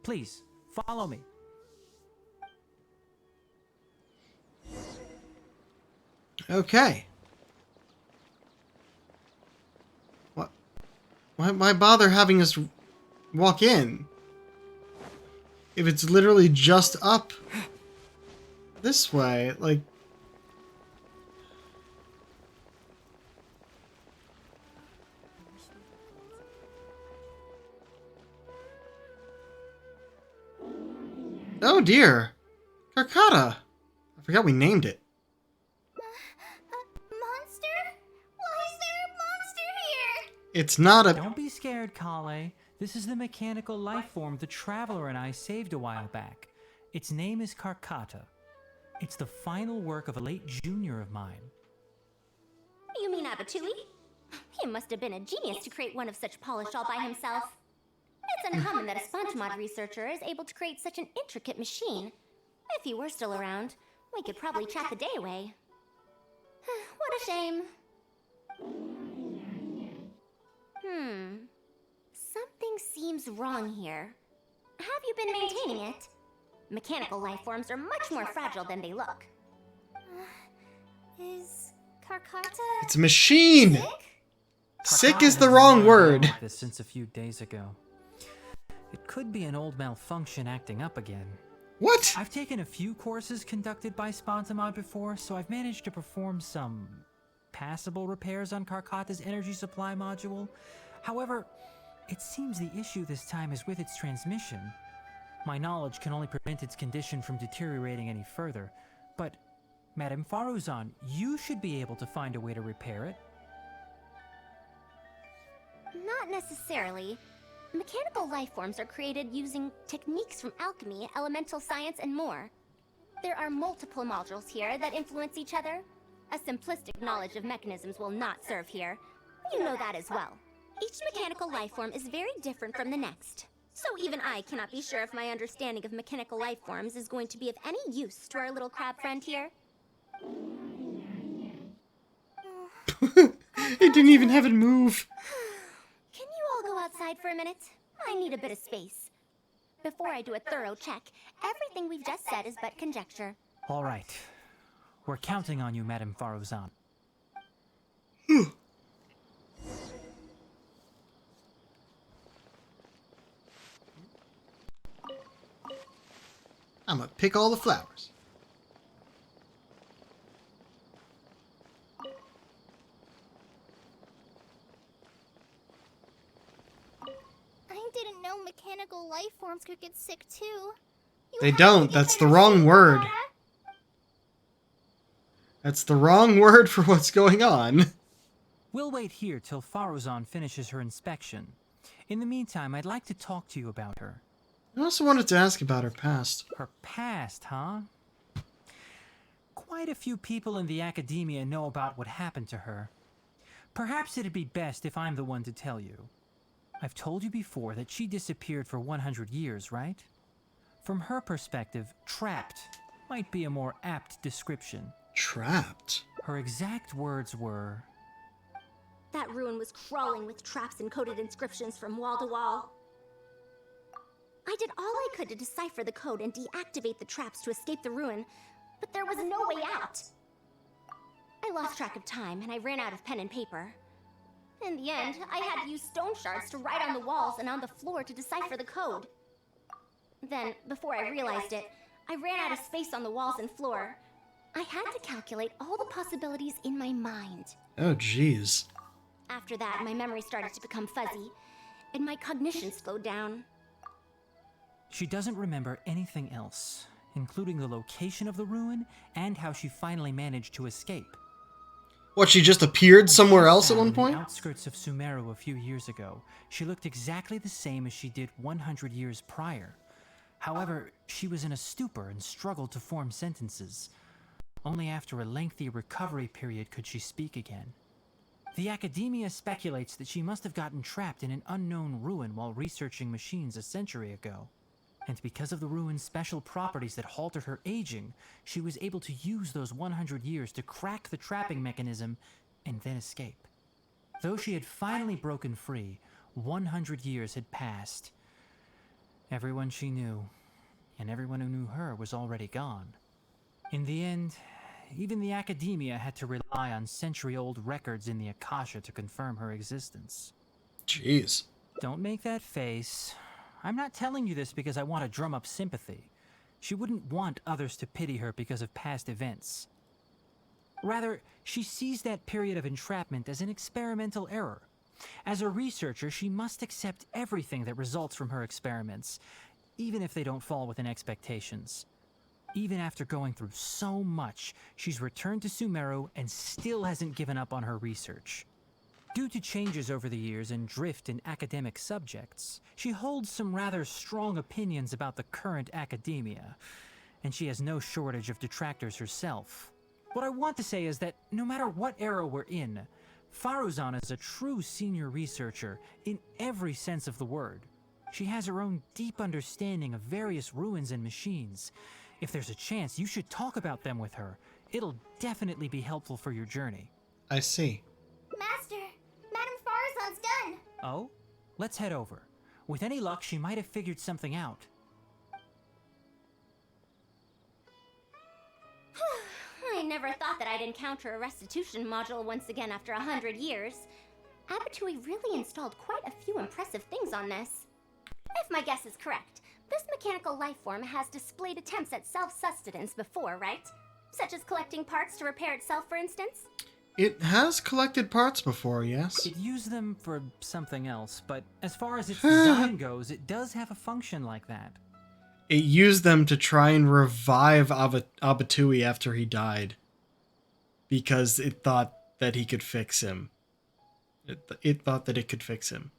Please, follow me. Okay. What? Why bother having us walk in? If it's literally just up this way, like... Oh dear. Carcata. I forgot we named it. Monster? Why is there a monster here? It's not a... Don't be scared, Kale. This is the mechanical life form the Traveler and I saved a while back. Its name is Carcata. It's the final work of a late junior of mine. You mean Abatui? He must have been a genius to create one of such polish all by himself. It's uncommon that a SpongeMod researcher is able to create such an intricate machine. If he were still around, we could probably chat the day away. What a shame. Something seems wrong here. Have you been maintaining it? Mechanical life forms are much more fragile than they look. Is Carcata... It's a machine! Sick is the wrong word. This since a few days ago. It could be an old malfunction acting up again. What? I've taken a few courses conducted by Spontamod before, so I've managed to perform some passable repairs on Carcata's energy supply module. However, it seems the issue this time is with its transmission. My knowledge can only prevent its condition from deteriorating any further, but Madame Faruzan, you should be able to find a way to repair it. Not necessarily. Mechanical life forms are created using techniques from alchemy, elemental science, and more. There are multiple modules here that influence each other. A simplistic knowledge of mechanisms will not serve here. You know that as well. Each mechanical life form is very different from the next. So even I cannot be sure if my understanding of mechanical life forms is going to be of any use to our little crab friend here. It didn't even have it move. Can you all go outside for a minute? I need a bit of space. Before I do a thorough check, everything we've just said is but conjecture. All right. We're counting on you, Madame Faruzan. I'm gonna pick all the flowers. I didn't know mechanical life forms could get sick too. They don't. That's the wrong word. That's the wrong word for what's going on. We'll wait here till Faruzan finishes her inspection. In the meantime, I'd like to talk to you about her. I also wanted to ask about her past. Her past, huh? Quite a few people in the academia know about what happened to her. Perhaps it'd be best if I'm the one to tell you. I've told you before that she disappeared for 100 years, right? From her perspective, trapped might be a more apt description. Trapped? Her exact words were... That ruin was crawling with traps and coded inscriptions from wall to wall. I did all I could to decipher the code and deactivate the traps to escape the ruin, but there was no way out. I lost track of time and I ran out of pen and paper. In the end, I had to use stone shards to write on the walls and on the floor to decipher the code. Then, before I realized it, I ran out of space on the walls and floor. I had to calculate all the possibilities in my mind. Oh, jeez. After that, my memory started to become fuzzy, and my cognition slowed down. She doesn't remember anything else, including the location of the ruin and how she finally managed to escape. What, she just appeared somewhere else at one On point? the outskirts of Sumeru a few years ago, she looked exactly the same as she did 100 years prior. However, she was in a stupor and struggled to form sentences. Only after a lengthy recovery period could she speak again. The academia speculates that she must have gotten trapped in an unknown ruin while researching machines a century ago. And because of the ruin's special properties that halted her aging, she was able to use those 100 years to crack the trapping mechanism and then escape. Though she had finally broken free, 100 years had passed. Everyone she knew, and everyone who knew her, was already gone. In the end, even the academia had to rely on century-old records in the Akasha to confirm her existence. Jeez. Don't make that face. I'm not telling you this because I want to drum up sympathy. She wouldn't want others to pity her because of past events. Rather, she sees that period of entrapment as an experimental error. As a researcher, she must accept everything that results from her experiments, even if they don't fall within expectations. Even after going through so much, she's returned to Sumeru and still hasn't given up on her research. Due to changes over the years and drift in academic subjects, she holds some rather strong opinions about the current academia, and she has no shortage of detractors herself. What I want to say is that no matter what era we're in, Faruzan is a true senior researcher in every sense of the word. She has her own deep understanding of various ruins and machines. If there's a chance, you should talk about them with her. It'll definitely be helpful for your journey. I see. Master, Madame Farazan's done. Oh? Let's head over. With any luck, she might have figured something out. I never thought that I'd encounter a restitution module once again after 100 years. Abatui really installed quite a few impressive things on this. If my guess is correct, this mechanical life form has displayed attempts at self-sustenance before, right? Such as collecting parts to repair itself, for instance? It has collected parts before, yes. It used them for something else, but as far as its design goes, it does have a function like that. It used them to try and revive Abatui after he died. Because it thought that he could fix him. It thought that it could fix him.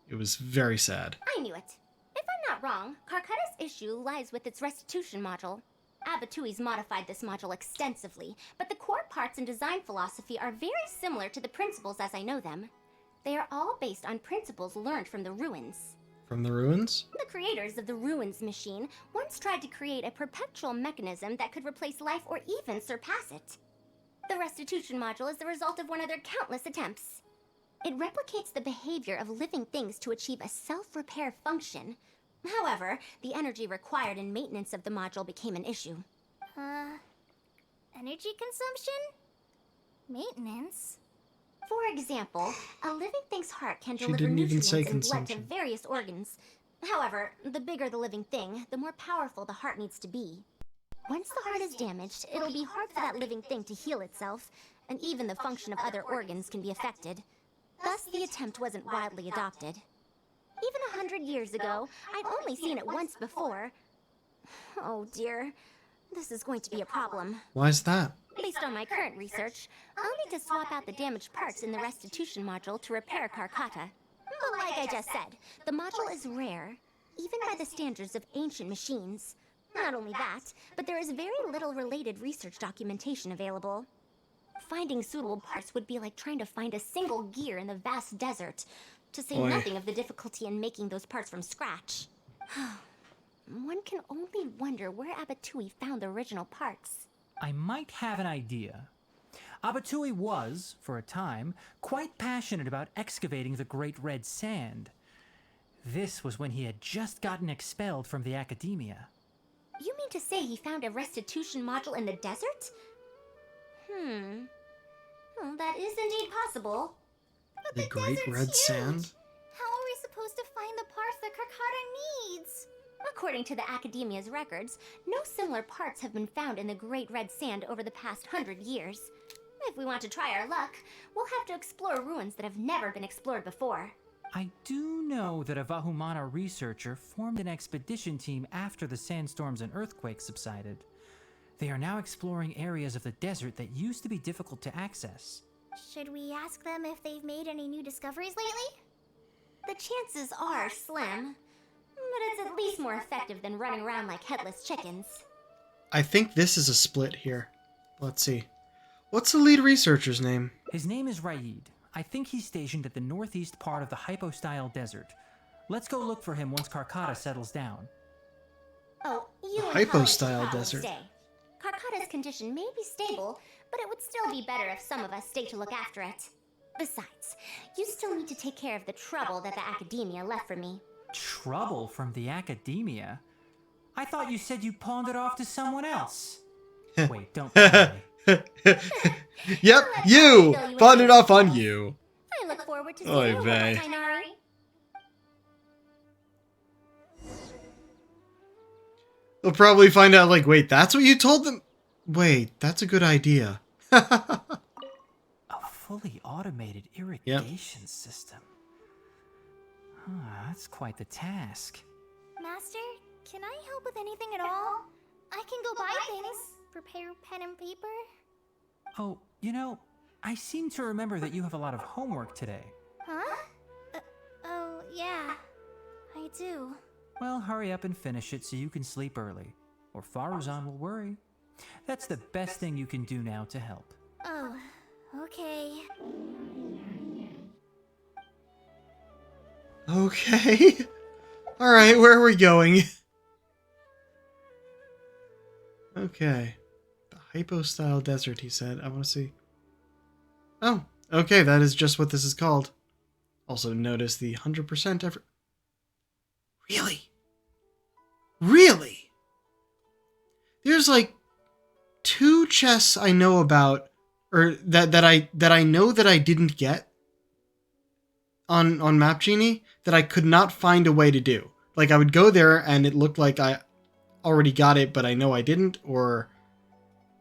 It was very sad. I knew it. If I'm not wrong, Karkata's issue lies with its restitution module. Abatui's modified this module extensively, but the core parts and design philosophy are very similar to the principles as I know them. They are all based on principles learned from the ruins. From the ruins? The creators of the ruins machine once tried to create a perpetual mechanism that could replace life or even surpass it. The restitution module is the result of one of their countless attempts. It replicates the behavior of living things to achieve a self-repair function. However, the energy required in maintenance of the module became an issue. Energy consumption? Maintenance? For example, a living thing's heart can She deliver didn't even nutrients say and blood to consumption. various organs. However, the bigger the living thing, the more powerful the heart needs to be. Once the heart is damaged, it'll be hard for that living thing to heal itself, and even the function of other organs can be affected. Thus, the attempt wasn't widely adopted. Even 100 years ago, I'd only seen it once before. Oh dear, this is going to be a problem. Why is that? Based on my current research, I'll need to swap out the damaged parts in the restitution module to repair Karkata. But like I just said, the module is rare, even by the standards of ancient machines. Not only that, but there is very little related research documentation available. Finding suitable parts would be like trying to find a single gear in the vast desert, to say Boy. nothing of the difficulty in making those parts from scratch. One can only wonder where Abatui found the original parts. I might have an idea. Abatui was, for a time, quite passionate about excavating the Great Red Sand. This was when he had just gotten expelled from the academia. You mean to say he found a restitution module in the desert? Well, that is indeed possible. The Great Red Sand? How are we supposed to find the parts that Karkata needs? According to the Academia's records, no similar parts have been found in the Great Red Sand over the past 100 years. If we want to try our luck, we'll have to explore ruins that have never been explored before. I do know that a Vahumana researcher formed an expedition team after the sandstorms and earthquakes subsided. They are now exploring areas of the desert that used to be difficult to access. Should we ask them if they've made any new discoveries lately? The chances are slim, but it's at least more effective than running around like headless chickens. I think this is a split here. Let's see. What's the lead researcher's name? His name is Raid. I think he's stationed at the northeast part of the Hypostyle Desert. Let's go look for him once Karkata settles down. Oh, you The and Holly should Hypostyle probably Desert. stay. Karkata's condition may be stable, but it would still be better if some of us stay to look after it. Besides, you still need to take care of the trouble that the Academia left for me. Trouble from the academia? I thought you said you pawned it off to someone else. Wait, don't tell me. Yep, you! Pawned it off on you. I look forward to Oy seeing you, vey. Tainari. They'll probably find out, like, wait, that's what you told them? Wait, that's a good idea. A fully automated irrigation system. That's quite the task. Master, Can I help with anything at all? I can go buy things. Prepare pen and paper. Oh, you know, I seem to remember that you have a lot of homework today. Huh? Oh, yeah. I do. Well, hurry up and finish it so you can sleep early, or Faruzan will worry. That's the best thing you can do now to help. Oh, okay. Okay. Alright, where are we going? Okay. The hypo-style desert, he said. I want to see. Oh, okay, that is just what this is called. Also notice the 100% effort. Really? Really? There's like 2 chests I know about, or that I know that I didn't get on Map Genie that I could not find a way to do. Like, I would go there and it looked like I already got it, but I know I didn't, or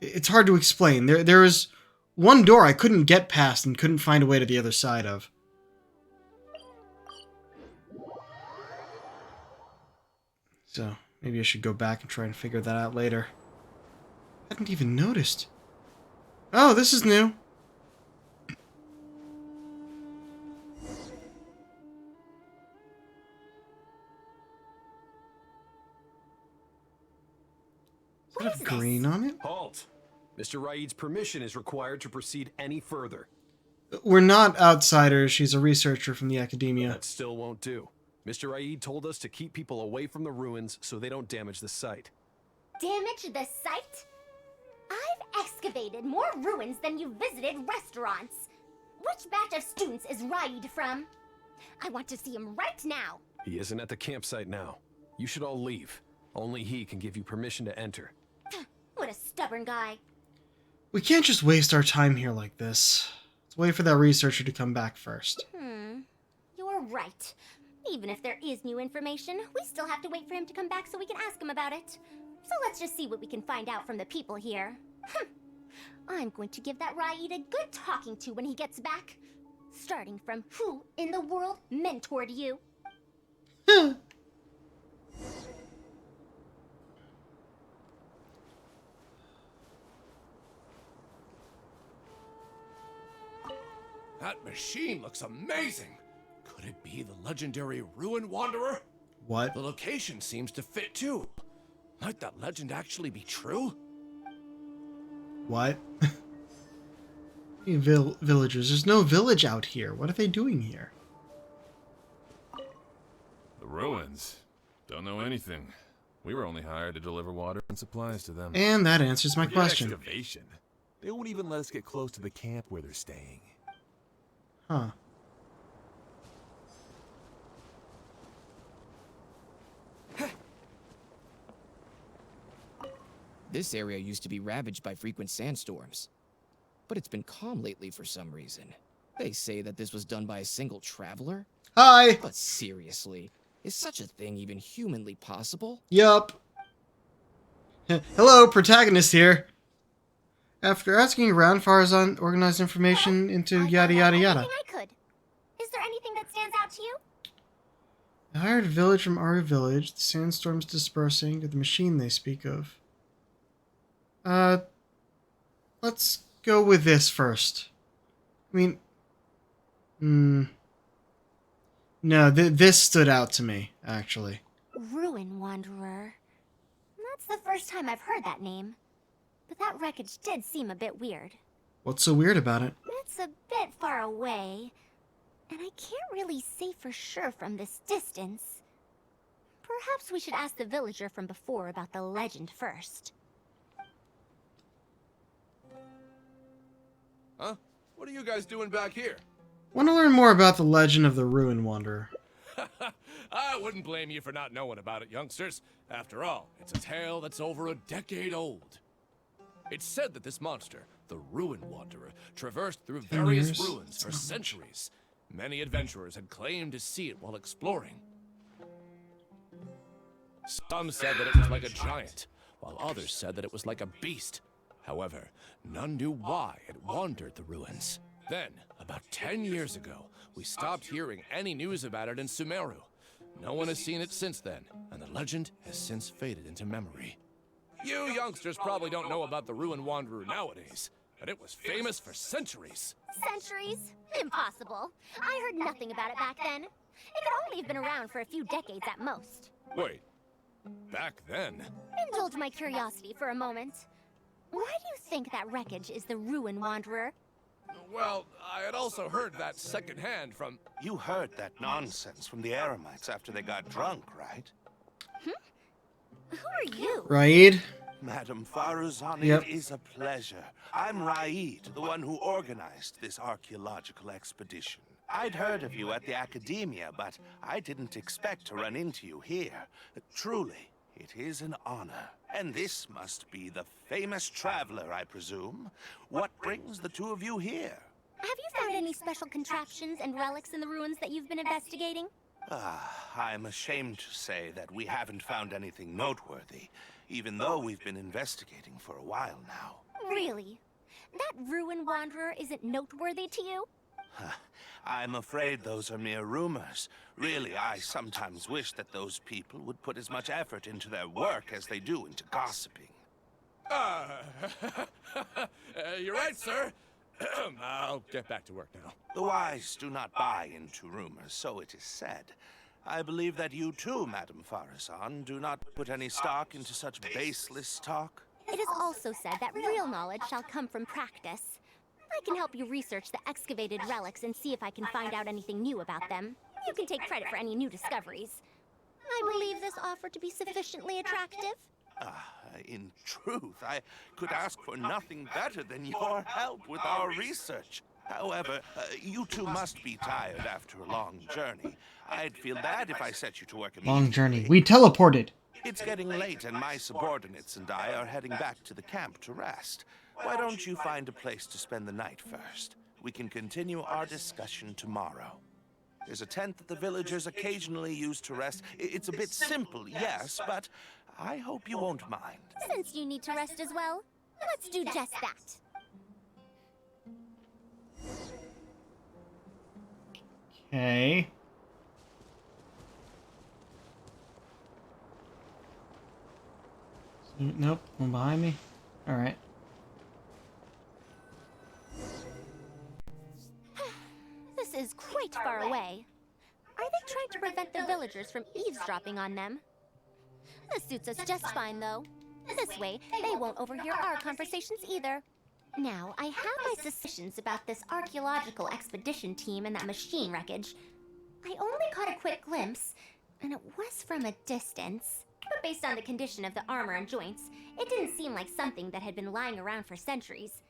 it's hard to explain. There was one door I couldn't get past and couldn't find a way to the other side of. So, maybe I should go back and try and figure that out later. I hadn't even noticed. Oh, this is new. Does it have green on it? Halt! Mr. Raid's permission is required to proceed any further. We're not outsiders. She's a researcher from the academia. That still won't do. Mr. Raid told us to keep people away from the ruins so they don't damage the site. Damage the site? I've excavated more ruins than you've visited restaurants. Which batch of students is Raid from? I want to see him right now. He isn't at the campsite now. You should all leave. Only he can give you permission to enter. What a stubborn guy. We can't just waste our time here like this. Let's wait for that researcher to come back first. You're right. Even if there is new information, we still have to wait for him to come back so we can ask him about it. So let's just see what we can find out from the people here. I'm going to give that Raid a good talking to when he gets back. Starting from who in the world mentored you? That machine looks amazing. Could it be the legendary Ruin Wanderer? What? The location seems to fit too. Might that legend actually be true? What? Villagers. There's no village out here. What are they doing here? The ruins. Don't know anything. We were only hired to deliver water and supplies to them. And that answers my Forget question. Excavation. They won't even let us get close to the camp where they're staying. Huh. This area used to be ravaged by frequent sandstorms, but it's been calm lately for some reason. They say that this was done by a single traveler? Hi! But seriously, is such a thing even humanly possible? Yup. Hello, protagonist here. After asking around, Faruzan organized information into yada yada yada. I could. Is there anything that stands out to you? I hired a village from our village. The sandstorms dispersing to the machine they speak of. Let's go with this first. I mean, no, this stood out to me, actually. Ruin Wanderer. That's the first time I've heard that name. But that wreckage did seem a bit weird. What's so weird about it? It's a bit far away, and I can't really say for sure from this distance. Perhaps we should ask the villager from before about the legend first. Huh? What are you guys doing back here? Want to learn more about the legend of the Ruin Wanderer. I wouldn't blame you for not knowing about it, youngsters. After all, it's a tale that's over a decade old. It's said that this monster, the Ruin Wanderer, traversed through various ruins for centuries. Many adventurers had claimed to see it while exploring. Some said that it was like a giant, while others said that it was like a beast. However, none knew why it wandered the ruins. Then, about 10 years ago, we stopped hearing any news about it in Sumeru. No one has seen it since then, and the legend has since faded into memory. You youngsters probably don't know about the Ruin Wanderer nowadays, but it was famous for centuries. Centuries? Impossible. I heard nothing about it back then. It could only have been around for a few decades at most. Wait, back then? Indulge my curiosity for a moment. Why do you think that wreckage is the Ruin Wanderer? Well, I had also heard that secondhand from... You heard that nonsense from the Eremites after they got drunk, right? Who are you? Raid? Madam Faruzani, Yep. it is a pleasure. I'm Raid, the one who organized this archaeological expedition. I'd heard of you at the Academia, but I didn't expect to run into you here. Truly, it is an honor. And this must be the famous traveler, I presume. What brings the two of you here? Have you found any special contraptions and relics in the ruins that you've been investigating? I'm ashamed to say that we haven't found anything noteworthy, even though we've been investigating for a while now. Really? That Ruin Wanderer isn't noteworthy to you? I'm afraid those are mere rumors. Really, I sometimes wish that those people would put as much effort into their work as they do into gossiping. You're right, sir. I'll get back to work now. The wise do not buy into rumors, so it is said. I believe that you too, Madam Farazan, do not put any stock into such baseless talk. It is also said that real knowledge shall come from practice. I can help you research the excavated relics and see if I can find out anything new about them. You can take credit for any new discoveries. I believe this offer to be sufficiently attractive. In truth, I could ask for nothing better than your help with our research. However, you two must be tired after a long journey. I'd feel bad if I set you to work immediately. Long journey. We teleported. It's getting late and my subordinates and I are heading back to the camp to rest. Why don't you find a place to spend the night first? We can continue our discussion tomorrow. There's a tent that the villagers occasionally use to rest. It's a bit simple, yes, but I hope you won't mind. Since you need to rest as well, let's do just that. Okay. Nope, one behind me. Alright. This is quite far away. Are they trying to prevent the villagers from eavesdropping on them? This suits us just fine, though. This way, they won't overhear our conversations either. Now, I have my suspicions about this archaeological expedition team and that machine wreckage. I only caught a quick glimpse, and it was from a distance. But based on the condition of the armor and joints, it didn't seem like something that had been lying around for centuries.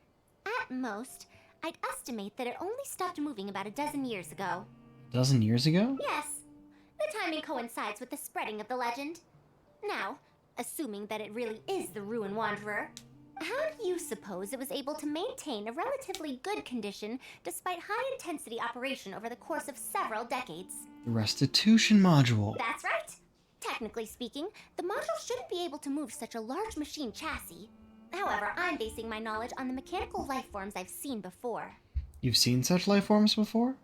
At most, I'd estimate that it only stopped moving about a dozen years ago. A dozen years ago? Yes. The timing coincides with the spreading of the legend. Now, assuming that it really is the Ruin Wanderer, how do you suppose it was able to maintain a relatively good condition despite high-intensity operation over the course of several decades? The restitution module. That's right! Technically speaking, the module shouldn't be able to move such a large machine chassis. However, I'm basing my knowledge on the mechanical life forms I've seen before. You've seen such life forms before?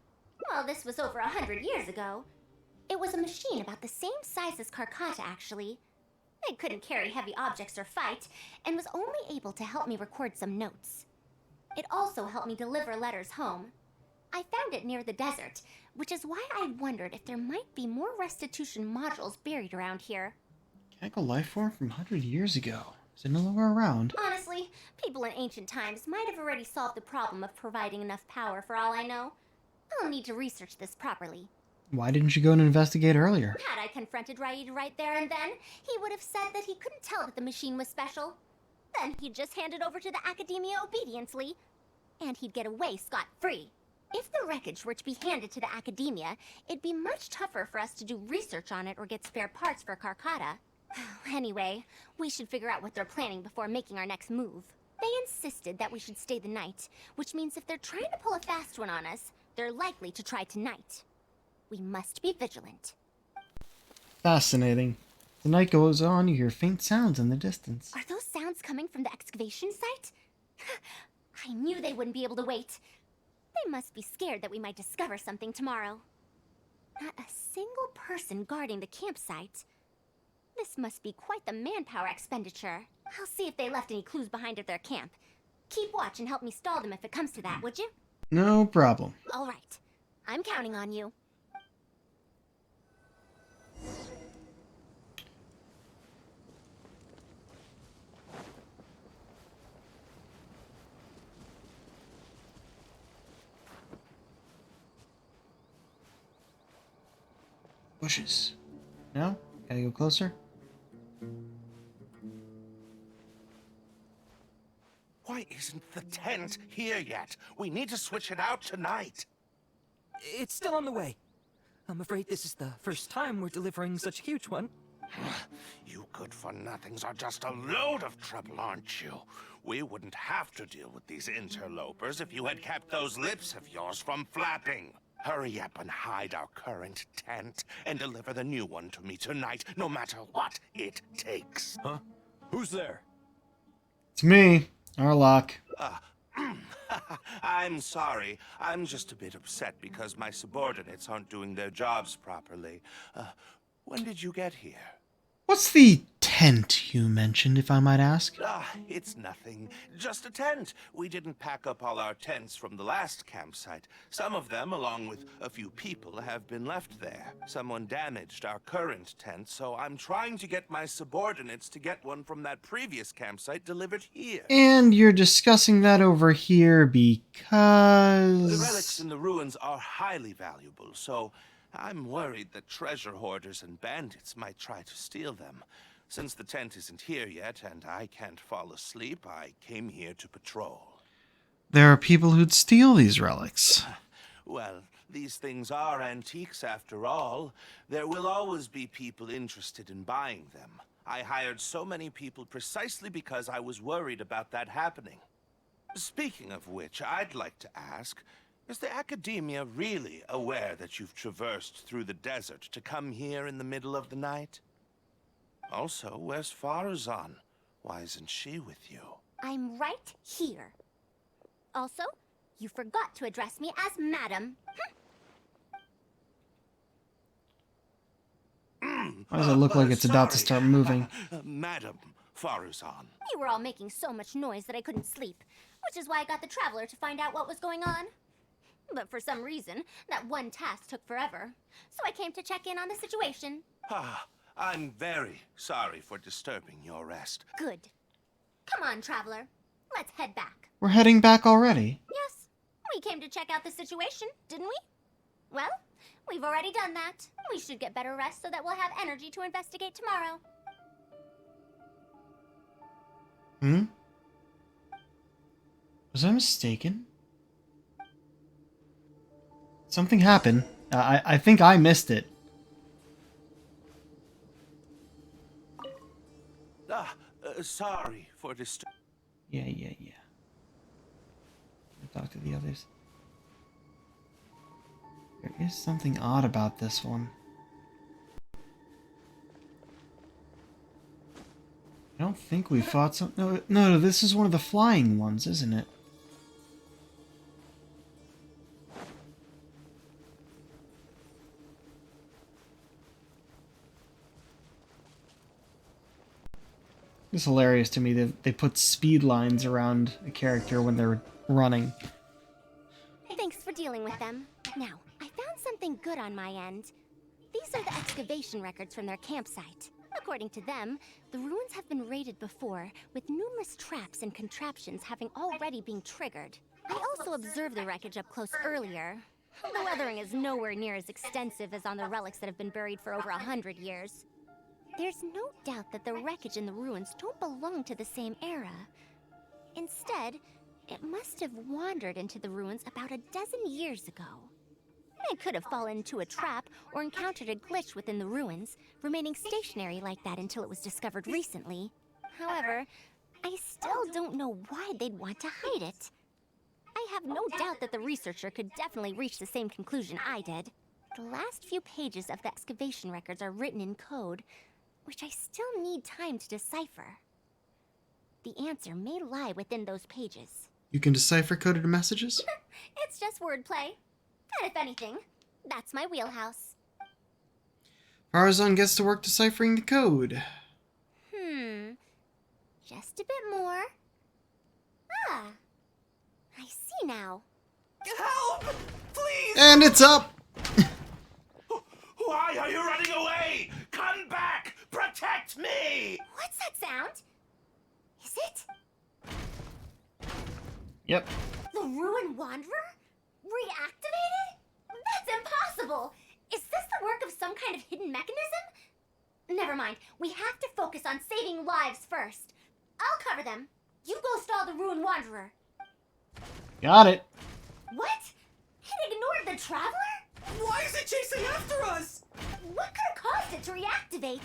Well, this was over 100 years ago. It was a machine about the same size as Karkata, actually. It couldn't carry heavy objects or fight, and was only able to help me record some notes. It also helped me deliver letters home. I found it near the desert, which is why I wondered if there might be more restitution modules buried around here. Mechanical life form from 100 years ago. Is it no longer around? Honestly, people in ancient times might have already solved the problem of providing enough power for all I know. I'll need to research this properly. Why didn't you go and investigate earlier? Had I confronted Raid right there and then, he would have said that he couldn't tell that the machine was special. Then he'd just hand it over to the Academia obediently, and he'd get away scot-free. If the wreckage were to be handed to the Academia, it'd be much tougher for us to do research on it or get spare parts for Karkata. Anyway, we should figure out what they're planning before making our next move. They insisted that we should stay the night, which means if they're trying to pull a fast one on us, they're likely to try tonight. We must be vigilant. Fascinating. The night goes on, you hear faint sounds in the distance. Are those sounds coming from the excavation site? I knew they wouldn't be able to wait. They must be scared that we might discover something tomorrow. Not a single person guarding the campsite. This must be quite the manpower expenditure. I'll see if they left any clues behind at their camp. Keep watch and help me stall them if it comes to that, would you? No problem. All right. I'm counting on you. Bushes. No? Gotta go closer? Why isn't the tent here yet? We need to switch it out tonight. It's still on the way. I'm afraid this is the first time we're delivering such a huge one. You good-for-nothings are just a load of trouble, aren't you? We wouldn't have to deal with these interlopers if you had kept those lips of yours from flapping. Hurry up and hide our current tent and deliver the new one to me tonight, no matter what it takes. Huh? Who's there? It's me, Arlock. I'm sorry. I'm just a bit upset because my subordinates aren't doing their jobs properly. When did you get here? What's the tent you mentioned, if I might ask? It's nothing. Just a tent. We didn't pack up all our tents from the last campsite. Some of them, along with a few people, have been left there. Someone damaged our current tent, so I'm trying to get my subordinates to get one from that previous campsite delivered here. And you're discussing that over here because... The relics in the ruins are highly valuable, so I'm worried that treasure hoarders and bandits might try to steal them. Since the tent isn't here yet and I can't fall asleep, I came here to patrol. There are people who'd steal these relics. Well, these things are antiques after all. There will always be people interested in buying them. I hired so many people precisely because I was worried about that happening. Speaking of which, I'd like to ask, is the Academia really aware that you've traversed through the desert to come here in the middle of the night? Also, where's Farazan? Why isn't she with you? I'm right here. Also, you forgot to address me as Madam. Why does it look like it's about to start moving? Madam Farazan. You were all making so much noise that I couldn't sleep, which is why I got the Traveler to find out what was going on. But for some reason, that one task took forever, so I came to check in on the situation. I'm very sorry for disturbing your rest. Good. Come on, Traveler. Let's head back. We're heading back already. Yes. We came to check out the situation, didn't we? Well, we've already done that. We should get better rest so that we'll have energy to investigate tomorrow. Was I mistaken? Something happened. I think I missed it. Sorry for disturbing. Yeah. I'll talk to the others. There is something odd about this one. I don't think we fought some... No, this is one of the flying ones, isn't it? It's hilarious to me that they put speed lines around a character when they're running. Thanks for dealing with them. Now, I found something good on my end. These are the excavation records from their campsite. According to them, the ruins have been raided before, with numerous traps and contraptions having already been triggered. I also observed the wreckage up close earlier. The weathering is nowhere near as extensive as on the relics that have been buried for over 100 years. There's no doubt that the wreckage in the ruins don't belong to the same era. Instead, it must have wandered into the ruins about a dozen years ago. It could have fallen into a trap or encountered a glitch within the ruins, remaining stationary like that until it was discovered recently. However, I still don't know why they'd want to hide it. I have no doubt that the researcher could definitely reach the same conclusion I did. The last few pages of the excavation records are written in code, which I still need time to decipher. The answer may lie within those pages. You can decipher coded messages? It's just wordplay. And if anything, that's my wheelhouse. Farazan gets to work deciphering the code. Just a bit more. Ah, I see now. Help! Please! And it's up! Why are you running away? Come back! Protect me! What's that sound? Is it Yep. the Ruin Wanderer? Reactivated? That's impossible! Is this the work of some kind of hidden mechanism? Never mind. We have to focus on saving lives first. I'll cover them. You go stall the Ruin Wanderer. Got it. What? It ignored the Traveler? Why is it chasing after us? What could have caused it to reactivate?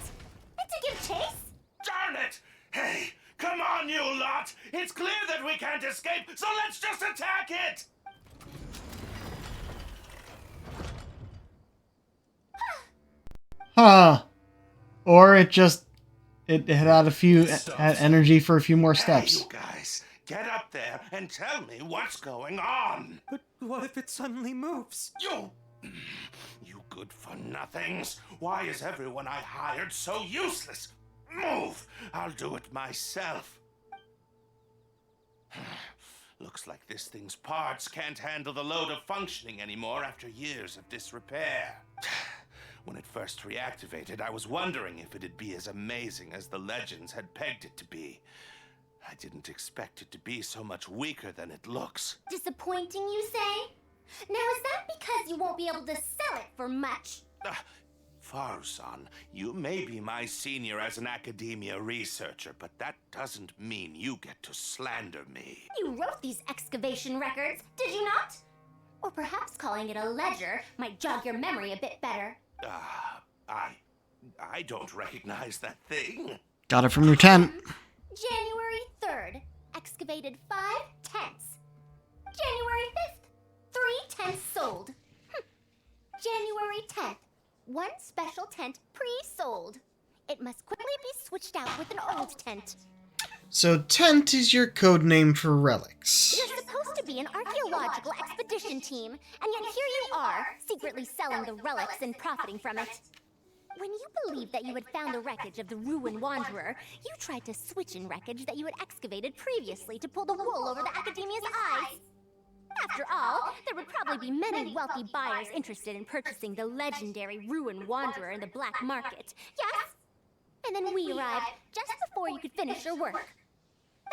And to give chase? Darn it! Hey, come on, you lot! It's clear that we can't escape, so let's just attack it! Huh. Or it just... It had had energy for a few more steps. Hey, you guys, get up there and tell me what's going on! But what if it suddenly moves? You good-for-nothings! Why is everyone I hired so useless? Move! I'll do it myself. Looks like this thing's parts can't handle the load of functioning anymore after years of disrepair. When it first reactivated, I was wondering if it'd be as amazing as the legends had pegged it to be. I didn't expect it to be so much weaker than it looks. Disappointing, you say? Now, is that because you won't be able to sell it for much? Farusan, you may be my senior as an academia researcher, but that doesn't mean you get to slander me. You wrote these excavation records, did you not? Or perhaps calling it a ledger might jog your memory a bit better. I don't recognize that thing. Got it from your tent. January 3rd, excavated 5 tents. January 5th, 3 tents sold. January 10th, 1 special tent pre-sold. It must quickly be switched out with an old tent. So tent is your code name for relics. You're supposed to be an archaeological expedition team, and yet here you are, secretly selling the relics and profiting from it. When you believed that you had found the wreckage of the Ruin Wanderer, you tried to switch in wreckage that you had excavated previously to pull the wool over the Academia's eyes. After all, there would probably be many wealthy buyers interested in purchasing the legendary Ruin Wanderer in the black market, yes? And then we arrived just before you could finish your work.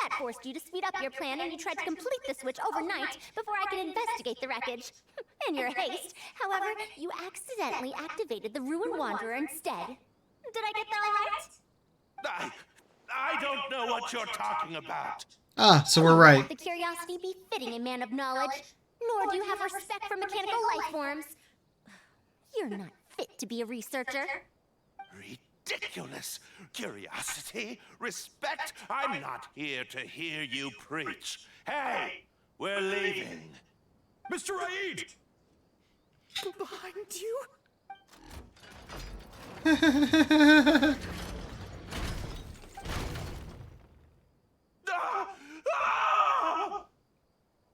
That forced you to speed up your plan, and you tried to complete the switch overnight before I could investigate the wreckage. In your haste, however, you accidentally activated the Ruin Wanderer instead. Did I get that right? I don't know what you're talking about. Ah, so we're right. The curiosity befitting a man of knowledge, nor do you have respect for mechanical life forms. You're not fit to be a researcher. Ridiculous. Curiosity? Respect? I'm not here to hear you preach. Hey, we're leaving. Mr. Raid! Behind you?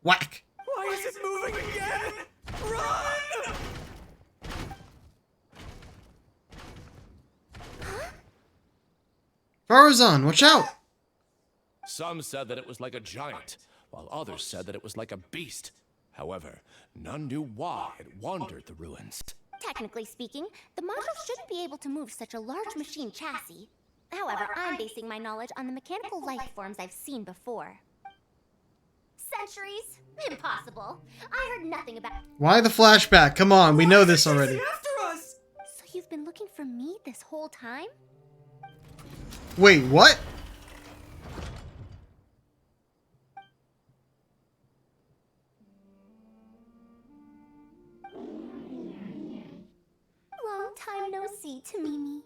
Whack! Why is it moving again? Run! Farazan, watch out! Some said that it was like a giant, while others said that it was like a beast. However, none knew why it wandered the ruins. Technically speaking, the module shouldn't be able to move such a large machine chassis. However, I'm basing my knowledge on the mechanical life forms I've seen before. Centuries? Impossible. I heard nothing about... Why the flashback? Come on, we know this already. After us! So you've been looking for me this whole time? Wait, what? Long time no see, Tamimi.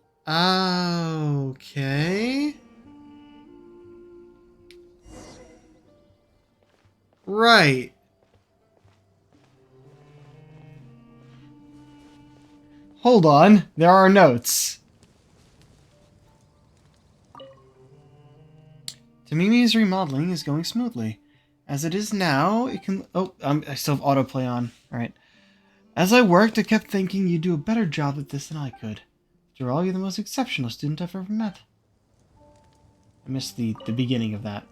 Okay. Right. Hold on, there are notes. Tamimi's remodeling is going smoothly. As it is now, it can... Oh, I still have autoplay on. Alright. As I worked, I kept thinking you'd do a better job at this than I could. After all, you're the most exceptional student I've ever met. I missed the beginning of that.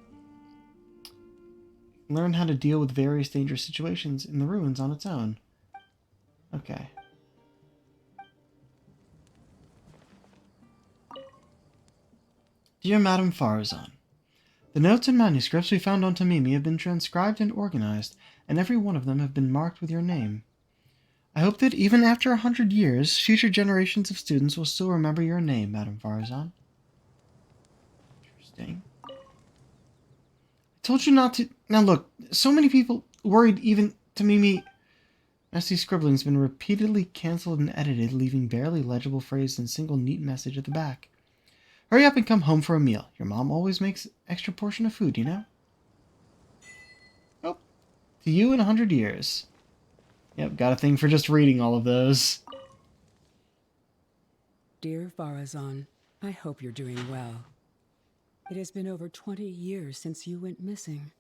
Learn how to deal with various dangerous situations in the ruins on its own. Okay. Dear Madame Farazan, the notes and manuscripts we found on Tamimi have been transcribed and organized, and every one of them have been marked with your name. I hope that even after 100 years, future generations of students will still remember your name, Madame Farazan. Interesting. I told you not to... Now look, so many people worried even Tamimi... Messy scribbling's been repeatedly cancelled and edited, leaving barely legible phrase and a single neat message at the back. Hurry up and come home for a meal. Your mom always makes an extra portion of food, you know? Oh. To you in 100 years. Yep, got a thing for just reading all of those. Dear Farazan, I hope you're doing well. It has been over 20 years since you went missing.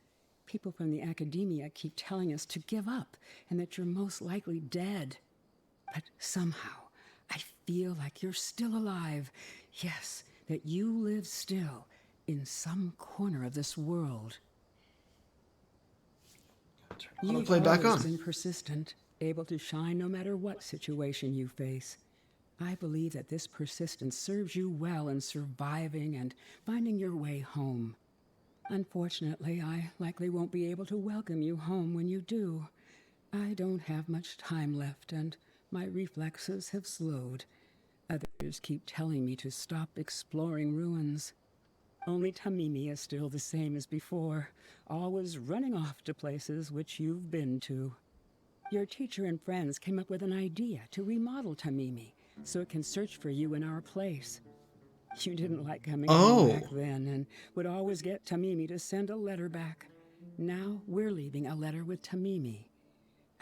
People from the academia keep telling us to give up and that you're most likely dead. But somehow, I feel like you're still alive. Yes, that you live still in some corner of this world. You've always been persistent, able to shine no matter what situation you face. I believe that this persistence serves you well in surviving and finding your way home. Unfortunately, I likely won't be able to welcome you home when you do. I don't have much time left, and my reflexes have slowed. Others keep telling me to stop exploring ruins. Only Tamimi is still the same as before, always running off to places which you've been to. Your teacher and friends came up with an idea to remodel Tamimi, so it can search for you in our place. You didn't like coming home back then, and would always get Tamimi to send a letter back. Now we're leaving a letter with Tamimi.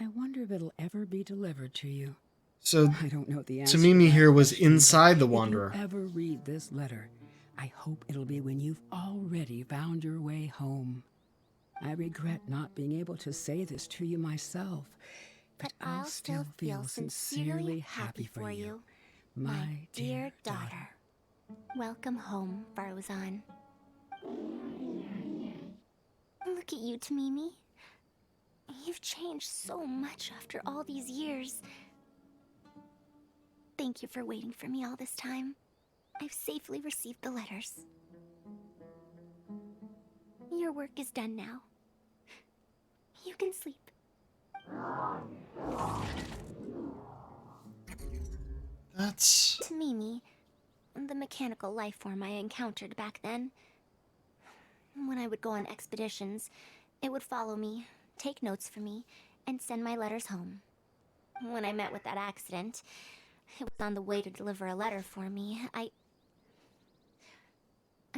I wonder if it'll ever be delivered to you. So, I don't know the answer Tamimi to here that was question, inside the but Wanderer. If you ever read this letter, I hope it'll be when you've already found your way home. I regret not being able to say this to you myself, but I'll still feel sincerely happy for you, my dear daughter. Welcome home, Farazan. Look at you, Tamimi. You've changed so much after all these years. Thank you for waiting for me all this time. I've safely received the letters. Your work is done now. You can sleep. That's... Tamimi, the mechanical life form I encountered back then. When I would go on expeditions, it would follow me, take notes for me, and send my letters home. When I met with that accident, it was on the way to deliver a letter for me. I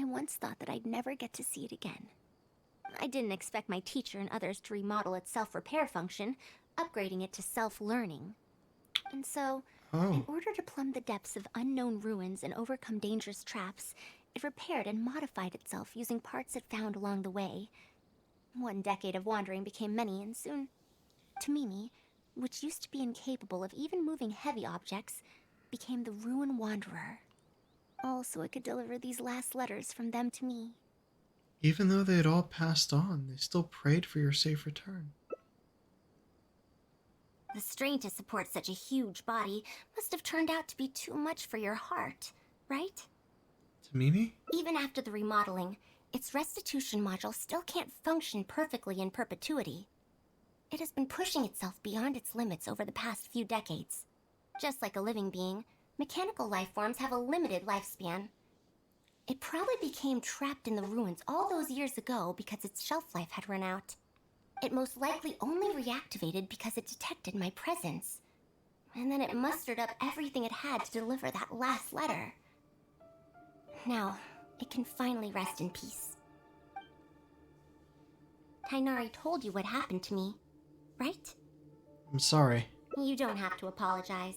once thought that I'd never get to see it again. I didn't expect my teacher and others to remodel its self-repair function, upgrading it to self-learning. And so, in order to plumb the depths of unknown ruins and overcome dangerous traps, it repaired and modified itself using parts it found along the way. 1 decade of wandering became many, and soon, Tamimi, which used to be incapable of even moving heavy objects, became the Ruin Wanderer. All so it could deliver these last letters from them to me. Even though they had all passed on, they still prayed for your safe return. The strain to support such a huge body must have turned out to be too much for your heart, right? Tamimi? Even after the remodeling, its restitution module still can't function perfectly in perpetuity. It has been pushing itself beyond its limits over the past few decades. Just like a living being, mechanical life forms have a limited lifespan. It probably became trapped in the ruins all those years ago because its shelf life had run out. It most likely only reactivated because it detected my presence. And then it mustered up everything it had to deliver that last letter. Now, it can finally rest in peace. Tainari told you what happened to me, right? I'm sorry. You don't have to apologize.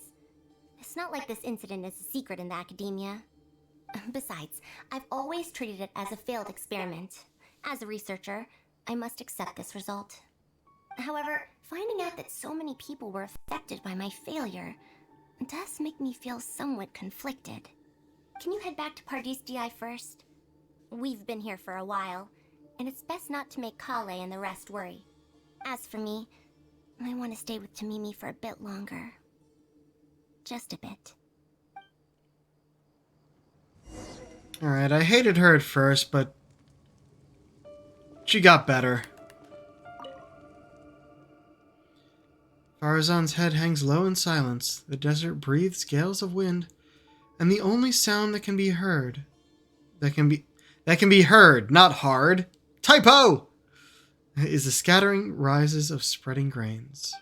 It's not like this incident is a secret in the academia. Besides, I've always treated it as a failed experiment. As a researcher, I must accept this result. However, finding out that so many people were affected by my failure, does make me feel somewhat conflicted. Can you head back to Pardistii first? We've been here for a while, and it's best not to make Kale and the rest worry. As for me, I want to stay with Tamimi for a bit longer. Just a bit. Alright, I hated her at first, but she got better. Farazan's head hangs low in silence. The desert breathes gales of wind, and the only sound that can be heard, that can be heard, not hard, typo, is the scattering rises of spreading grains.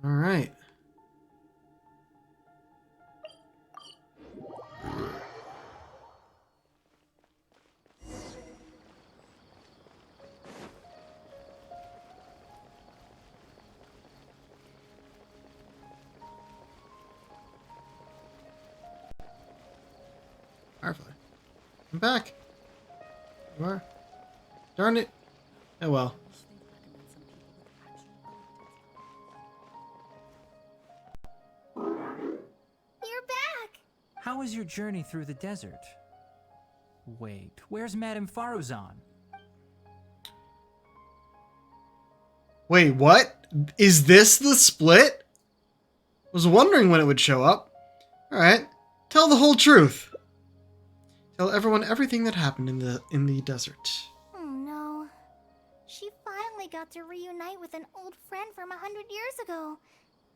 All right. Firefly. I'm back. You are? Darn it. Oh well. You're back! How was your journey through the desert? Wait, where's Madame Faruzan? Wait, what? Is this the split? Was wondering when it would show up. Alright. Tell the whole truth. Tell everyone everything that happened in the desert. Oh no. She finally got to reunite with an old friend from 100 years ago.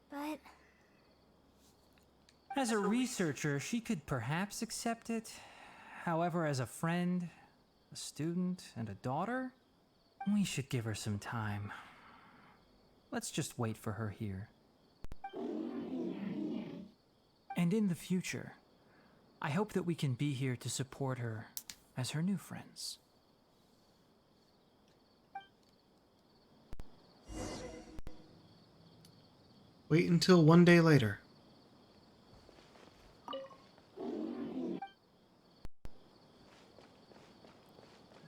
But As a researcher, she could perhaps accept it. However, as a friend, a student, and a daughter, we should give her some time. Let's just wait for her here. And in the future, I hope that we can be here to support her as her new friends. Wait until one day later.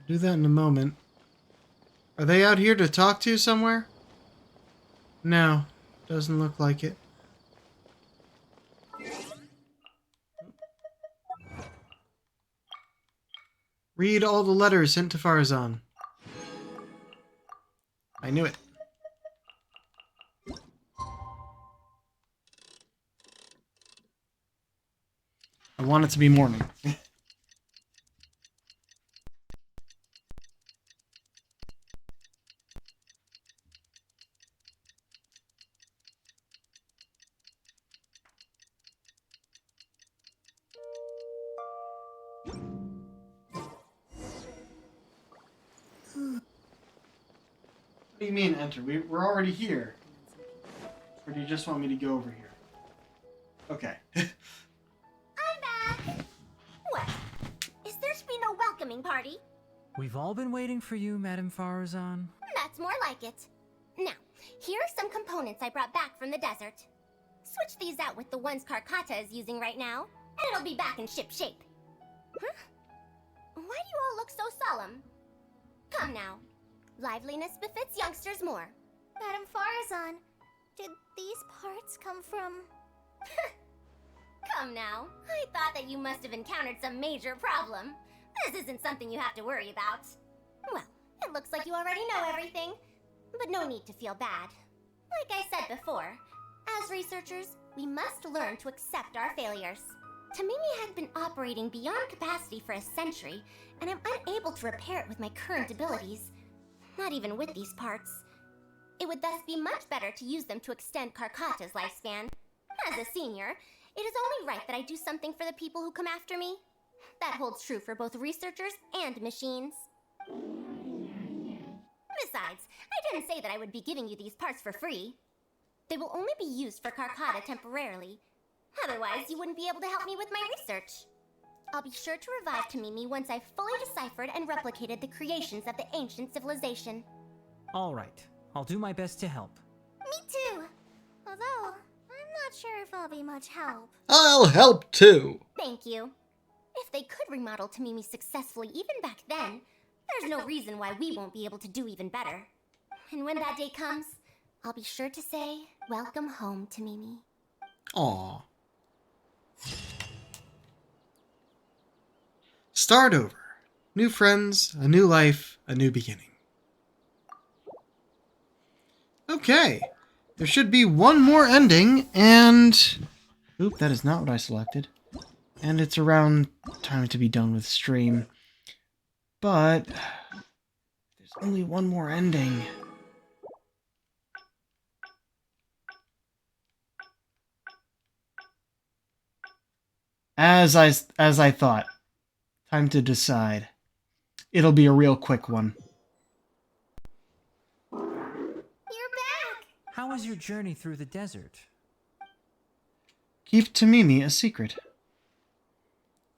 Do that in a moment. Are they out here to talk to somewhere? No, doesn't look like it. Read all the letters sent to Farazan. I knew it. I want it to be morning. What do you mean enter? We're already here. Or do you just want me to go over here? Okay. I'm back! What? Is there to be no welcoming party? We've all been waiting for you, Madame Farazan. That's more like it. Now, here are some components I brought back from the desert. Switch these out with the ones Karkata is using right now, and it'll be back in ship shape. Huh? Why do you all look so solemn? Come now. Liveliness befits youngsters more. Madame Farazan, did these parts come from... Come now. I thought that you must have encountered some major problem. This isn't something you have to worry about. Well, it looks like you already know everything, but no need to feel bad. Like I said before, as researchers, we must learn to accept our failures. Tamimi has been operating beyond capacity for a century, and I'm unable to repair it with my current abilities. Not even with these parts. It would thus be much better to use them to extend Karkata's lifespan. As a senior, it is only right that I do something for the people who come after me. That holds true for both researchers and machines. Besides, I didn't say that I would be giving you these parts for free. They will only be used for Karkata temporarily. Otherwise, you wouldn't be able to help me with my research. I'll be sure to revive Tamimi once I've fully deciphered and replicated the creations of the ancient civilization. All right, I'll do my best to help. Me too. Although, I'm not sure if I'll be much help. I'll help too. Thank you. If they could remodel Tamimi successfully even back then, there's no reason why we won't be able to do even better. And when that day comes, I'll be sure to say, welcome home to Mimi. Aw. Start over. New friends, a new life, a new beginning. Okay. There should be one more ending, and... Oop, that is not what I selected. And it's around time to be done with stream. But... there's only one more ending. As I thought. Time to decide. It'll be a real quick one. You're back! How was your journey through the desert? Keep to Mimi a secret.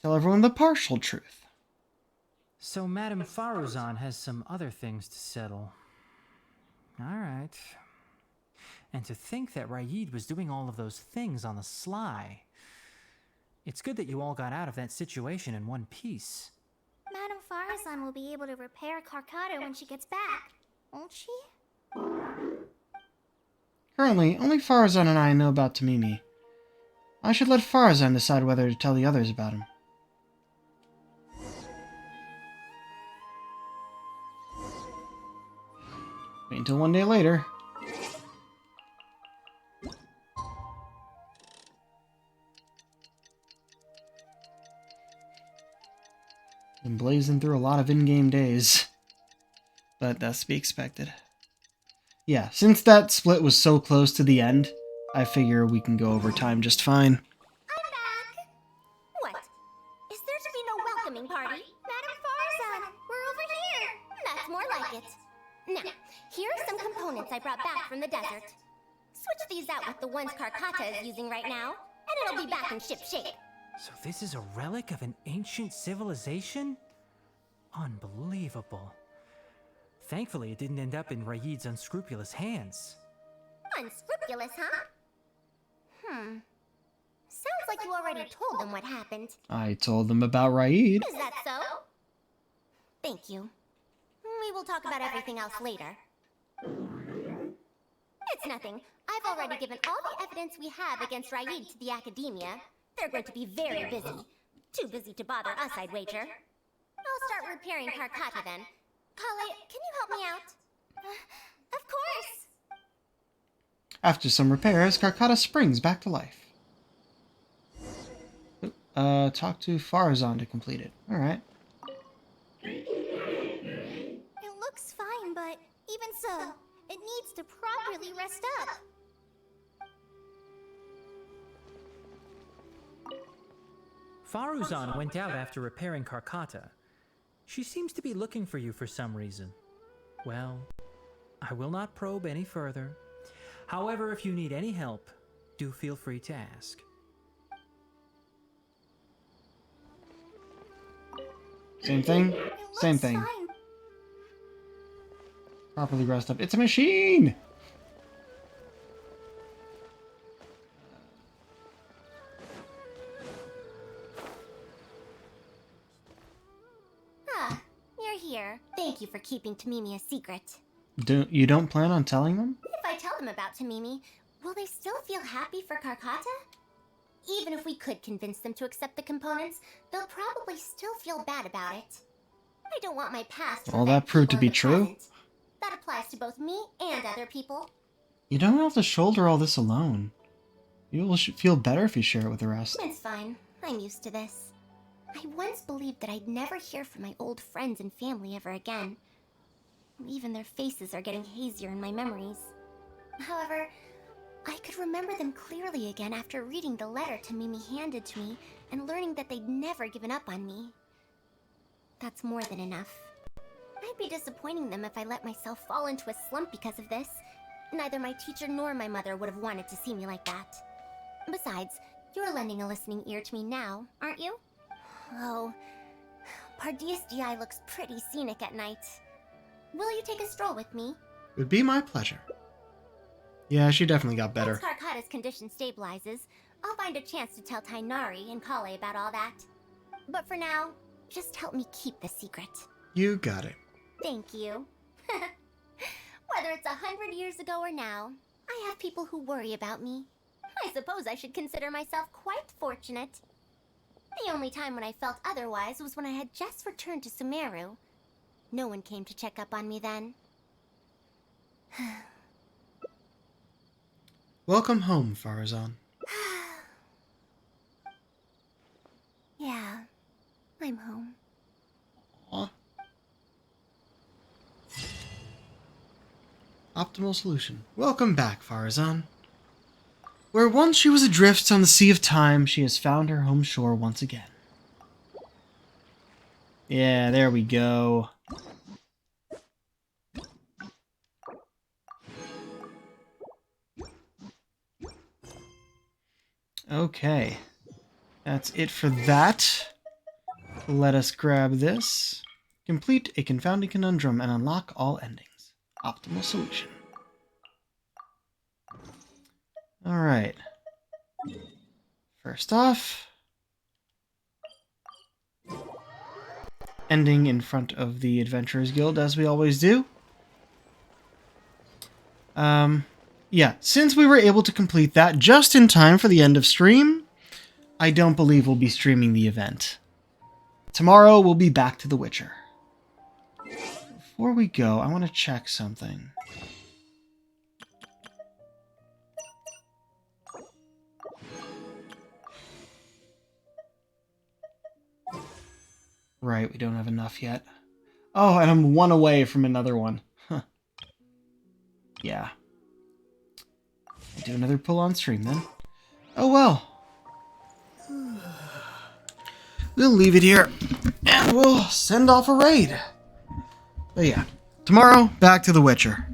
Tell everyone the partial truth. So Madame Faruzan has some other things to settle. Alright. And to think that Raid was doing all of those things on the sly. It's good that you all got out of that situation in one piece. Madame Faruzan will be able to repair Carcata when she gets back, won't she? Currently, only Farazan and I know about Tamimi. I should let Farazan decide whether to tell the others about him. Wait until one day later. Been blazing through a lot of in-game days. But that's to be expected. Yeah, since that split was so close to the end, I figure we can go over time just fine. I'm back! What? Is there to be no welcoming party? Madame Farazan, we're over here! That's more like it. Now, here are some components I brought back from the desert. Switch these out with the ones Carcata is using right now, and it'll be back in ship shape. So this is a relic of an ancient civilization? Unbelievable. Thankfully, it didn't end up in Raid's unscrupulous hands. Unscrupulous, huh? Sounds like you already told them what happened. I told them about Raid. Is that so? Thank you. We will talk about everything else later. It's nothing. I've already given all the evidence we have against Raid to the Academia. They're going to be very busy. Too busy to bother us, I'd wager. I'll start repairing Carcata then. Kale, can you help me out? Of course! After some repairs, Carcata springs back to life. Talk to Farazan to complete it. Alright. It looks fine, but even so, it needs to properly rest up. Faruzan went out after repairing Carcata. She seems to be looking for you for some reason. Well, I will not probe any further. However, if you need any help, do feel free to ask. Same thing? Same thing. Properly rest up. It's a machine! You're here. Thank you for keeping Tamimi a secret. You don't plan on telling them? If I tell them about Tamimi, will they still feel happy for Carcata? Even if we could convince them to accept the components, they'll probably still feel bad about it. I don't want my past to All that proved to be true? present. That applies to both me and other people. You don't have to shoulder all this alone. You'll feel better if you share it with the rest. It's fine. I'm used to this. I once believed that I'd never hear from my old friends and family ever again. Even their faces are getting hazier in my memories. However, I could remember them clearly again after reading the letter Tamimi handed to me and learning that they'd never given up on me. That's more than enough. I'd be disappointing them if I let myself fall into a slump because of this. Neither my teacher nor my mother would have wanted to see me like that. Besides, you're lending a listening ear to me now, aren't you? Oh, Pardistii looks pretty scenic at night. Will you take a stroll with me? It would be my pleasure. Yeah, she definitely got better. Once Carcata's condition stabilizes, I'll find a chance to tell Tainari and Kale about all that. But for now, just help me keep the secret. You got it. Thank you. Whether it's 100 years ago or now, I have people who worry about me. I suppose I should consider myself quite fortunate. The only time when I felt otherwise was when I had just returned to Sumeru. No one came to check up on me then. Welcome home, Farazan. Yeah, I'm home. Aw. Optimal solution. Welcome back, Farazan. Where once she was adrift on the sea of time, she has found her home shore once again. Yeah, there we go. Okay. That's it for that. Let us grab this. Complete a confounding conundrum and unlock all endings. Optimal solution. Alright. First off, ending in front of the Adventurers Guild, as we always do. Yeah, since we were able to complete that just in time for the end of stream, I don't believe we'll be streaming the event. Tomorrow, we'll be back to The Witcher. Before we go, I want to check something. Right, we don't have enough yet. Oh, and I'm one away from another one. Huh. Yeah. I'll do another pull on stream then. Oh well. We'll leave it here, and we'll send off a raid. But yeah, tomorrow, back to The Witcher.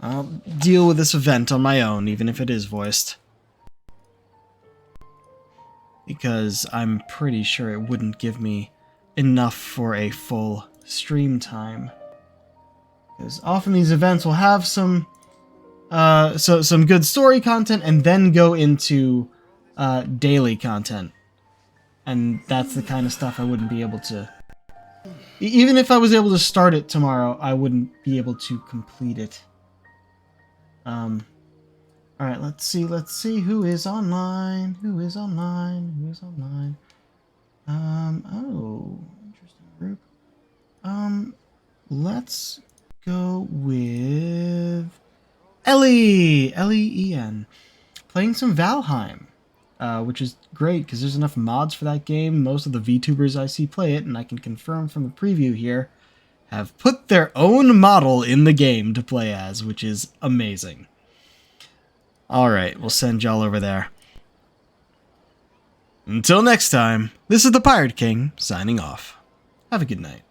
I'll deal with this event on my own, even if it is voiced. Because I'm pretty sure it wouldn't give me enough for a full stream time. Because often these events will have some good story content and then go into daily content. And that's the kind of stuff I wouldn't be able to... Even if I was able to start it tomorrow, I wouldn't be able to complete it. Alright, let's see who is online. Oh, interesting group. Let's go with Ellie! Ellie-En. Playing some Valheim. Which is great, because there's enough mods for that game. Most of the VTubers I see play it, and I can confirm from the preview here, have put their own model in the game to play as, which is amazing. Alright, we'll send y'all over there. Until next time, this is the Pirate King, signing off. Have a good night.